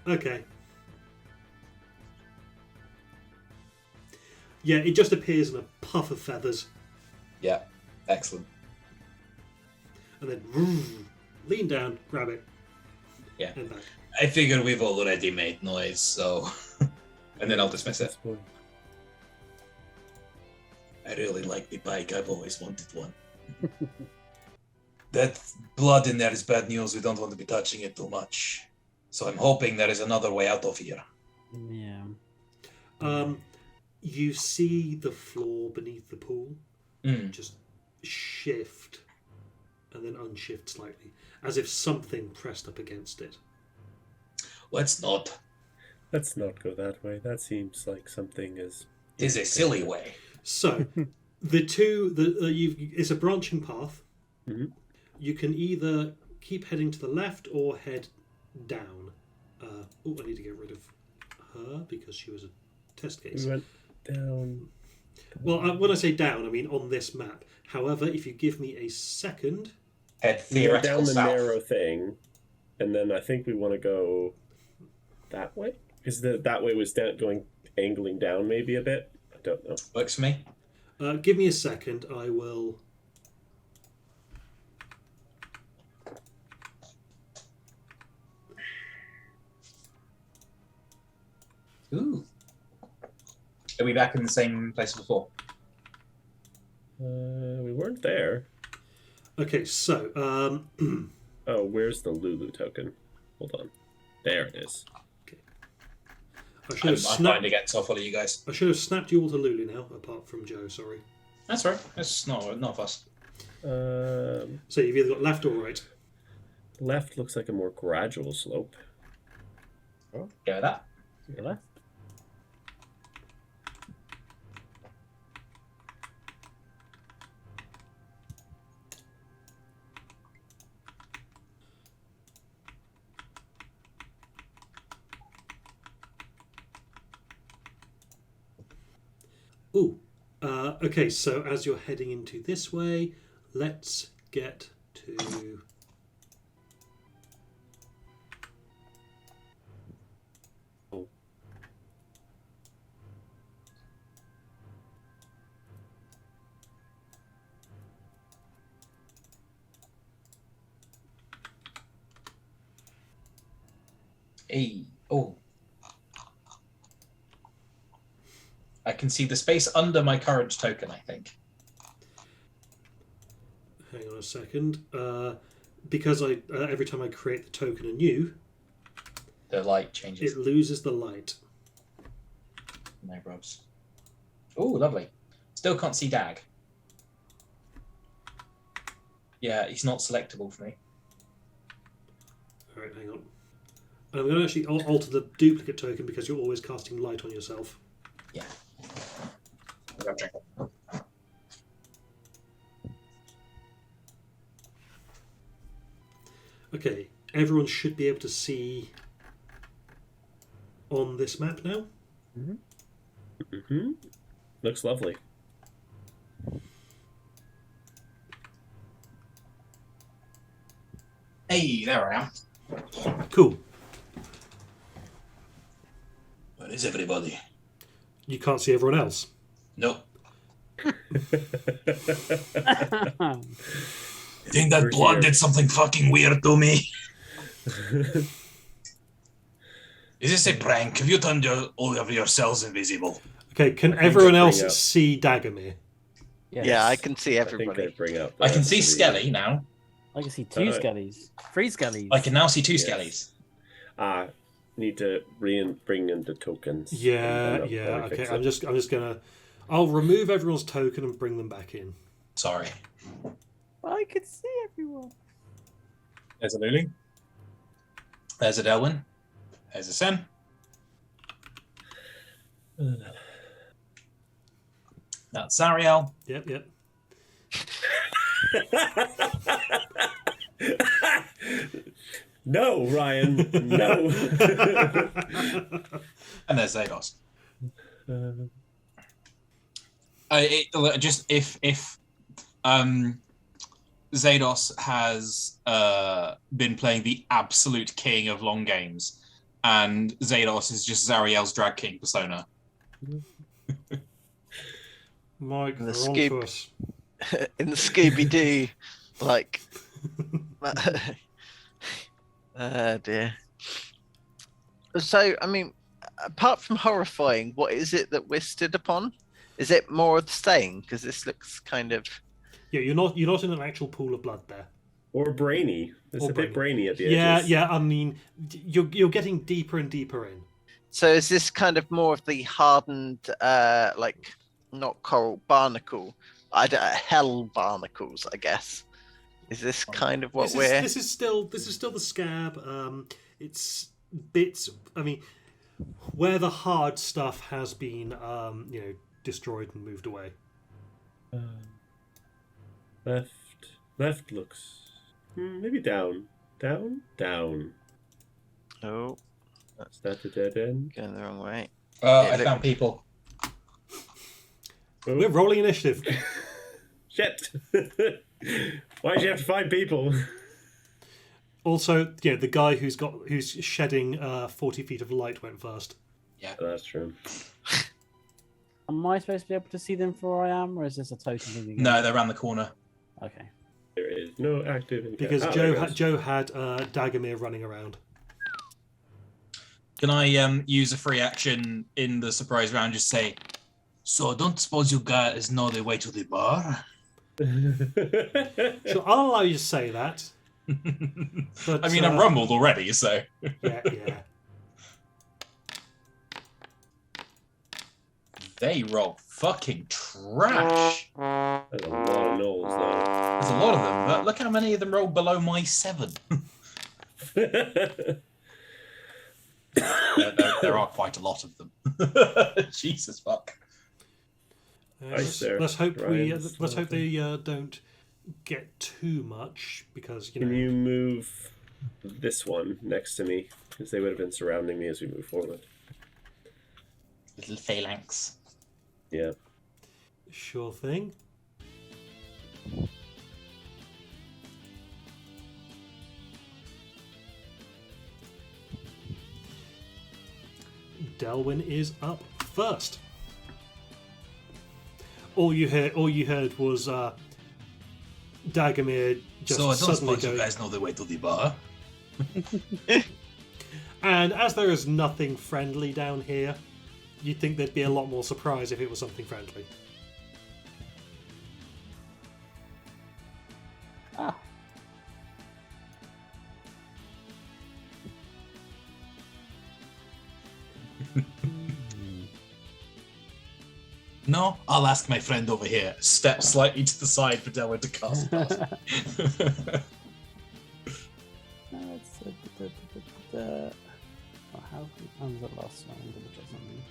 Okay. Yeah, it just appears in a puff of feathers, Yeah, excellent. and then lean down, grab it. Yeah. And back. I figure we've already made noise, so... and then I'll dismiss it. I really like the bike. I've always wanted one. That blood in there is bad news. We don't want to be touching it too much. So I'm hoping there is another way out of here. Yeah. You see the floor beneath the pool just shift and then unshift slightly, as if something pressed up against it. Let's not. Let's not go that way. That seems like something is. Tis a silly way. So, it's a branching path. Mhm. You can either keep heading to the left or head down. I need to get rid of her because she was a test case. We went down. Well, when I say down, I mean on this map. However, if you give me a second, Head We went theoretical down the south. narrow thing, and then I think we want to go that way because that way was going angling down maybe a bit. I don't know. Works for me. give me a second. I will. Ooh. Are we back in the same place before? We weren't there. Okay, so Oh, where's the Lulu token? Hold on. There it is. I should I'm have fine snapped. again, so I'll follow you guys. I should have snapped you all to Lulu now, apart from Joe. Sorry. That's right. It's not fuss. So you've either got left or right. Left looks like a more gradual slope. Go with that. To your left. Ooh. Okay, so as you're heading into this way, let's get to. Hey. Oh. I can see the space under my current token, I think. Hang on a second. Because I every time I create the token anew, The light changes. it loses the light. No probs. Oh, lovely. Still can't see Dag. Yeah, he's not selectable for me. All right, hang on. I'm going to actually alter the duplicate token because you're always casting light on yourself. Yeah. Gotcha. Okay, everyone should be able to see on this map now. Mm-hmm. Looks lovely. Hey, there I am. Cool. Where is everybody? You can't see everyone else. Nope. I think that We're blood here. did something fucking weird to me. Is this a prank? Have you turned all of yourselves invisible? Okay, can think everyone I bring else up- see Dagamir? Yes. Yeah, I can see I think I everybody. bring up. I can see the- Skelly now. I can see two skellies. Three skellies. I can now see two Yes. skellies. Need to bring in the tokens. Yeah, and yeah. probably Okay, fix I'm it. just gonna. I'll remove everyone's token and bring them back in. Sorry. I can see everyone. There's a Lulu. There's a Delwyn. There's a Sen. That's Zariel. Yep, yep. No, Ryan. No. And there's Zados. Uh, Just if Zados has been playing the absolute king of long games, and Zados is just Zariel's drag king persona. Mike, The wrong skip. to us. In the Scooby Doo, like. Oh dear. So, I mean, apart from horrifying, what is it that we're stood upon? Is it more of the same? Because this looks kind of. Yeah, you're not in an actual pool of blood there. or brainy. It's Or a bit brainy at the Yeah, edges. yeah. I mean, you're getting deeper and deeper in. So is this kind of more of the hardened, like not coral barnacle, hell barnacles, I guess? Is this kind of what This is still the scab. It's bits. I mean, where the hard stuff has been, destroyed and moved away. Left looks maybe down. Oh, Is that the dead end? going the wrong way. I look- found people. We're rolling initiative. Shit! Why'd you have to find people? Also, yeah, the guy who's shedding 40 feet of light went first. That's true. Am I supposed to be able to see them for where I am, or is this a token thing again? No, they're around the corner. Okay. There is no active encounter. Because there it Joe goes. had Dagamir running around. Can I use a free action in the surprise round? Just say, so don't suppose you guys know the way to the bar? Sure, I'll allow you to say that. But, I mean, I'm rumbled already, so. Yeah. They roll fucking trash. There's a lot of knolls, though. There's a lot of them, but look how many of them roll below my 7. There are quite a lot of them. Jesus fuck. Nice there, Let's hope Ryan. they don't get too much because Can you move this one next to me? Because they would have been surrounding me as we move forward. Little phalanx. Yeah. Sure thing. Delwyn is up first. All you heard was Dagamir just So I don't suddenly suppose you go. guys know the way to the bar. And as there is nothing friendly down here, you'd think there'd be a lot more surprise if it was something friendly. Ah. No, I'll ask my friend over here. Step slightly to the side for Delwyn to cast past. How was the last one? I'm gonna check something.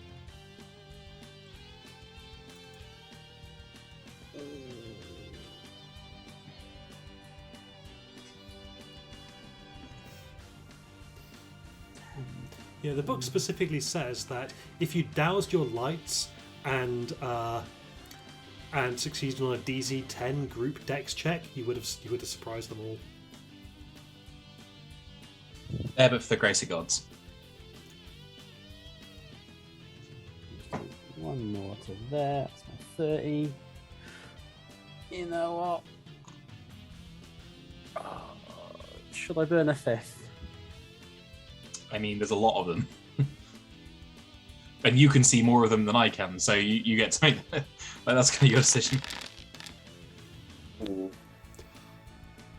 Yeah, the book specifically says that if you doused your lights and succeeded on a DZ10 group dex check, you would have surprised them all. There, but for the grace of gods. One more to there. That's my 30. You know what? Should I burn a fifth? I mean, there's a lot of them. And you can see more of them than I can, so you get to make that. Like, that's kind of your decision. Ooh.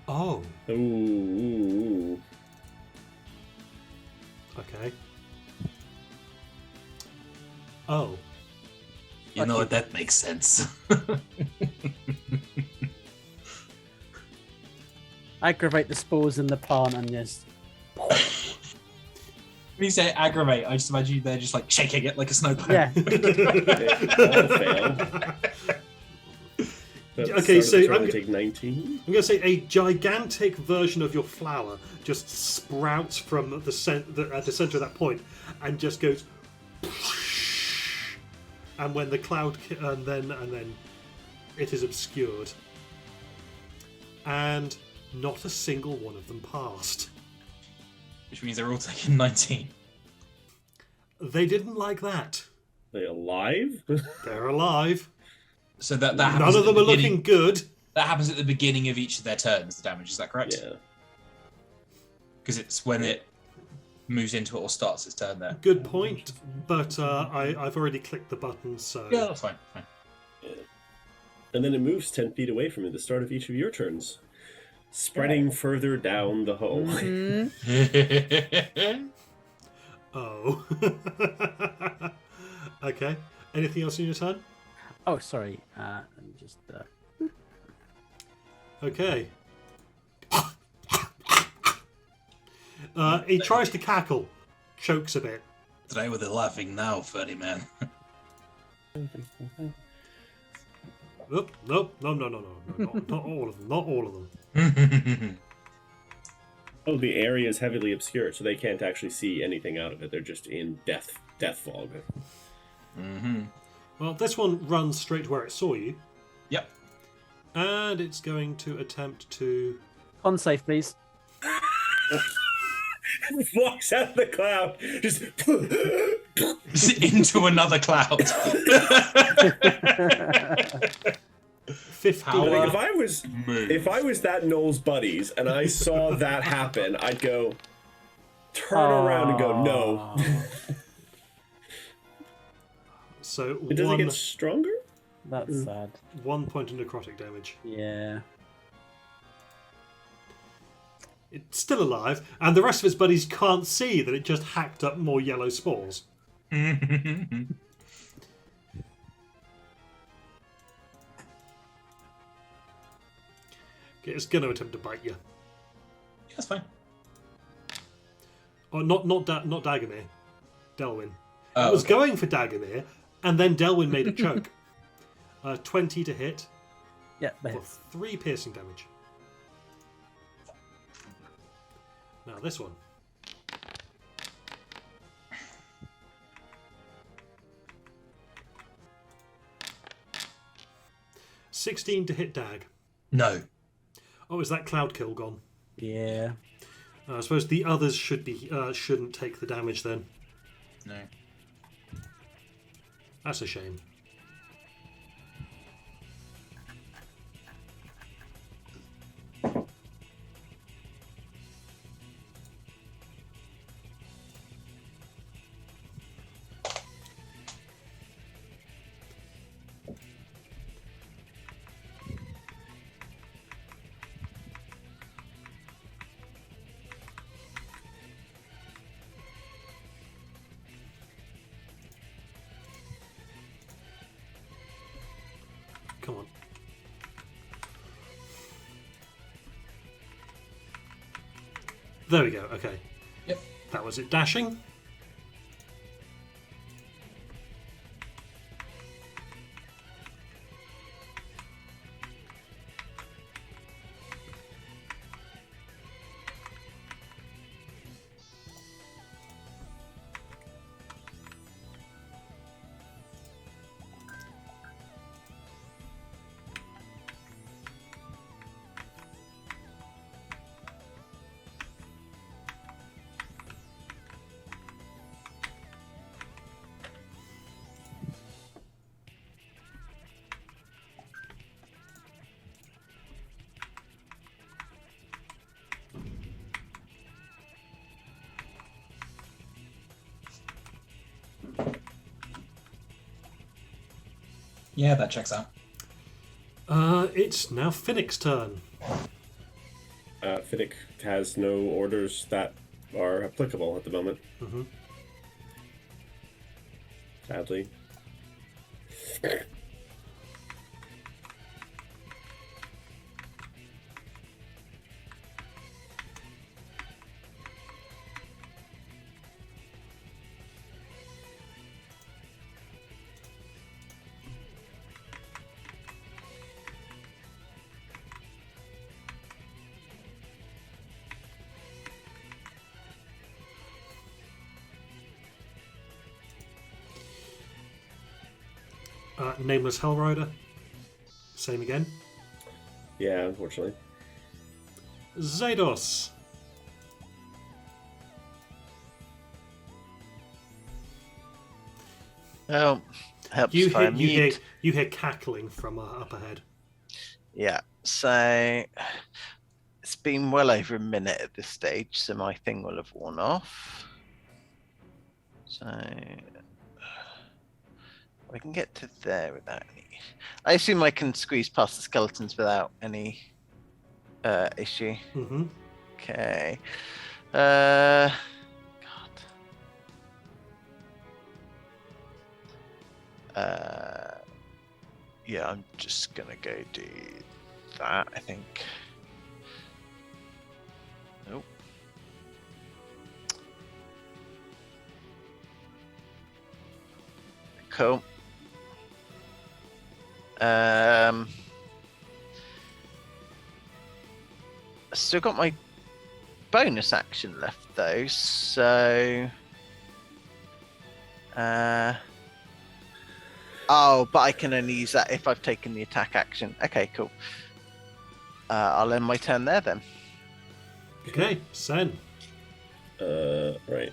Oh, Ooh. okay. Oh, You know what? That makes sense. Aggravate the spores in the plant and just. When you say aggravate, I just imagine they're just like shaking it like a snowplow. Yeah. All failed. Okay, so I'm I'm going to take 19. I'm going to say a gigantic version of your flower just sprouts from at the center of that point and just goes. And when the cloud, and then it is obscured, and not a single one of them passed. Which means they're all taking 19. They didn't like that. They alive? They're alive. So that happens. None of them at are the beginning- looking good. That happens at the beginning of each of their turns. The damage, is that correct? Yeah. Because it's when it moves into it or starts its turn there. Good point, but I've already clicked the button, so Yeah, that's fine. And then it moves 10 feet away from you at the start of each of your turns, spreading further down the hole. Oh. Okay. Anything else in your turn? Oh, sorry. Let me just. Okay. He tries to cackle, chokes a bit. Try with the laughing now, furry man. Nope, no, not all of them, not all of them. Oh, the area is heavily obscured, so they can't actually see anything out of it. They're just in death fog. Mm-hmm. Well, this one runs straight to where it saw you, Yep. and it's going to attempt to. On safe, please. Walks out of the cloud, just Into another cloud. 15. Power. if I was that Noel's buddies and I saw that happen, I'd go turn around and go no. So It doesn't get stronger. That's sad. 1 point of necrotic damage. Yeah. It's still alive, and the rest of its buddies can't see that it just hacked up more yellow spores. It's going to attempt to bite you. That's fine. Oh, not Dagomir. Delwyn. Oh, It was okay. going for Dagomir, and then Delwyn made it choke. 20 to hit Yeah, that for hits. 3 piercing damage. Now this one. $16 to hit Dag. No. Oh, is that cloud kill gone? Yeah. I suppose the others shouldn't take the damage then. No. That's a shame. Come on. There we go, okay. Yep. That was it dashing. Yeah, that checks out. It's now Finnick's turn. Finnick has no orders that are applicable at the moment. Mm-hmm. Sadly. Nameless Hellrider. Same again. Yeah, unfortunately. Zados. Oh, helps You if I hear, mute. you hear cackling from up ahead. Yeah, so it's been well over a minute at this stage, so my thing will have worn off. So we can get to there without any. I assume I can squeeze past the skeletons without any issue. Mm-hmm. Okay. God. Yeah, I'm just gonna go do that, I think. Nope. Cool. Still got my bonus action left though, so oh, but I can only use that if I've taken the attack action. Okay, cool. I'll end my turn there then. Okay, Sen. Right.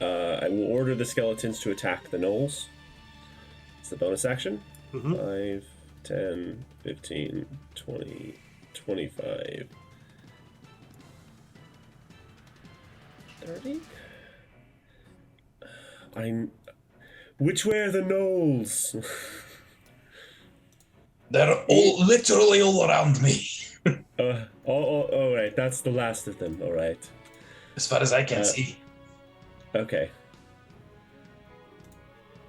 I will order the skeletons to attack the gnolls. It's the bonus action. Mm-hmm. 5, 10, 15, 20, 25, 30? Which way are the gnolls? They're all literally all around me. Oh, right. That's the last of them. All right. As far as I can see. Okay.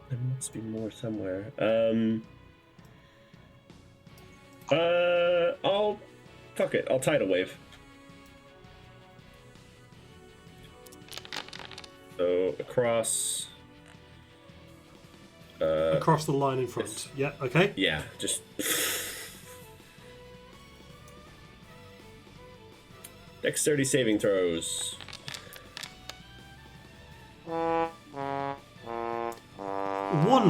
There must be more somewhere. Fuck it. I'll tidal wave. So across. Across the line in front. Yes. Yeah, okay. Yeah, just. Dexterity saving throws. One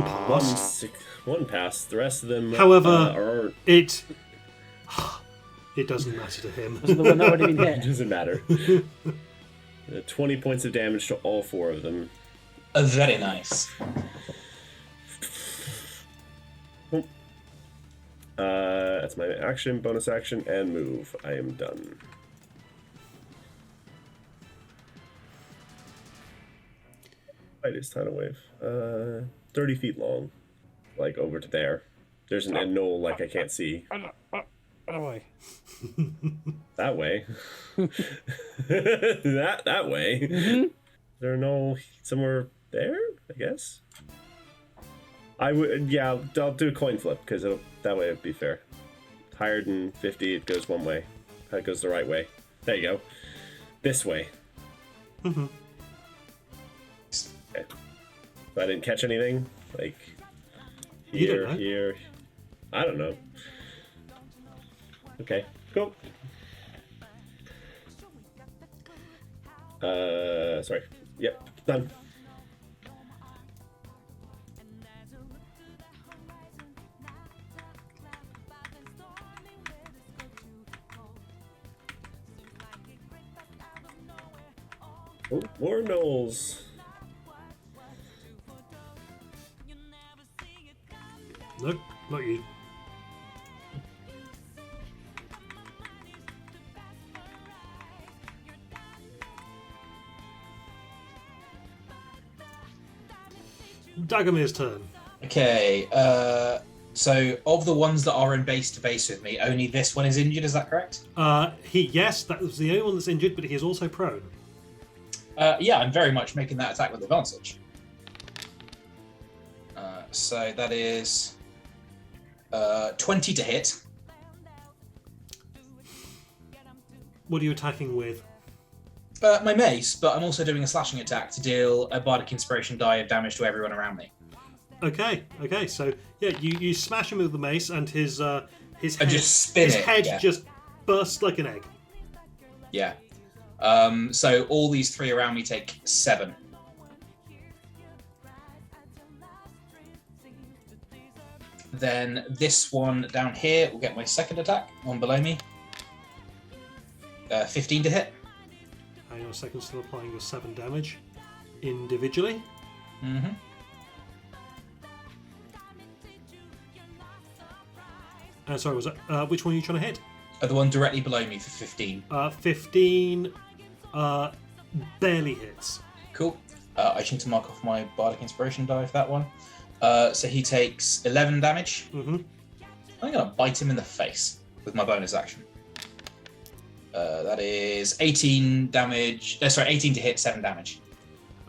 passed. One pass. The rest of them. However, it doesn't matter to him. Was the one that already been It hit? doesn't matter. 20 points of damage to all 4 of them. Very nice. That's my action, bonus action, and move. I am done. Right, is tidal wave. 30 feet long. Like over to there. There's a knoll like I can't see. That way. That way. that way. Mm-hmm. Is there a knoll somewhere there? I guess. I would. Yeah, I'll do a coin flip because that way it'd be fair. Higher than 50, it goes one way. That goes the right way. There you go. This way. Mm-hmm. Okay. So I didn't catch anything. Like You don't here, know. here. I don't know. Okay, cool. Sorry. Yep, done. Oh, more gnolls. Nope, not you. Dagomir's turn. Okay, So, of the ones that are in base to base with me, only this one is injured. Is that correct? Yes, that was the only one that's injured, but he is also prone. Yeah, I'm very much making that attack with advantage. So that is 20 to hit. What are you attacking with? My mace, but I'm also doing a slashing attack to deal a bardic inspiration die of damage to everyone around me. Okay. So yeah, you smash him with the mace, and his I head, just spin his it. head Yeah. just bursts like an egg. Yeah. So all these three around me take 7. Then this one down here will get my second attack, one below me. 15 to hit. And your second still applying your 7 damage individually. Mm-hmm. Sorry, was that which one are you trying to hit? The one directly below me for 15. 15 barely hits. Cool. I need to mark off my bardic inspiration die for that one. So he takes 11 damage. Mm-hmm. I'm going to bite him in the face with my bonus action. That is 18 damage. 18 to hit, 7 damage.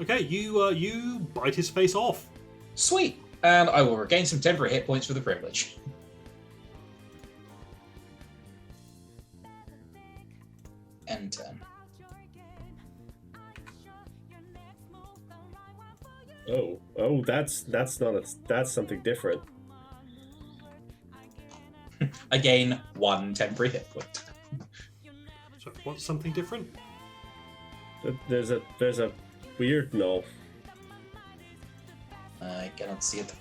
Okay, you bite his face off. Sweet. And I will regain some temporary hit points for the privilege. End turn. Oh, that's something different. I gain 1 temporary hit point. So what's something different? There's a weird no. I cannot see it.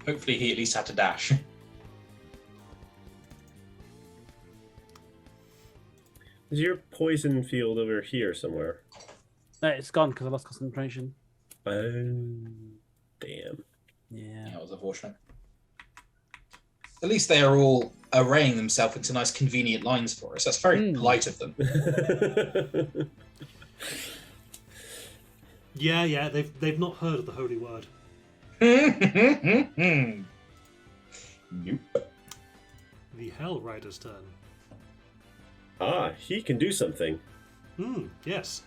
Hopefully he at least had to dash. Is your poison field over here somewhere? No, it's gone because I lost concentration. Oh, damn. Yeah. That was unfortunate. At least they are all arraying themselves into nice convenient lines for us. That's very polite of them. Yeah, they've not heard of the holy word. Nope. The Hell Rider's turn. He can do something. Yes.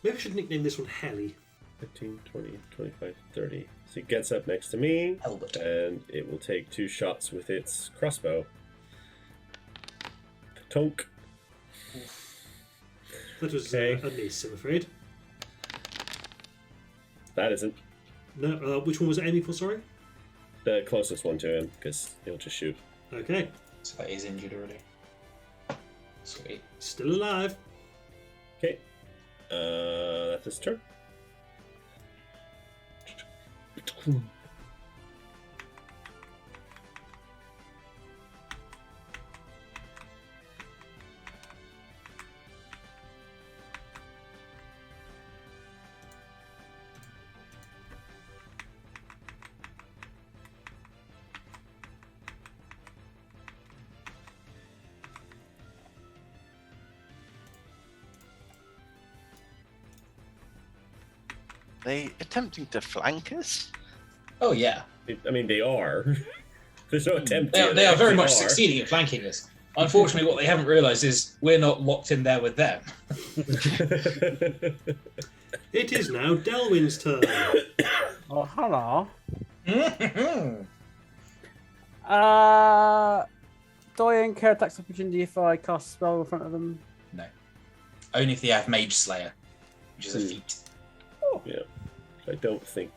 Maybe I should nickname this one Helly. 15, 20, 25, 30. So it gets up next to me, Helbert. and it will take 2 shots with its crossbow. Tonk. That was Okay. a miss, I'm afraid. That isn't No, which one was it aiming for, sorry? the closest one to him, because he'll just shoot. Okay. So that is injured already. Sweet. Still alive. Okay. That's his turn. They attempting to flank us? Oh yeah. I mean, they are. There's no attempt. They are, here. they are very much are. succeeding at flanking us. Unfortunately, what they haven't realised is we're not locked in there with them. It is now Delwyn's turn. Oh, hello. Mm-hmm. Do I incur tax opportunity if I cast a spell in front of them? No. Only if they have Mage Slayer, which is a feat. Yeah. I don't think.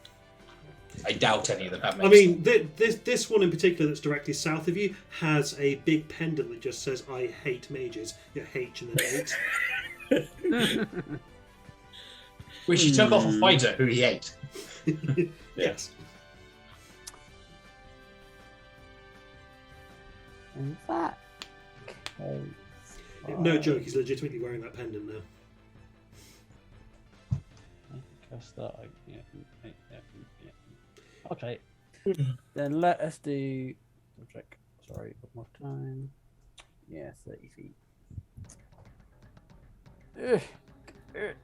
I doubt any of them have Mage I mean, this one in particular that's directly south of you has a big pendant that just says, I hate mages. Yeah, H and then 8. Which he took off a fighter who he ate. Yes. In that case, No joke, he's legitimately wearing that pendant now. Cast that. Yeah. Okay. Then let us do. Check. Sorry, one more time. Yeah, 30 feet. Ugh. Good.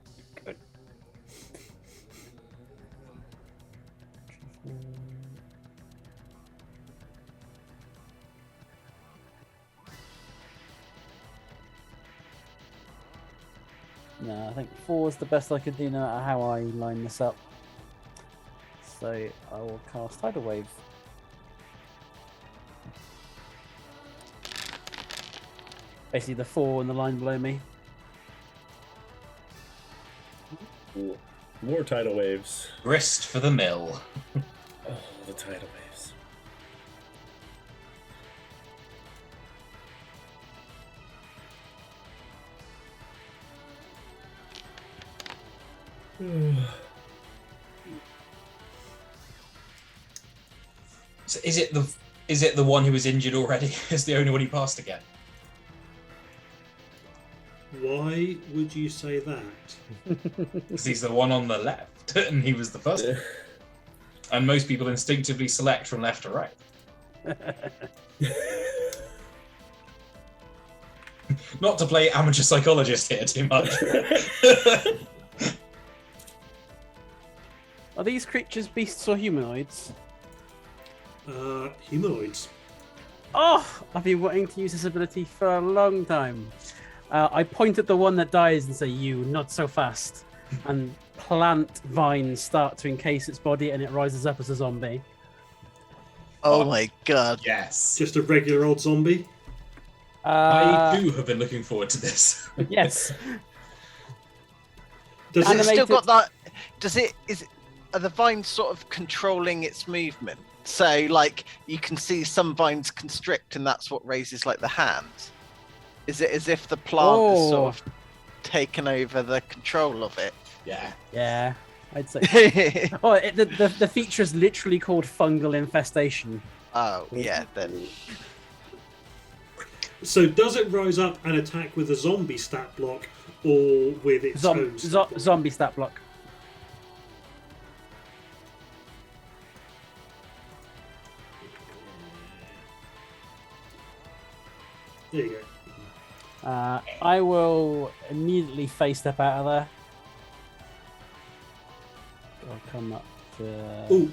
No, I think 4 is the best I could do no matter how I line this up. So I will cast Tidal Wave. Basically the 4 in the line below me. More tidal waves. Grist for the mill. Oh, the tidal waves. So is it the one who was injured already? Is the only one he passed again? Why would you say that? Because he's the one on the left, and he was the first one. And most people instinctively select from left to right. Not to play amateur psychologist here too much. Are these creatures beasts or humanoids? Humanoids. Oh, I've been wanting to use this ability for a long time. I point at the one that dies and say, "You, not so fast," and plant vines start to encase its body, and it rises up as a zombie. Oh my god. Yes. Just a regular old zombie. I do have been looking forward to this. Yes. Does Has it? it still Animated. got that? Are the vines sort of controlling its movement? So, like, you can see some vines constrict, and that's what raises like the hands. Is it as if the plant has sort of taken over the control of it? Yeah. Yeah, I'd say. Oh, the feature is literally called fungal infestation. Oh, yeah, then. So does it rise up and attack with a zombie stat block or with its own stat block? Zombie stat block. There you go. I will immediately face step out of there. I'll come up to. Oh,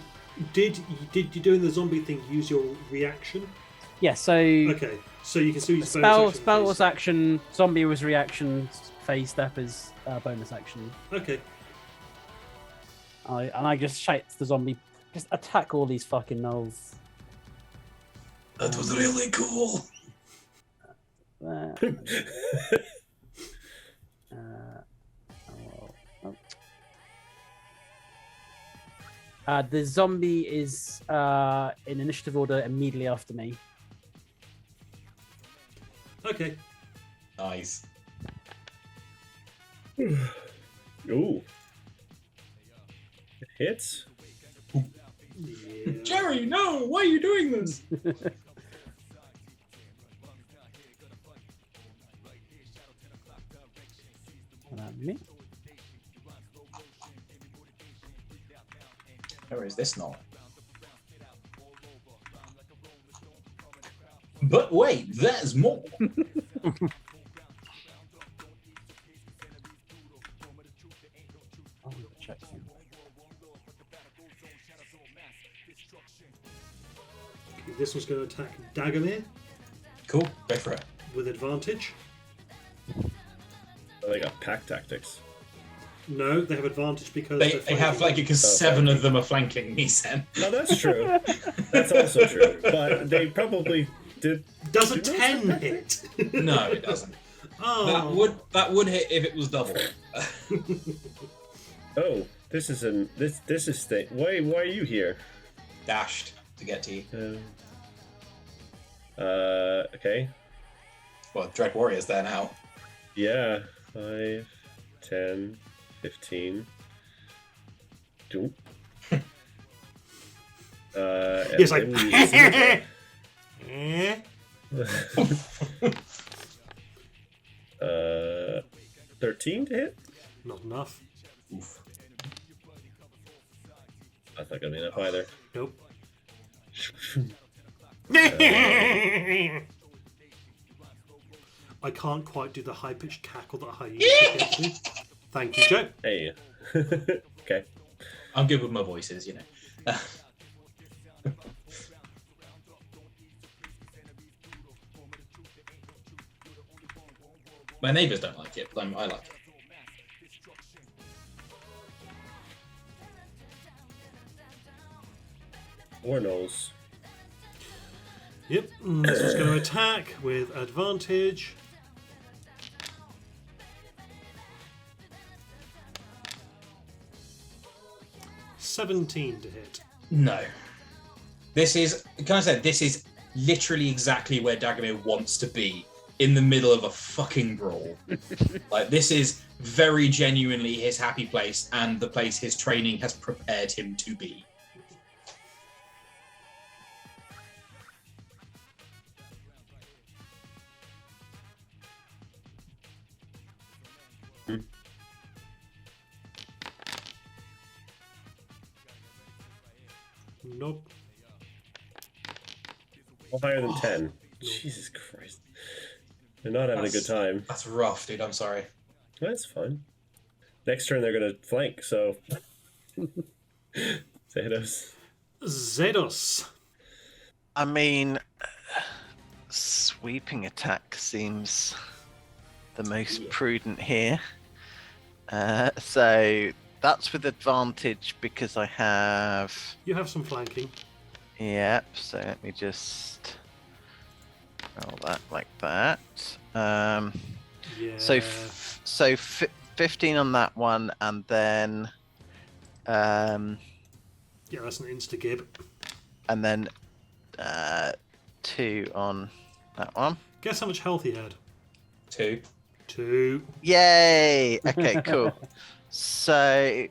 did you doing the zombie thing use your reaction? Yeah, so Okay, so you can still use spell was action, zombie was reaction, phase step is bonus action. Okay. I just shout to the zombie, just attack all these fucking gnolls. That was really cool. There. The zombie is in initiative order immediately after me. Okay. Nice. Ooh. It hits. Yeah. Jerry, no! Why are you doing this? Me. Where is this not? But wait, there's more. I'll check them. Okay, this one's going to attack Dagomir Cool, go for it. with advantage. Oh, they got pack tactics. No, they have advantage because They they're have flanking. like because seven of them are flanking me, Sen. No, that's true. That's also true. But they probably did. Does a do 10 hit? No, it doesn't. Oh. That would hit if it was double. Oh, this is this is why are you here? Dashed to get to you. Okay. Well, Dread Warrior's there now. Yeah. 5, 10, 15. Doom. It's like. Eh? 13 to hit? Not enough. Oof. That's not gonna be enough either. Nope. I can't quite do the high-pitched cackle that I used to do. Thank you, Joe. Hey. Okay. I'm good with my voices, you know. My neighbours don't like it, but I like it. Warnolls. Yep, this one's going to attack with advantage. $17 to hit. No. This is, can I say, this is literally exactly where Dagomir wants to be, in the middle of a fucking brawl. Like, this is very genuinely his happy place and the place his training has prepared him to be. Nope. Well, higher than 10. Jesus Christ. They're not having a good time. That's rough, dude. I'm sorry. That's fine. Next turn they're gonna flank, so Zedos. Zedos. I mean, sweeping attack seems the most prudent here. So that's with advantage because I have. You have some flanking. Yep. So let me just roll that like that. Yeah. So 15 on that one, and then Yeah, that's an insta-gib. and then 2 on that one. Guess how much health he had? 2. 2. Yay! Okay, cool. So,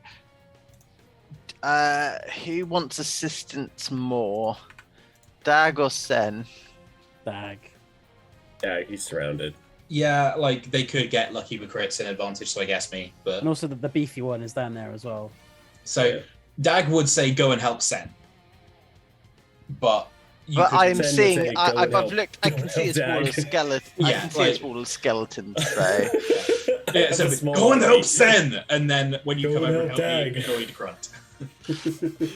who wants assistance more? Dag or Sen? Dag. Yeah, he's surrounded. Yeah, like, they could get lucky with crits and advantage, so I guess me, but... And also the beefy one is down there as well. So, Dag would say go and help Sen. But... But I'm Sen would seeing, say, "Go I've and help- looked, I go can and see help his wall of Dag." skeleton. I Yeah, can see like- his wall of skeletons. So, Yeah, so That's a small go and help army. Sen! And then when you Go come and over and help help me, Dag. annoyed grunt.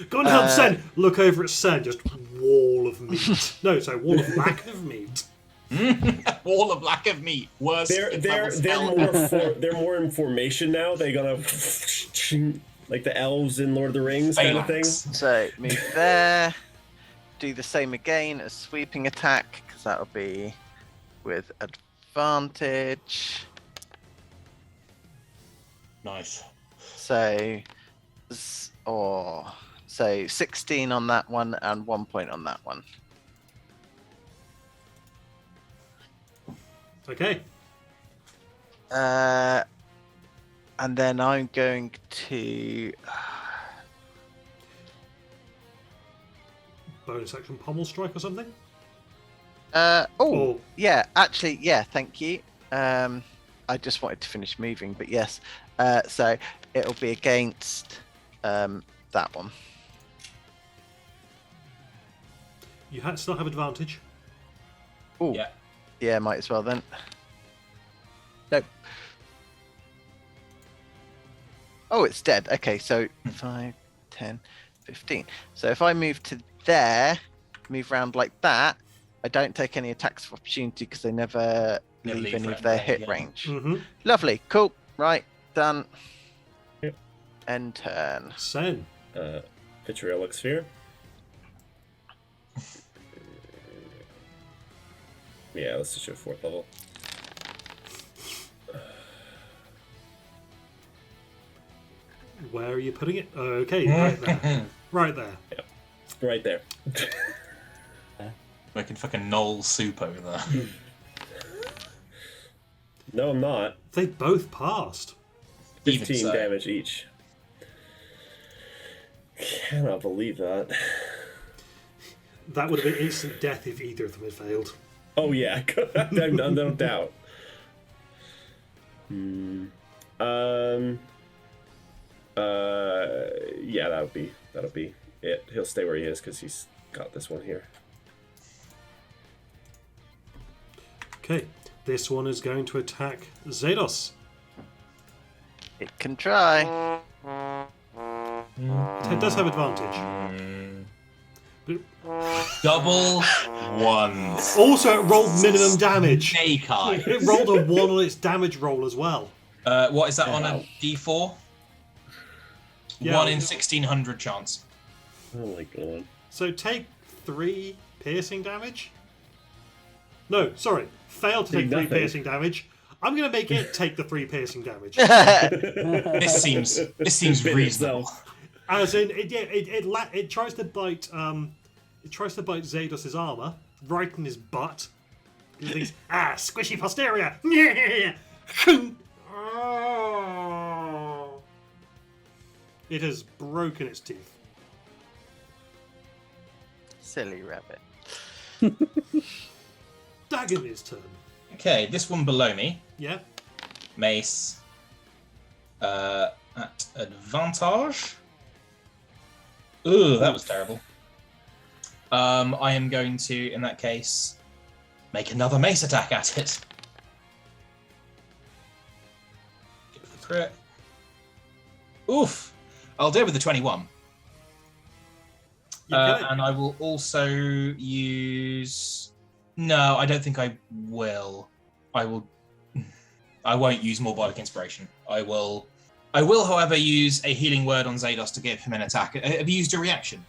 Go and help Sen. Look over at Sen. Just wall of meat. No, sorry, wall of lack of meat. Wall of lack of meat. Worse. They're more in formation now. They're gonna like the elves in Lord of the Rings kind of thing. so move there. Do the same again as sweeping attack because that'll be with advantage. Nice. So, so 16 on that one and 1 point on that one. Okay. And then I'm going to. Bonus action pommel strike or something? Oh, yeah. Actually, yeah. Thank you. I just wanted to finish moving, but yes. So it'll be against that one. You still have advantage. Oh, Yeah. yeah. Might as well then. Nope. Oh, it's dead. Okay, so 5, 10, 15. So if I move to there, move around like that, I don't take any attacks of opportunity because they never leave any of their hit range. Mm-hmm. Lovely, cool. Right, done. Yep. End turn. Sen. Vitriolic Sphere. Yeah, let's just do a 4th level. Where are you putting it? Okay, right there. Right there. Right there. Making fucking Knoll soup over there. No, I'm not. They both passed. Even 15 so. damage each. Cannot believe that. That would have been instant death if either of them had failed. Oh yeah, no doubt. Yeah, that'll be it. He'll stay where he is because he's got this one here. Okay, this one is going to attack Zados. It can try. It does have advantage. Double ones. Also, it rolled minimum damage. Snake eye. It rolled a 1 on its damage roll as well. What is that on a D4? Yeah. 1 in 1600 chance. Oh my god. So take 3 piercing damage. No, sorry. Fail to take 3 nothing. piercing damage. I'm going to make it take the 3 piercing damage. This seems Bit reasonable. itself. As in, it tries to bite. It tries to bite Zados's armor right in his butt. It thinks, squishy posterior. It has broken its teeth. Silly rabbit. Dagon's turn. Okay, this one below me. Yeah. Mace. At advantage. Ooh, that was terrible. I am going to, in that case, make another mace attack at it. Give it the crit. Oof! I'll do it with the 21. And I will also use... No, I don't think I will. I won't use more Bardic Inspiration. I will, however, use a healing word on Zados to give him an attack. Have you used a reaction?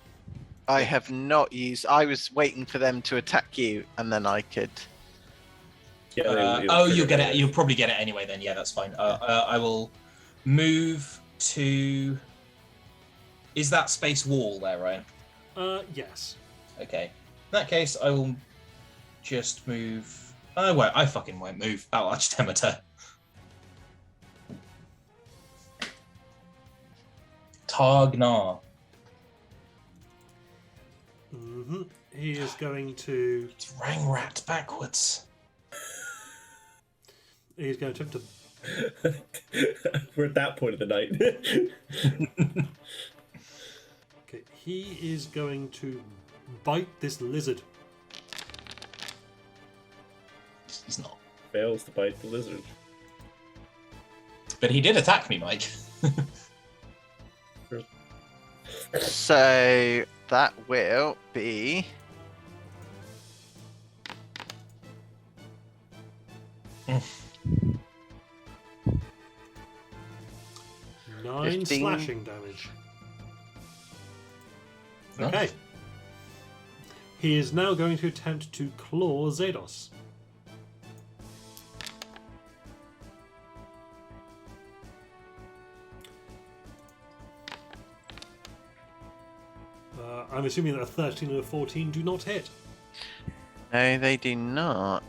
I have not used. I was waiting for them to attack you, and then I could. Yeah, You'll get it. You'll probably get it anyway. Then yeah, that's fine. I will move to. Is that space wall there, Ryan? Yes. Okay. In that case, I will just move. I won't. I fucking won't move. I'll just have a turn. Targnar. Mm-hmm. He is going to. It's rang rat backwards. He's going to attempt to. We're at that point of the night. Okay, he is going to bite this lizard. He's not. Fails to bite the lizard. But he did attack me, Mike. So that will be. Nine 15. slashing damage. Nice. Okay. He is now going to attempt to claw Zados. I'm assuming that a 13 and a 14 do not hit. No, they do not.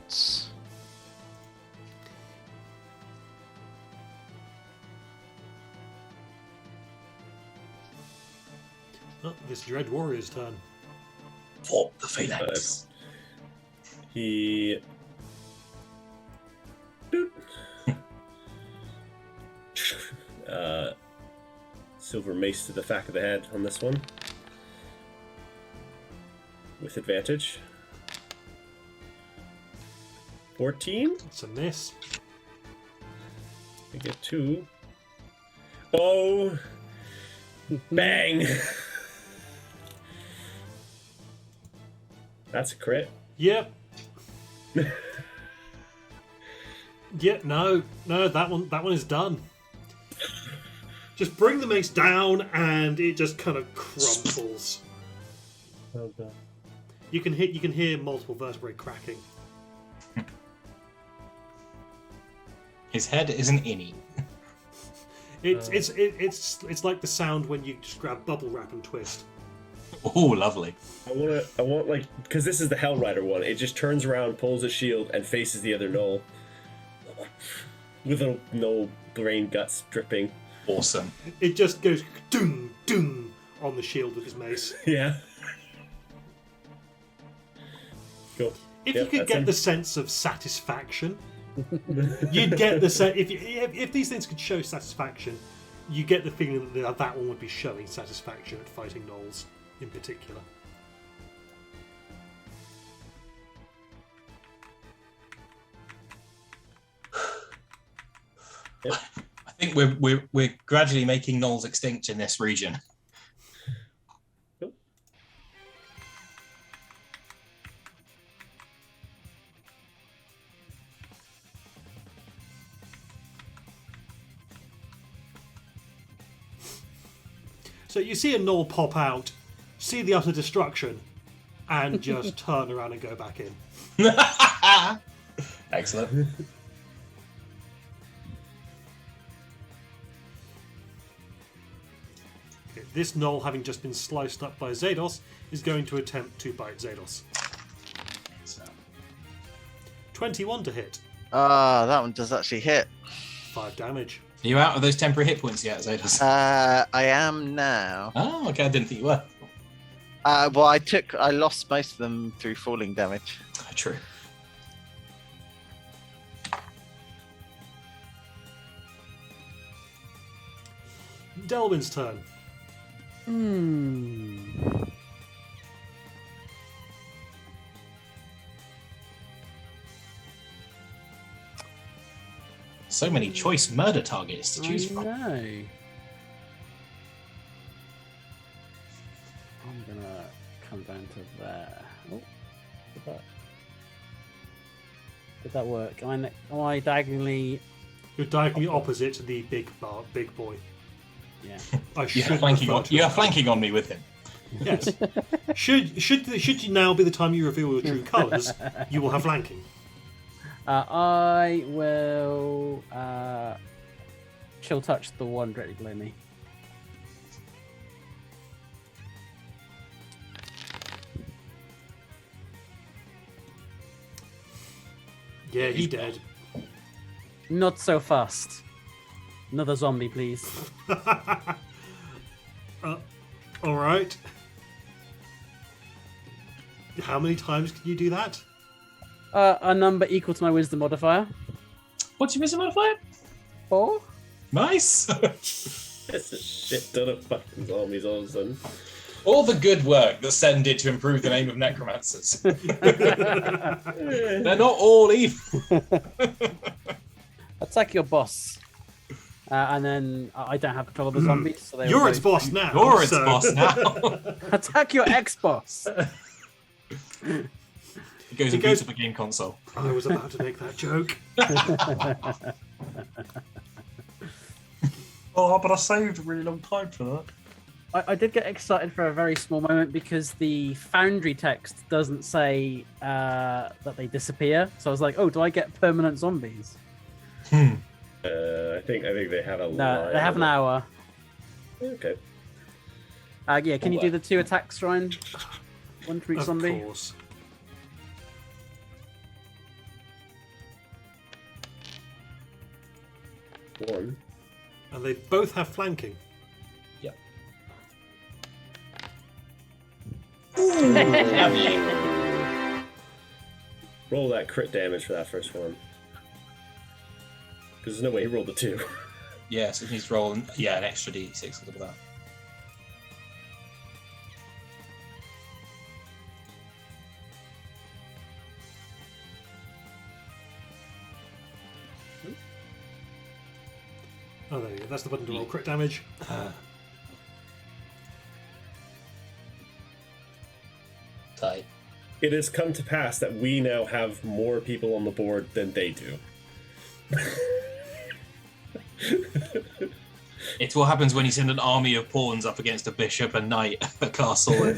Oh, this Dread Warrior's turn. For the phalanx. He. Silver mace to the back of the head on this one. With advantage. 14? It's a miss. I get 2. Oh! Bang! That's a crit. Yep. Yep. No, that one is done. Just bring the mace down, and it just kind of crumples. Oh god. You can hear multiple vertebrae cracking. His head is an innie. It's like the sound when you just grab bubble wrap and twist. Oh, lovely. I want like, because this is the Hell Rider one. It just turns around, pulls a shield, and faces the other gnoll. With a gnoll brain guts dripping. Awesome. It just goes doom doom on the shield with his mace. Yeah. Cool. If Yep, you could that's get him. the sense of satisfaction, you'd get the sense. If these things could show satisfaction, you get the feeling that that one would be showing satisfaction at fighting gnolls in particular. I think we're gradually making gnolls extinct in this region. So you see a gnoll pop out, see the utter destruction, and just turn around and go back in. Excellent. Okay, this gnoll, having just been sliced up by Zados, is going to attempt to bite Zados. So, 21 to hit, Ah, that one does actually hit. 5 damage. are you out of those temporary hit points yet, Zados? I am now. Oh, okay. I didn't think you were. Well, I lost most of them through falling damage. True. Delwyn's turn. So many choice murder targets to choose from. No. I'm gonna come down to there. Oh, did that work? Am I diagonally? You're diagonally opposite the big boy. Yeah. I should You're flanking on me with him. Yes. Should you now be the time you reveal your true colours, you will have flanking. I will chill touch the one directly below me. Yeah, he dead. Not so fast. Another zombie, please. All right. How many times can you do that? A number equal to my wisdom modifier. What's your wisdom modifier? 4. Nice. It's a shit ton of fucking zombies all of a sudden. All the good work that Sen did to improve the name of necromancers. They're not all evil. Attack your boss. And then I don't have control of the zombies, so they You're its boss now. You're its so- boss now. Attack your ex-boss. It goes and goes- beats up a game console. I was about to make that joke. Oh, but I saved a really long time for that. I did get excited for a very small moment because the Foundry text doesn't say that they disappear. So I was like, oh, do I get permanent zombies? I think they have a No, line they have an on it. hour. Okay. Yeah, can you do the 2 attacks, Ryan? One for each Of zombie. course. One. And they both have flanking. Yep. Roll that crit damage for that first one. Because there's no way he rolled a 2. Yeah, so he's rolling. Yeah, an extra D6 on top of that. Oh, there you go. That's the button to roll crit damage. Tight. It has come to pass that we now have more people on the board than they do. It's what happens when you send an army of pawns up against a bishop and knight at a castle in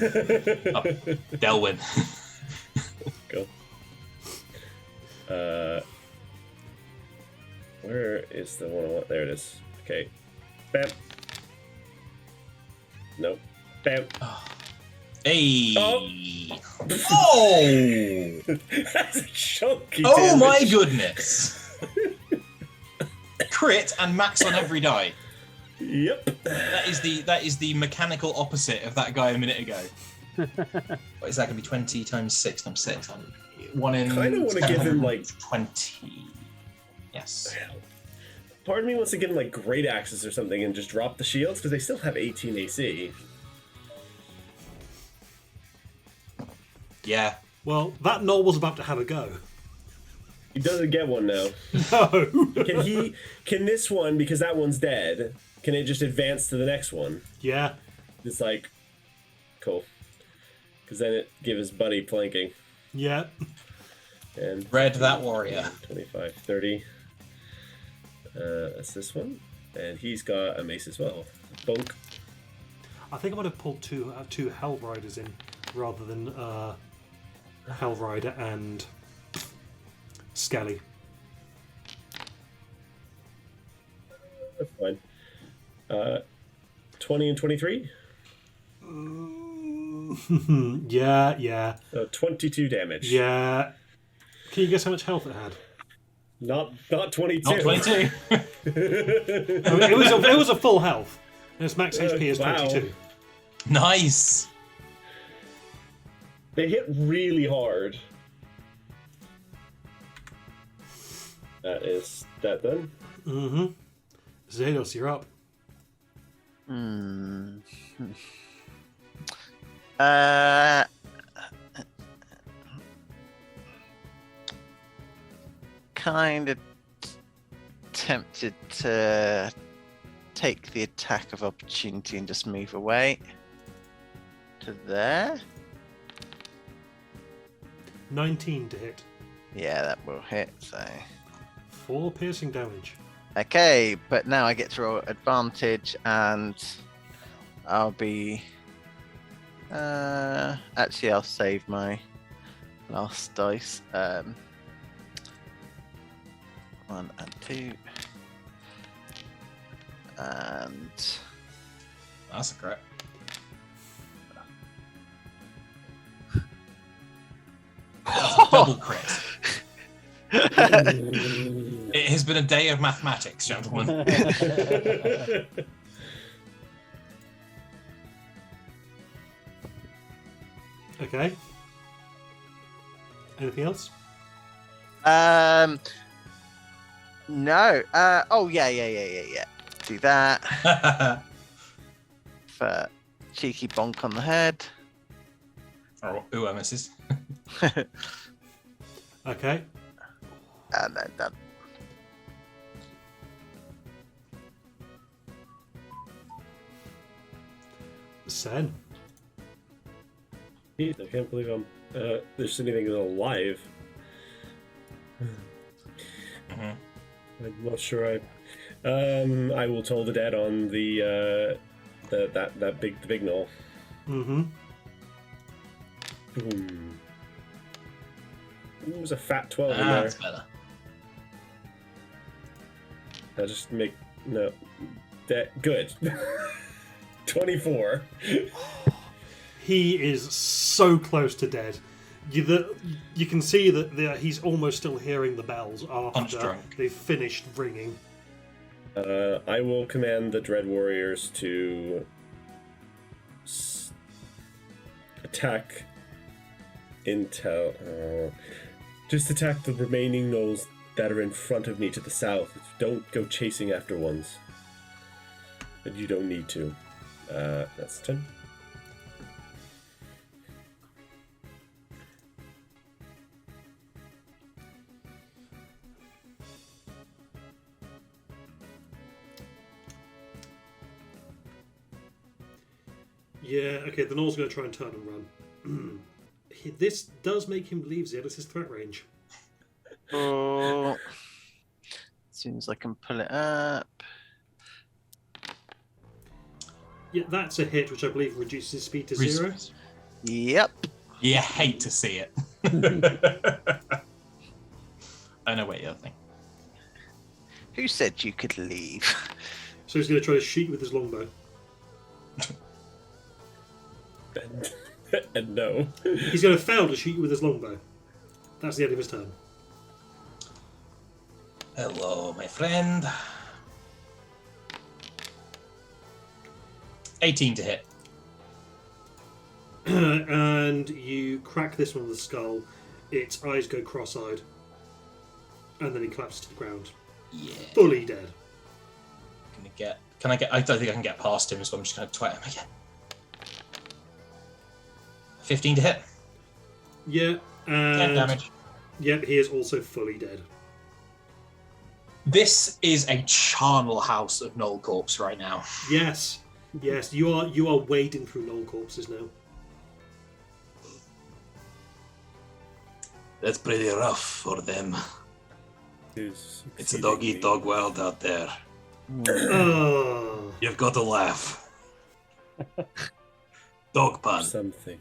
Delwyn. Go. Where is the one I want? There it is. Okay. Bam. Nope. Bam. Hey! Oh. Oh! That's a chunky Oh my damage. goodness! Crit and max on every die. Yep. That is the mechanical opposite of that guy a minute ago. What is that going to be? 20 times 6 times 6. One in. Kind of want to give him like 20. Yes. Part of me wants to give him like great axes or something and just drop the shields because they still have 18 AC. Yeah. Well, that Knoll was about to have a go. He doesn't get one now. No. Can this one, because that one's dead, can it just advance to the next one? Yeah. It's like, cool. Because then it gives Buddy flanking. Yeah. And Red that warrior. 25, 30. That's this one. And he's got a mace as well. Bonk. I think I might have pulled two Hell Riders in rather than Hell Rider and Skelly. That's fine. 20 and 23? Yeah. 22 damage. Yeah. Can you guess how much health it had? Not 22. Not 22. I mean, it was a full health. And its max HP is Wow. 22. Nice. They hit really hard. That is that done. Mm-hmm. Zados, you're up. Kind of tempted to take the attack of opportunity and just move away to there. 19 to hit. Yeah, that will hit. So 4 piercing damage. okay, but now I get to roll advantage, and I'll be. Actually, I'll save my last dice. 1 and 2, and That's a crit. Double crit. It has been a day of mathematics, gentlemen. Okay. Anything else? No. Oh yeah. Do that for cheeky bonk on the head. Oh, ooh, I misses. Okay. And then done. Sen. I can't believe there's anything alive. Mhm. I'm not sure. I will toll the dead on the big knoll. Mm-hmm. Boom. Ooh, there's a fat 12 in there. That's better. I'll just make good. 24. He is so close to dead. You can see that he's almost still hearing the bells Punch after drunk. they've finished ringing. I will command the Dread Warriors to attack just attack the remaining gnolls that are in front of me to the south. Don't go chasing after ones. But you don't need to. That's 10. Yeah, okay, the Gnoll's going to try and turn and run. This does make him believe Zealous' threat range. Oh, as soon as I can pull it up. Yeah, that's a hit, which I believe reduces his speed to 0. Yep. You hate to see it. Oh no, wait, the other thing. Who said you could leave? So he's going to try to shoot with his longbow. And no. He's going to fail to shoot you with his longbow. That's the end of his turn. Hello, my friend. 18 to hit. And you crack this one on the skull. Its eyes go cross-eyed, and then he collapses to the ground, Yeah. fully dead. Can I get? I don't think I can get past him, so I'm just going to twat him again. 15 to hit. Yeah, 10 and damage. Yep, he is also fully dead. This is a charnel house of Knoll Corpse right now. Yes, yes, you are wading through Knoll corpses now. That's pretty rough for them. It's a dog-eat-dog world out there. Oh, You've got to laugh. Dog pun. Something.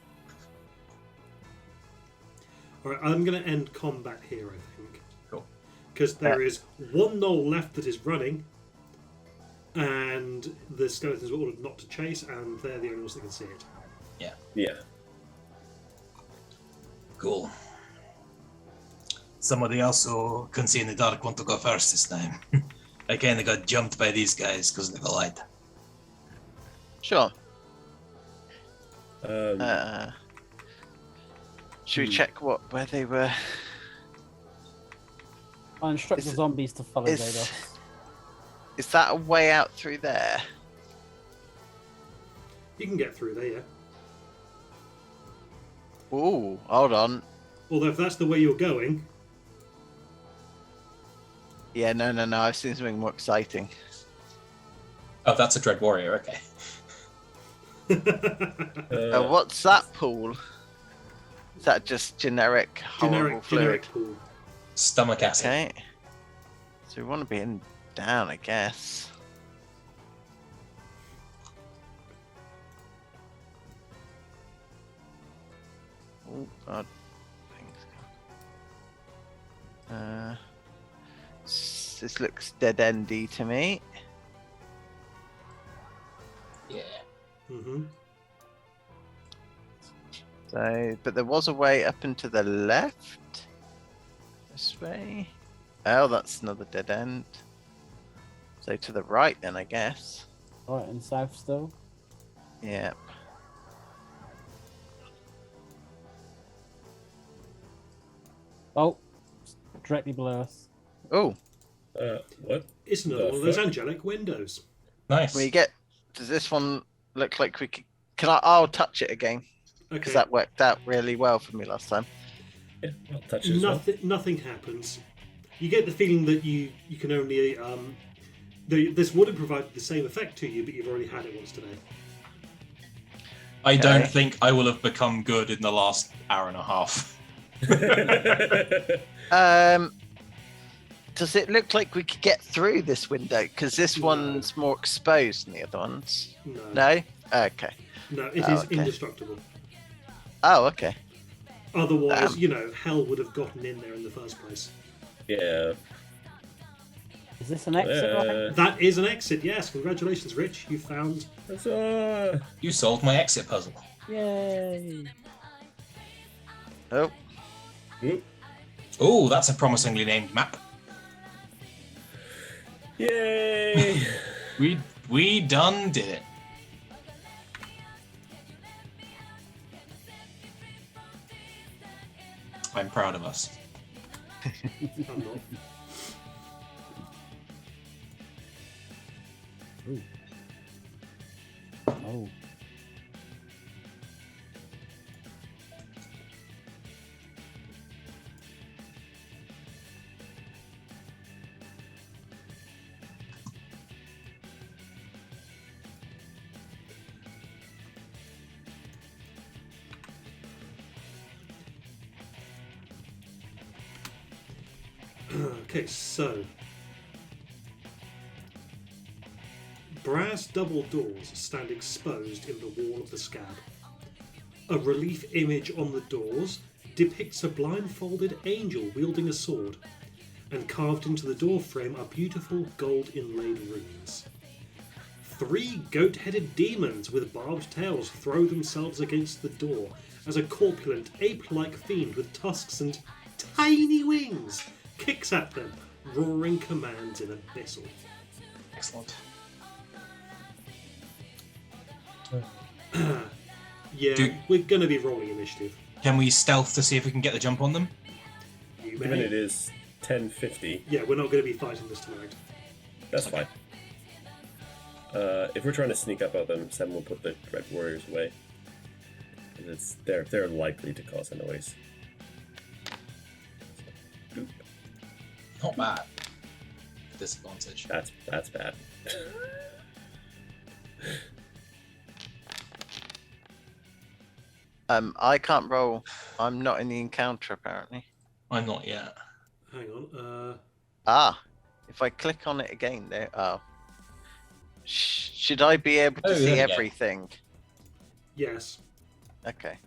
all right. I'm going to end combat here, I think. Cool. Because there is one knoll left that is running, and the skeletons were ordered not to chase, and they're the only ones that can see it. Yeah. Cool. Somebody else who can see in the dark want to go first this time. I kinda got jumped by these guys because of the light. Sure. Um, Should we check where they were? I instruct the Is- zombies to follow is- Zados. Is that a way out through there? You can get through there, yeah. Ooh, hold on. Although if that's the way you're going, Yeah, no. I've seen something more exciting. Oh, that's a Dread Warrior. Okay. What's that pool? Is that just generic horrible fluid? generic pool. Stomach acid. Okay. So we want to be in down, I guess. Oh God. This looks dead endy to me. Yeah. Mm-hmm. So, but there was a way up and to the left. This way. Oh, that's another dead end. So to the right, then I guess. Right, and south still. Yeah. Oh, it's directly below us. Oh, what? It's another The one of those fuck? angelic windows. Nice. can we get? Does this one look like we can? I'll touch it again Okay. because that worked out really well for me last time. Yeah, I'll touch it as well. Nothing happens. You get the feeling that you can only this would have provided the same effect to you, but you've already had it once today. I don't Okay. think I will have become good in the last hour and a half. Does it look like we could get through this window? Because this No. one's more exposed than the other ones. No, No. Okay. no, it Oh, is okay. indestructible. Oh, okay. Otherwise, Damn. hell would have gotten in there in the first place. Yeah. Is this an exit? Right? That is an exit. Yes, congratulations, Rich. You found. That's You solved my exit puzzle. Yay! Oh, Oh, that's a promisingly named map. Yay! We done did it. I'm proud of us. I'm not. Oh. Okay, so brass double doors stand exposed in the wall of the scab. A relief image on the doors depicts a blindfolded angel wielding a sword, and carved into the door frame are beautiful gold inlaid runes. 3 goat-headed demons with barbed tails throw themselves against the door as a corpulent, ape-like fiend with tusks and tiny wings kicks at them, roaring commands in abyssal. Excellent. Yeah, we're going to be rolling initiative. Can we stealth to see if we can get the jump on them? You Given may. it is 10:50, Yeah, we're not going to be fighting this tonight. that's fine. If we're trying to sneak up on them, Sam will put the Red Warriors away. 'Cause they're likely to cause a noise. Boop. Not bad. Disadvantage. That's bad. I can't roll. I'm not in the encounter apparently. I'm not yet. Hang on. If I click on it again there. Oh. Should I be able to Oh, see there we go. everything? Yes. Okay.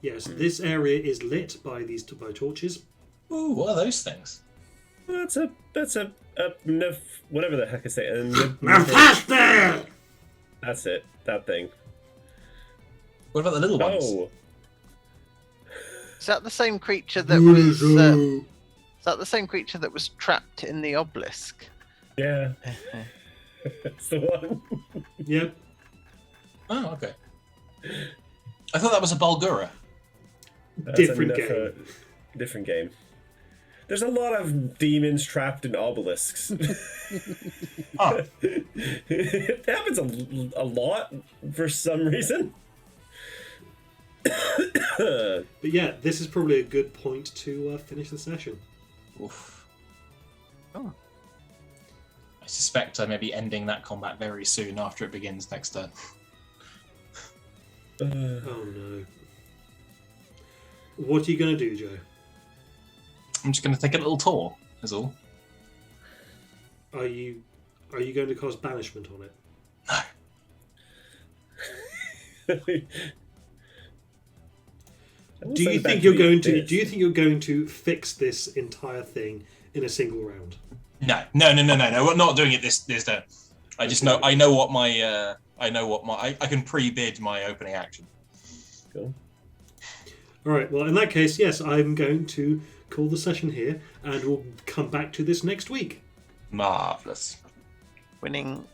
Yes, this area is lit by these by torches. Ooh, what are those things? That's a whatever the heck I say. Faster! That's it. That thing. What about the little ones? Oh, Is that the same creature that was? Is that the same creature that was trapped in the obelisk? yeah. That's the one. Yep. Oh, okay. I thought that was a Bulgura. That's Different enough, game. Different game. There's a lot of demons trapped in obelisks. Oh, It happens a lot for some reason. But yeah, this is probably a good point to finish the session. oof. Oh. I suspect I may be ending that combat very soon after it begins next turn. Oh no. What are you going to do, Joe? I'm just going to take a little tour, is all. Are you going to cast banishment on it? Do you think you're going to fix this entire thing in a single round? No. We're not doing it this turn. I just know. I know what my. I can pre-bid my opening action. Cool. All right. Well, in that case, yes, I'm going to call the session here, and we'll come back to this next week. Marvelous. Winning